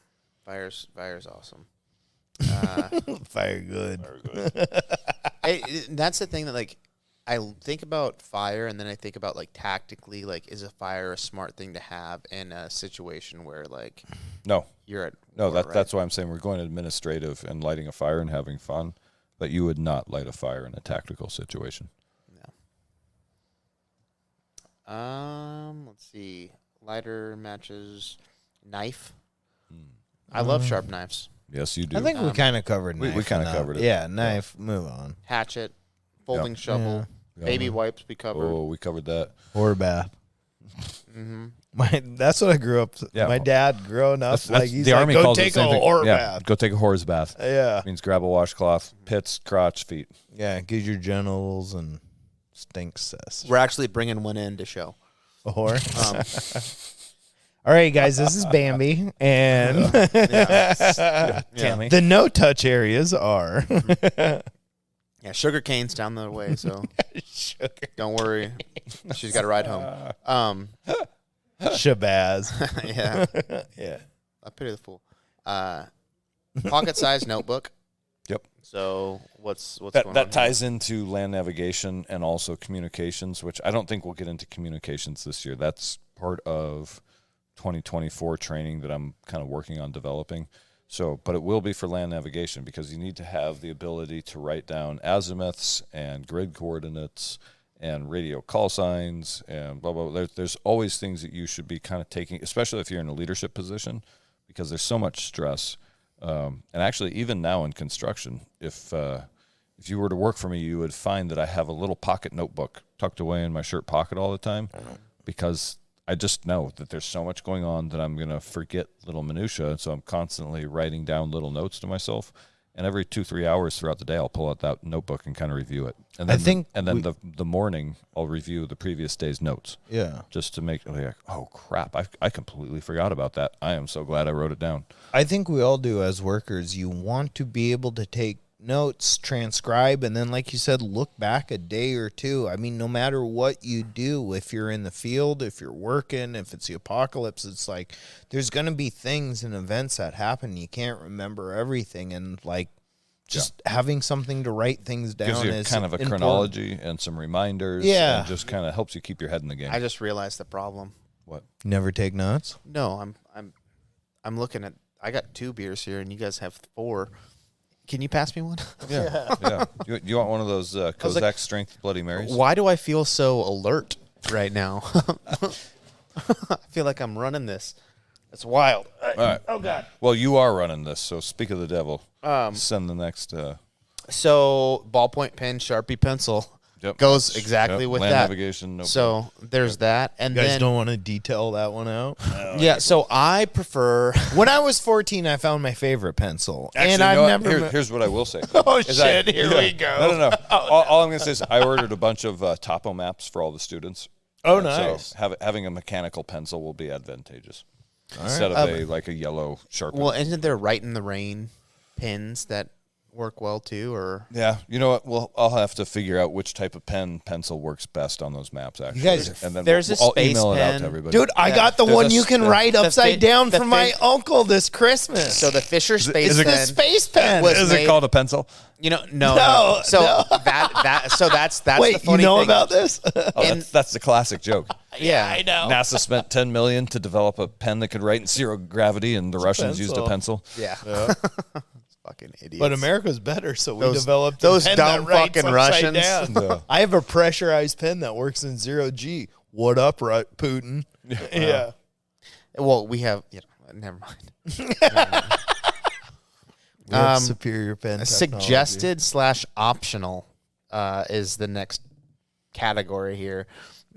fire's awesome. Fire good. That's the thing that, like, I think about fire, and then I think about, like, tactically, like, is a fire a smart thing to have in a situation where, like, you're at war, right? That's why I'm saying we're going administrative and lighting a fire and having fun, but you would not light a fire in a tactical situation. No. Let's see. Lighter, matches, knife. I love sharp knives. Yes, you do. I think we kind of covered knife. We kind of covered it. Yeah, knife. Move on. Hatchet, folding shovel, baby wipes. We covered. Oh, we covered that. Or bath. Mm-hmm. That's what I grew up. Yeah. My dad, growing up, he's the like, Army go calls take it a the same thing. whore bath. Go take a whore's bath. Yeah. It means grab a washcloth, pits, crotch, feet. Yeah, get your genitals and stink cess. We're actually bringing one in to show. A whore? All right, guys, this is Bambi, and Tammy. The no-touch areas are... Yeah, sugar cane's down the way, so don't worry. She's got a ride home. Shabazz. Yeah. Yeah. I pity the fool. Pocket-sized notebook. Yep. So what's going on? That ties into land navigation and also communications, which I don't think we'll get into communications this year. That's part of 2024 training that I'm kind of working on developing. So, but it will be for land navigation, because you need to have the ability to write down azimuths and grid coordinates and radio call signs and blah, blah, blah. There's always things that you should be kind of taking, especially if you're in a leadership position, because there's so much stress. And actually, even now in construction, if you were to work for me, you would find that I have a little pocket notebook tucked away in my shirt pocket all the time, because I just know that there's so much going on that I'm going to forget little minutia. And so I'm constantly writing down little notes to myself. And every 2-3 hours throughout the day, I'll pull out that notebook and kind of review it. And then the morning, I'll review the previous day's notes. Yeah. Just to make, like, oh, crap, I completely forgot about that. I am so glad I wrote it down. I think we all do as workers. You want to be able to take notes, transcribe, and then, like you said, look back a day or two. I mean, no matter what you do, if you're in the field, if you're working, if it's the apocalypse, it's like there's going to be things and events that happen. You can't remember everything, and like just having something to write things down gives you is kind of a important. chronology and some reminders. Yeah. And just kind of helps you keep your head in the game. I just realized the problem. What? Never take notes. No, I'm looking at. I got 2 beers here, and you guys have 4. Can you pass me one? Yeah. You want one of those Kozak strength Bloody Marys? Why do I feel so alert right now? I feel like I'm running this. It's wild. All right. Oh, God. Well, you are running this, so speak of the devil. Send the next. So, ballpoint pen, Sharpie pencil goes exactly with Land that. navigation. No So, there's that. And You guys then, don't want to detail that one out? yeah, so I prefer. When I was 14, I found my favorite pencil. Actually, and you I've know what? never... Here's what I will say. Oh, is shit. Here we go. No. All I'm going to say is I ordered a bunch of topo maps for all the students. Oh, nice. So having a mechanical pencil will be advantageous instead of a yellow Sharpie. Well, isn't there Right in the Rain pins that work well, too? Or Yeah, you know what? Well, I'll have to figure out which type of pencil works best on those maps. Actually, guys- and then there's a I'll space email it out pen. to everybody. Dude, I got the There's one a you can sp- write upside down the for my uncle this Christmas. So the Fisher space is it- pen. the space pen. was is it made- called a pencil? You know, no. No, So no. that's Wait, the funny you know thing. about this? Oh, that's the classic joke. Yeah, I know. NASA spent $10 million to develop a pen that could write in 0 gravity, and the Russians used a pencil. Yeah. Fucking idiots. But America's better, so we Those- developed those a pen dumb that writes fucking upside Russians. down. Yeah. I have a pressurized pen that works in 0G. What up, Putin? Yeah. Well, we have. Yeah, never mind. We have superior pen technology. Suggested/optional is the next category here.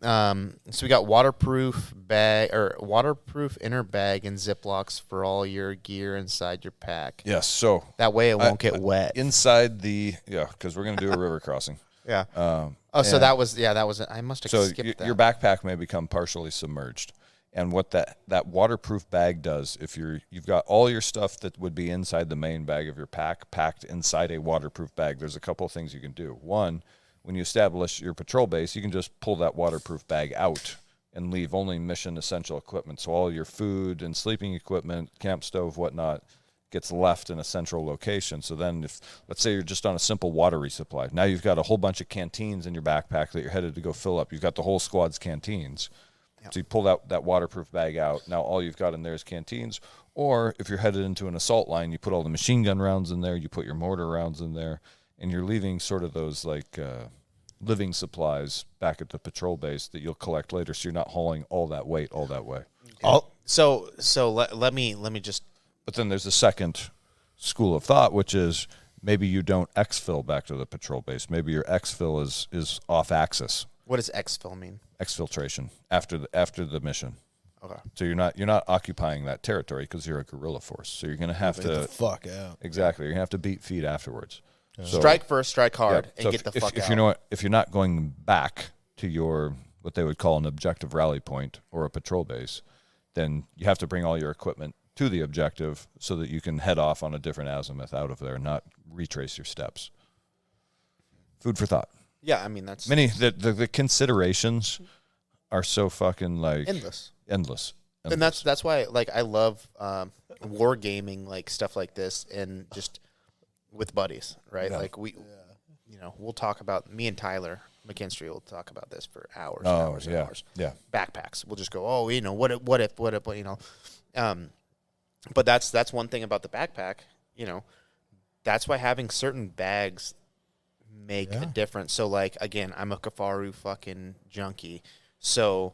So we got waterproof inner bag and Ziplocs for all your gear inside your pack. Yes, so That way it won't get wet. inside because we're going to do a river crossing. Yeah. Um, So that was it. I must have So skipped that. your backpack may become partially submerged. And what that waterproof bag does, if you've got all your stuff that would be inside the main bag of your pack packed inside a waterproof bag, there's a couple of things you can do. One, when you establish your patrol base, you can just pull that waterproof bag out and leave only mission essential equipment. So all your food and sleeping equipment, camp stove, whatnot, gets left in a central location. So then if, let's say you're just on a simple water resupply, now you've got a whole bunch of canteens in your backpack that you're headed to go fill up. You've got the whole squad's canteens. So you pull that waterproof bag out. Now all you've got in there is canteens. Or if you're headed into an assault line, you put all the machine gun rounds in there, you put your mortar rounds in there, and you're leaving sort of those living supplies back at the patrol base that you'll collect later, so you're not hauling all that weight all that way. So let me just. But then there's a second school of thought, which is maybe you don't exfil back to the patrol base. Maybe your exfil is off axis. What does exfil mean? Exfiltration after the mission. Okay. So you're not occupying that territory because you're a guerrilla force. So you're gonna have Get the to fuck out. exactly. You're gonna have to beat feet afterwards. So, Strike first, strike hard, so and get the fuck if out. if you're not going back to your what they would call an objective rally point or a patrol base, then you have to bring all your equipment to the objective so that you can head off on a different azimuth out of there, not retrace your steps. Food for thought. Yeah, I mean that's The considerations are so fucking endless. endless. And that's why I love war gaming, stuff like this, and just with buddies, right? Yeah. We'll talk about, me and Tyler McKinstry will talk about this for hours, Oh, hours and yeah, hours. yeah. Backpacks. We'll just go, what if, but that's one thing about the backpack, that's why having certain bags make a difference. So again, I'm a Kafaru fucking junkie. So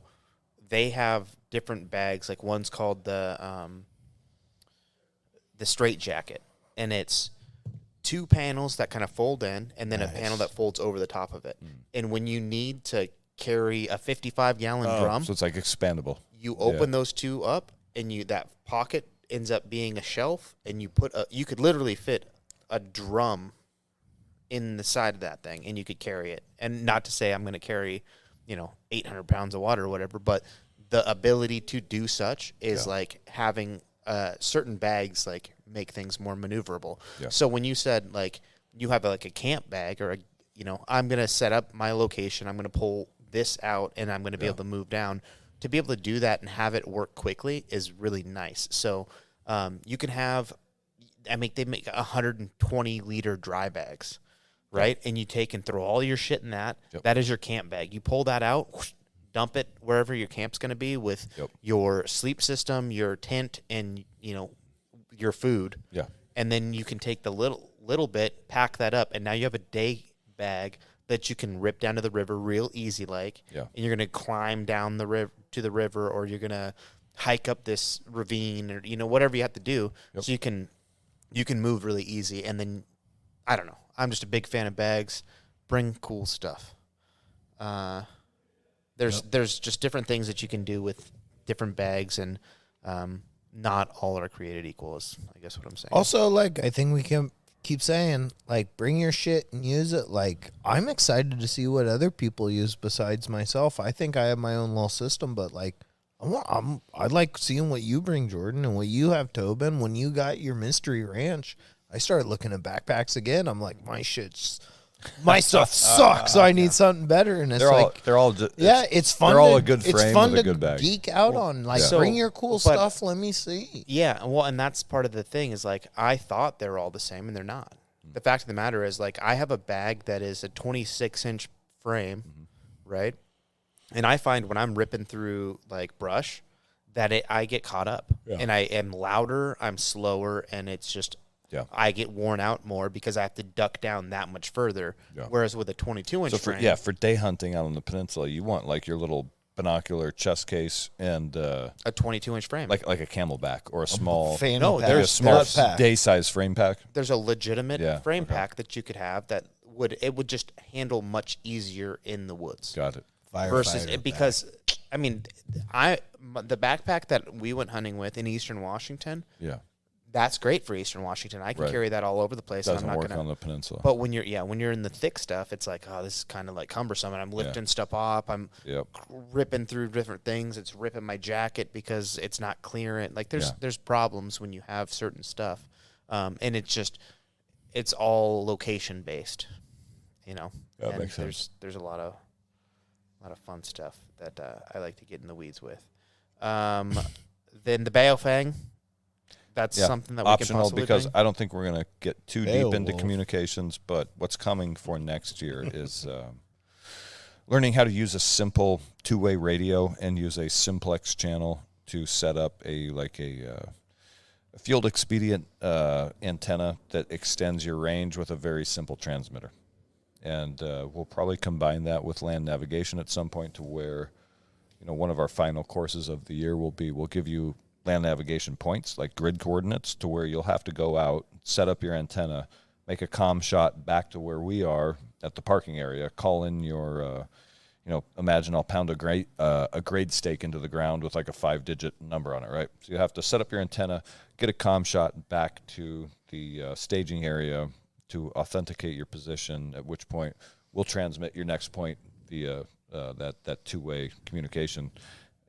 they have different bags. One's called the straight jacket, and it's 2 panels that kind of fold in, and then a panel that folds over the top of it. And when you need to carry a 55-gallon drum, So it's expandable. you open those 2 up, and that pocket ends up being a shelf, and you could literally fit a drum in the side of that thing, and you could carry it. And not to say I'm going to carry, 800 pounds of water or whatever, but the ability to do such is having certain bags make things more maneuverable. Yeah. So when you said you have like a camp bag or I'm going to set up my location. I'm going to pull this out and I'm going to be able to move down. To be able to do that and have it work quickly is really nice. So you can have, they make 120 liter dry bags, right? And you take and throw all your shit in that. Yep. That is your camp bag. You pull that out, whoosh, dump it wherever your camp's going to be with your sleep system, your tent, and your food. Yeah. And then you can take the little bit, pack that up, and now you have a day bag that you can rip down to the river real easy like. Yeah. And you're going to climb down the river to the river, or you're going to hike up this ravine, or whatever you have to do. Yep. So you can move really easy. And then I don't know. I'm just a big fan of bags. Bring cool stuff. There's just different things that you can do with different bags, and not all are created equal is, I guess, what I'm saying. Also, like, I think we can keep saying, like, bring your shit and use it. Like, I'm excited to see what other people use besides myself. I think I have my own little system, but, like, I like seeing what you bring, Jordan, and what you have, Tobin. When you got your mystery ranch, I started looking at backpacks again. I'm like, my stuff sucks. So I need something better. And it's it's fun. They're all a good frame. It's fun with to a good bag. geek out on. Like, bring your cool stuff. Let me see. Yeah, well, and that's part of the thing is, like, I thought they were all the same, and they're not. The fact of the matter is, like, I have a bag that is a 26-inch frame, right? And I find when I'm ripping through, like, brush that I get caught up. Yeah. And I am louder, I'm slower, and it's just I get worn out more because I have to duck down that much further. Yeah. Whereas with a 22-inch frame. For day hunting out on the peninsula, you want, like, your little binocular chest case and a 22-inch frame. Like a Camelback or a small there's a small day-size frame pack. There's a legitimate frame pack that you could have that would just handle much easier in the woods. Got it. Because I mean, the backpack that we went hunting with in Eastern Washington, that's great for Eastern Washington. I can carry that all over the place. Doesn't work on the peninsula. But when you're in the thick stuff, it's like, oh, this is kind of like cumbersome, and I'm lifting stuff up. I'm ripping through different things. It's ripping my jacket because it's not clearing. Like there's problems when you have certain stuff, and it's all location based, That makes sense. There's a lot of fun stuff that I like to get in the weeds with. Then the Baofeng. That's something that we can possibly because bring. I don't think we're going to get too deep into communications, but what's coming for next year is learning how to use a simple two-way radio and use a simplex channel to set up a field expedient antenna that extends your range with a very simple transmitter. And we'll probably combine that with land navigation at some point to where, one of our final courses of the year we'll give you land navigation points, like grid coordinates, to where you'll have to go out, set up your antenna, make a comm shot back to where we are at the parking area, call in your, imagine I'll pound a grade stake into the ground with like a 5-digit number on it, right? So you have to set up your antenna, get a comm shot back to the staging area to authenticate your position, at which point we'll transmit your next point via that two-way communication.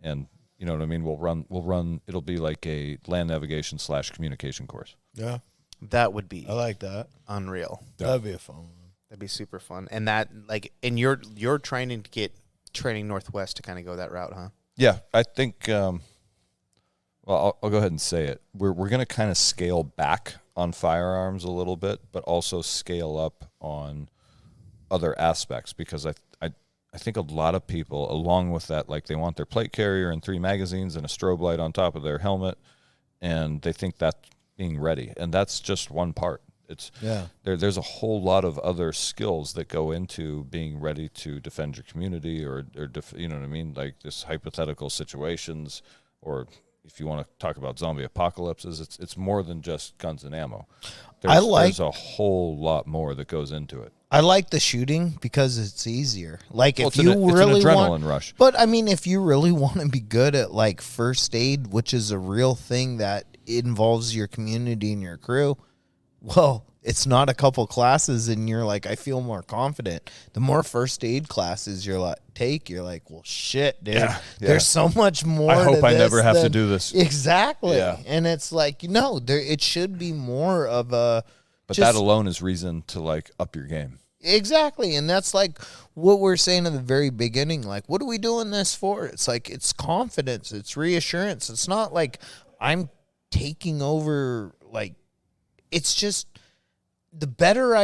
And you know what I mean? We'll run, it'll be like a land navigation / communication course. Yeah. That would be I like that. Unreal. That'd be a fun one. That'd be super fun. And that, like, and you're trying to get Training Northwest to kind of go that route, huh? Yeah, I think, I'll go ahead and say it. We're going to kind of scale back on firearms a little bit, but also scale up on other aspects, because I think a lot of people, along with that, like, they want their plate carrier and 3 magazines and a strobe light on top of their helmet, and they think that's being ready. And that's just one part. There's a whole lot of other skills that go into being ready to defend your community or you know what I mean? Like, this hypothetical situations, or if you want to talk about zombie apocalypses, it's more than just guns and ammo. There's a whole lot more that goes into it. I like the shooting because it's easier. Like, it's an adrenaline rush. But I mean, if you really want to be good at, like, first aid, which is a real thing that involves your community and your crew, well, it's not a couple classes and you're like, I feel more confident. The more first aid classes you're like, well, shit, dude. Yeah. There's so much more. I hope I never have to do this. Exactly. Yeah. And it's like, it should be more of a But that alone is reason to like up your game. Exactly. And that's like what we're saying in the very beginning. Like, what are we doing this for? It's like, it's confidence. It's reassurance. It's not like I'm taking over. Like, it's just the better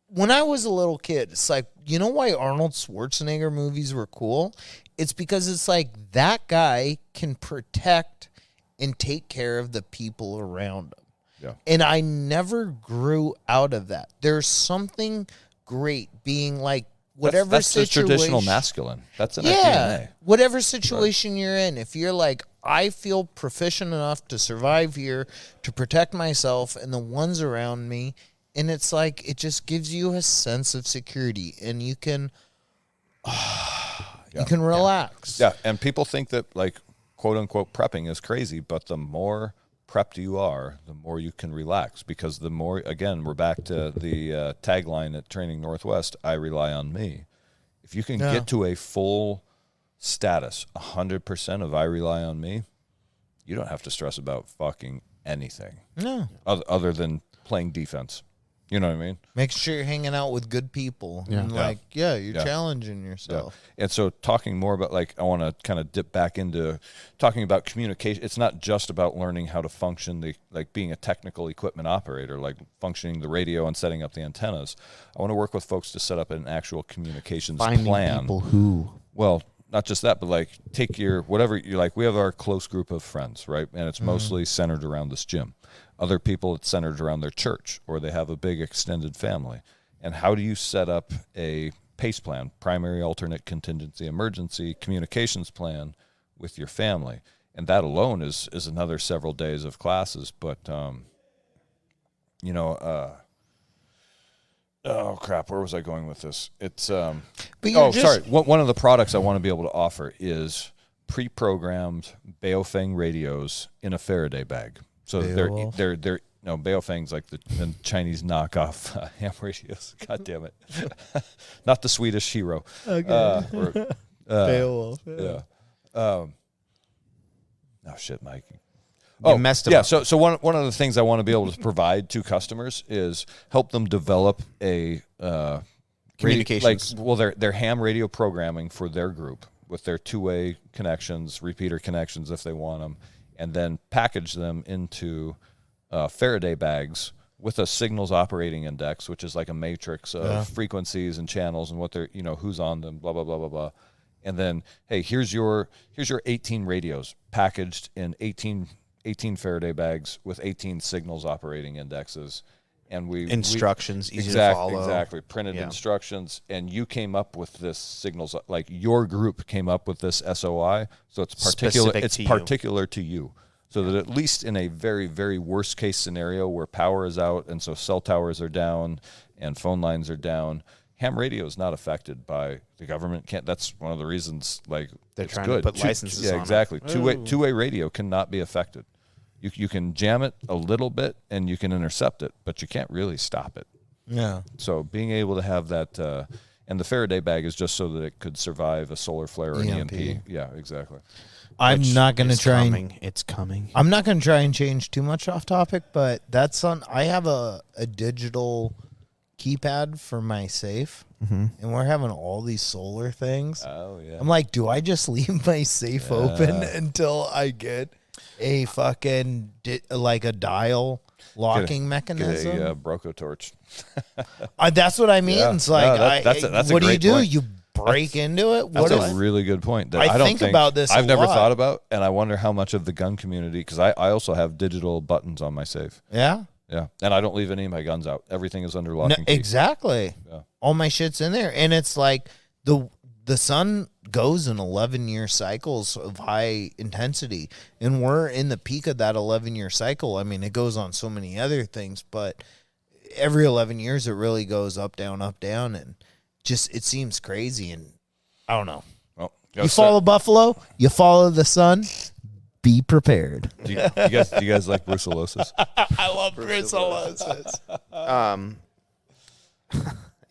when I was a little kid, it's like, you know why Arnold Schwarzenegger movies were cool? It's because it's like that guy can protect and take care of the people around him. Yeah. And I never grew out of that. There's something great being like, whatever that's situation. That's traditional masculine. That's in our DNA. Whatever situation you're in, if you're like, I feel proficient enough to survive here, to protect myself and the ones around me, and it's like, it just gives you a sense of security, and you can you can relax. Yeah, and people think that like quote unquote prepping is crazy, but the more prepped you are, the more you can relax, because the more, again, we're back to the tagline at Training Northwest, I rely on me. If you can get to a full status, 100% of I rely on me, you don't have to stress about fucking anything. No. Other than playing defense. You know what I mean? Make sure you're hanging out with good people. Yeah. And like, you're challenging yourself. Yeah. And so talking more about, like, I want to kind of dip back into talking about communication. It's not just about learning how to function, like being a technical equipment operator, like functioning the radio and setting up the antennas. I want to work with folks to set up an actual communications plan. People who. Well, not just that, but like take your, whatever you like, we have our close group of friends, right? And it's mostly centered around this gym. Other people, it's centered around their church, or they have a big extended family. And how do you set up a PACE plan, primary, alternate, contingency, emergency communications plan with your family? And that alone is another several days of classes. But, you know, oh crap, where was I going with this? It's, sorry. One of the products I want to be able to offer is pre-programmed Baofeng radios in a Faraday bag. So they're no, Baofeng's like the Chinese knockoff ham radios. God damn it. Not the Swedish hero. Okay. Beowulf. Yeah. Oh shit, Mike. You messed yeah. up. So one of the things I want to be able to provide to customers is help them develop a communications. Their ham radio programming for their group with their two-way connections, repeater connections if they want them, and then package them into Faraday bags with a signals operating index, which is like a matrix of frequencies and channels and what they're, who's on them, blah, blah, blah, blah, blah. And then, hey, here's your 18 radios packaged in 18 Faraday bags with 18 signals operating indexes. And instructions, easy to follow. Exactly. Printed instructions. And you came up with this signals, like your group came up with this SOI. So it's particular to you. So that at least in a very, very worst case scenario where power is out and so cell towers are down and phone lines are down, ham radio is not affected by the government. That's one of the reasons, like, they're it's trying good. to put licenses on exactly. it. Two-way radio cannot be affected. You can jam it a little bit and you can intercept it, but you can't really stop it. Yeah. So being able to have that, and the Faraday bag is just so that it could survive a solar flare or an EMP. Yeah, exactly. I'm not going to try It's coming. I'm not going to try and change too much off topic, but I have a digital keypad for my safe, and we're having all these solar things. Oh, yeah. I'm like, do I just leave my safe open until I get a fucking like a dial locking mechanism? Get a Broco torch. That's what I mean. Yeah. It's like, No, that's a what do you great do? point. You break into it? That's a really good point. That I don't think about this I've a never lot. thought about, and I wonder how much of the gun community, because I also have digital buttons on my safe. Yeah. Yeah, and I don't leave any of my guns out. Everything is under lock and key. Exactly. Yeah. All my shit's in there, and it's like the sun goes in 11-year cycles of high intensity, and we're in the peak of that 11-year cycle. I mean, it goes on so many other things, but every 11 years it really goes up, down, and just it seems crazy. And I don't know. Well, You follow Buffalo, you follow the sun. Be prepared. Do you guys like brucellosis? I love brucellosis.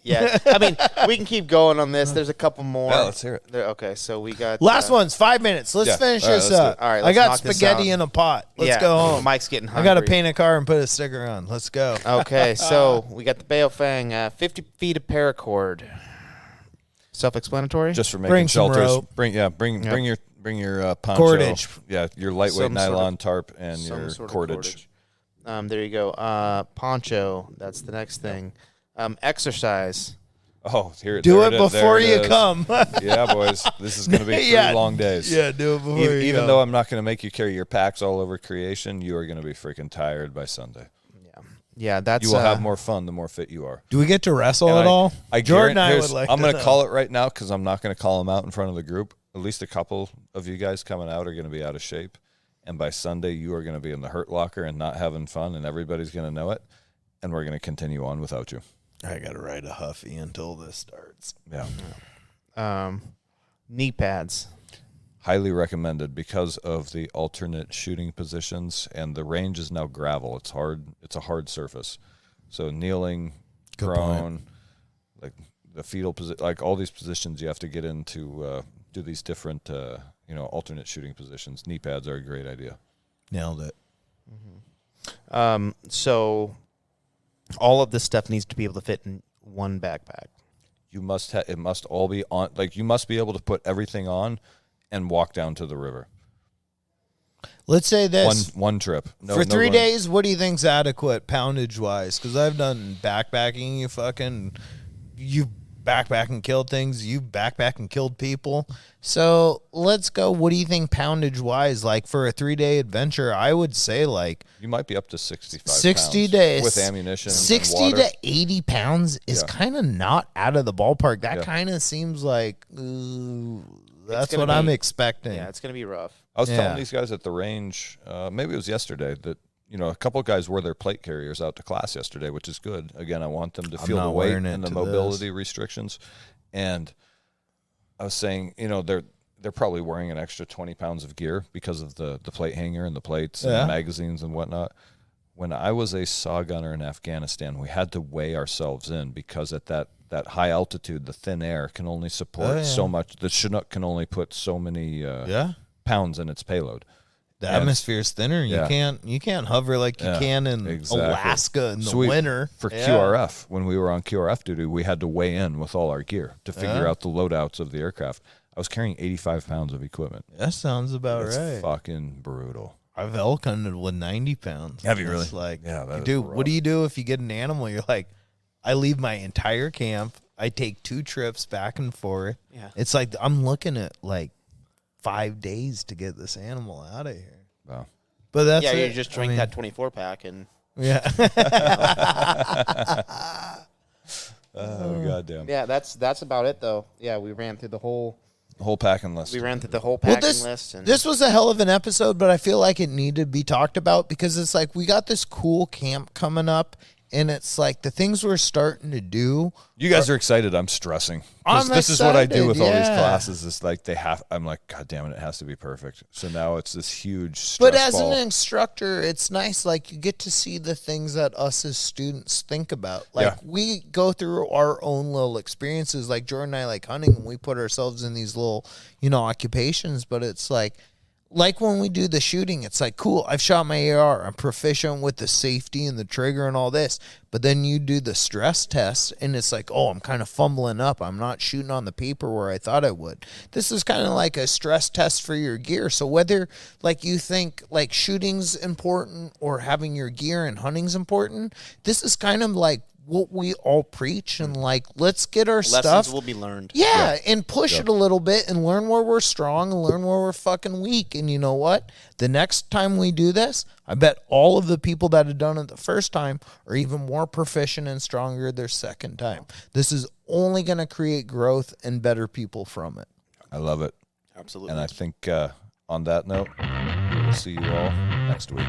Yeah, I mean, we can keep going on this. There's a couple more. Yeah, let's hear it. Okay, so we got Last one's 5 minutes. Let's finish All right, this let's do up. it. All right, I let's got knock this spaghetti out. in a pot. Let's go home. Mike's getting I hungry. got to paint a car and put a sticker on. Let's go. Okay, so we got the Baofeng, 50 feet of paracord. Self-explanatory. Just for making Bring some shelters. rope. Bring your poncho. Cordage. Yeah, your lightweight Some sort of- nylon tarp and some your sort of cordage. There you go. Poncho. That's the next thing. Exercise. Oh, here. Do there it is, there before it you is. come. Yeah, boys. This is going to be 3 Yeah. long days. Yeah, do it before you Even come. though I'm not going to make you carry your packs all over creation, you are going to be freaking tired by Sunday. Yeah, that's. You will have more fun the more fit you are. Do we get to wrestle And at all? Jordan, I here's- would like I'm to to know. call it right now because I'm not going to call them out in front of the group. At least a couple of you guys coming out are going to be out of shape. And by Sunday, you are going to be in the hurt locker and not having fun, and everybody's going to know it. And we're going to continue on without you. I got to ride a Huffy until this starts. Yeah. Knee pads. Highly recommended because of the alternate shooting positions, and the range is now gravel. It's hard. It's a hard surface. So kneeling, Good prone, like the fetal position, like all these positions you have to get into do these different, alternate shooting positions. Knee pads are a great idea. Nailed it. So all of this stuff needs to be able to fit in one backpack. You must it must all be on. Like you must be able to put everything on and walk down to the river. Let's say this. One trip. No, For no 3 going- days, what do you think's adequate poundage-wise? Because I've done backpacking. You backpack and killed things. You backpack and killed people. So let's go. What do you think poundage-wise? Like for a 3-day adventure, I would say like You might be up to 65 60 pounds days with ammunition. 60 and water. to 80 pounds is Yeah. kind of not out of the ballpark. That Yeah. kind of seems like that's gonna what I'm be- expecting. Yeah, it's gonna be rough. I was Yeah. telling these guys at the range, maybe it was yesterday, that a couple of guys wore their plate carriers out to class yesterday, which is good. Again, I want them to feel the not weight wearing it and the to mobility restrictions. And I was saying, they're probably wearing an extra 20 pounds of gear because of the plate hanger and the plates and the magazines and whatnot. When I was a saw gunner in Afghanistan, we had to weigh ourselves in because at that high altitude, the thin air can only support so much. The Chinook can only put so many pounds in its payload. The And atmosphere's thinner. Yeah. You can't hover like you can in exactly. Alaska in the So winter. For Yeah. QRF, when we were on QRF duty, we had to weigh in with all our gear to figure out the loadouts of the aircraft. I was carrying 85 pounds of equipment. That sounds about That's right. fucking brutal. I've elk hunted with 90 pounds. Have you It's really? like, Yeah, that is dude, rough. what do you do if you get an animal? You're like, I leave my entire camp. I take 2 trips back and forth. Yeah. It's like I'm looking at like 5 days to get this animal out of here. Wow. But that's Yeah, you it. just I drink mean, that 24 pack and Yeah. Oh, goddamn. yeah, that's about it though. Yeah, we ran through the whole Packing list. packing list. And This was a hell of an episode, but I feel like it needed to be talked about because it's like we got this cool camp coming up, and it's like the things we're starting to do. You guys are excited. I'm stressing. 'Cause I'm this is what I do excited, with all these yeah. classes. It's like I'm like, God damn it has to be perfect. So now it's this huge stress But as ball. an instructor, it's nice. Like you get to see the things that us as students think about. Like Yeah. we go through our own little experiences. Like Jordan and I like hunting, and we put ourselves in these little, occupations. But it's like when we do the shooting, it's like, cool, I've shot my AR. I'm proficient with the safety and the trigger and all this. But then you do the stress test, and it's like, oh, I'm kind of fumbling up. I'm not shooting on the paper where I thought I would. This is kind of like a stress test for your gear. So whether, like, you think, like, shooting's important or having your gear and hunting's important, this is kind of like what we all preach, and, like, let's get our lessons stuff. will be learned. Yeah, and push it a little bit and learn where we're strong and learn where we're fucking weak. And you know what? The next time we do this, I bet all of the people that have done it the first time are even more proficient and stronger their second time. This is only going to create growth and better people from it. I love it. Absolutely. And I think on that note, we'll see you all next week.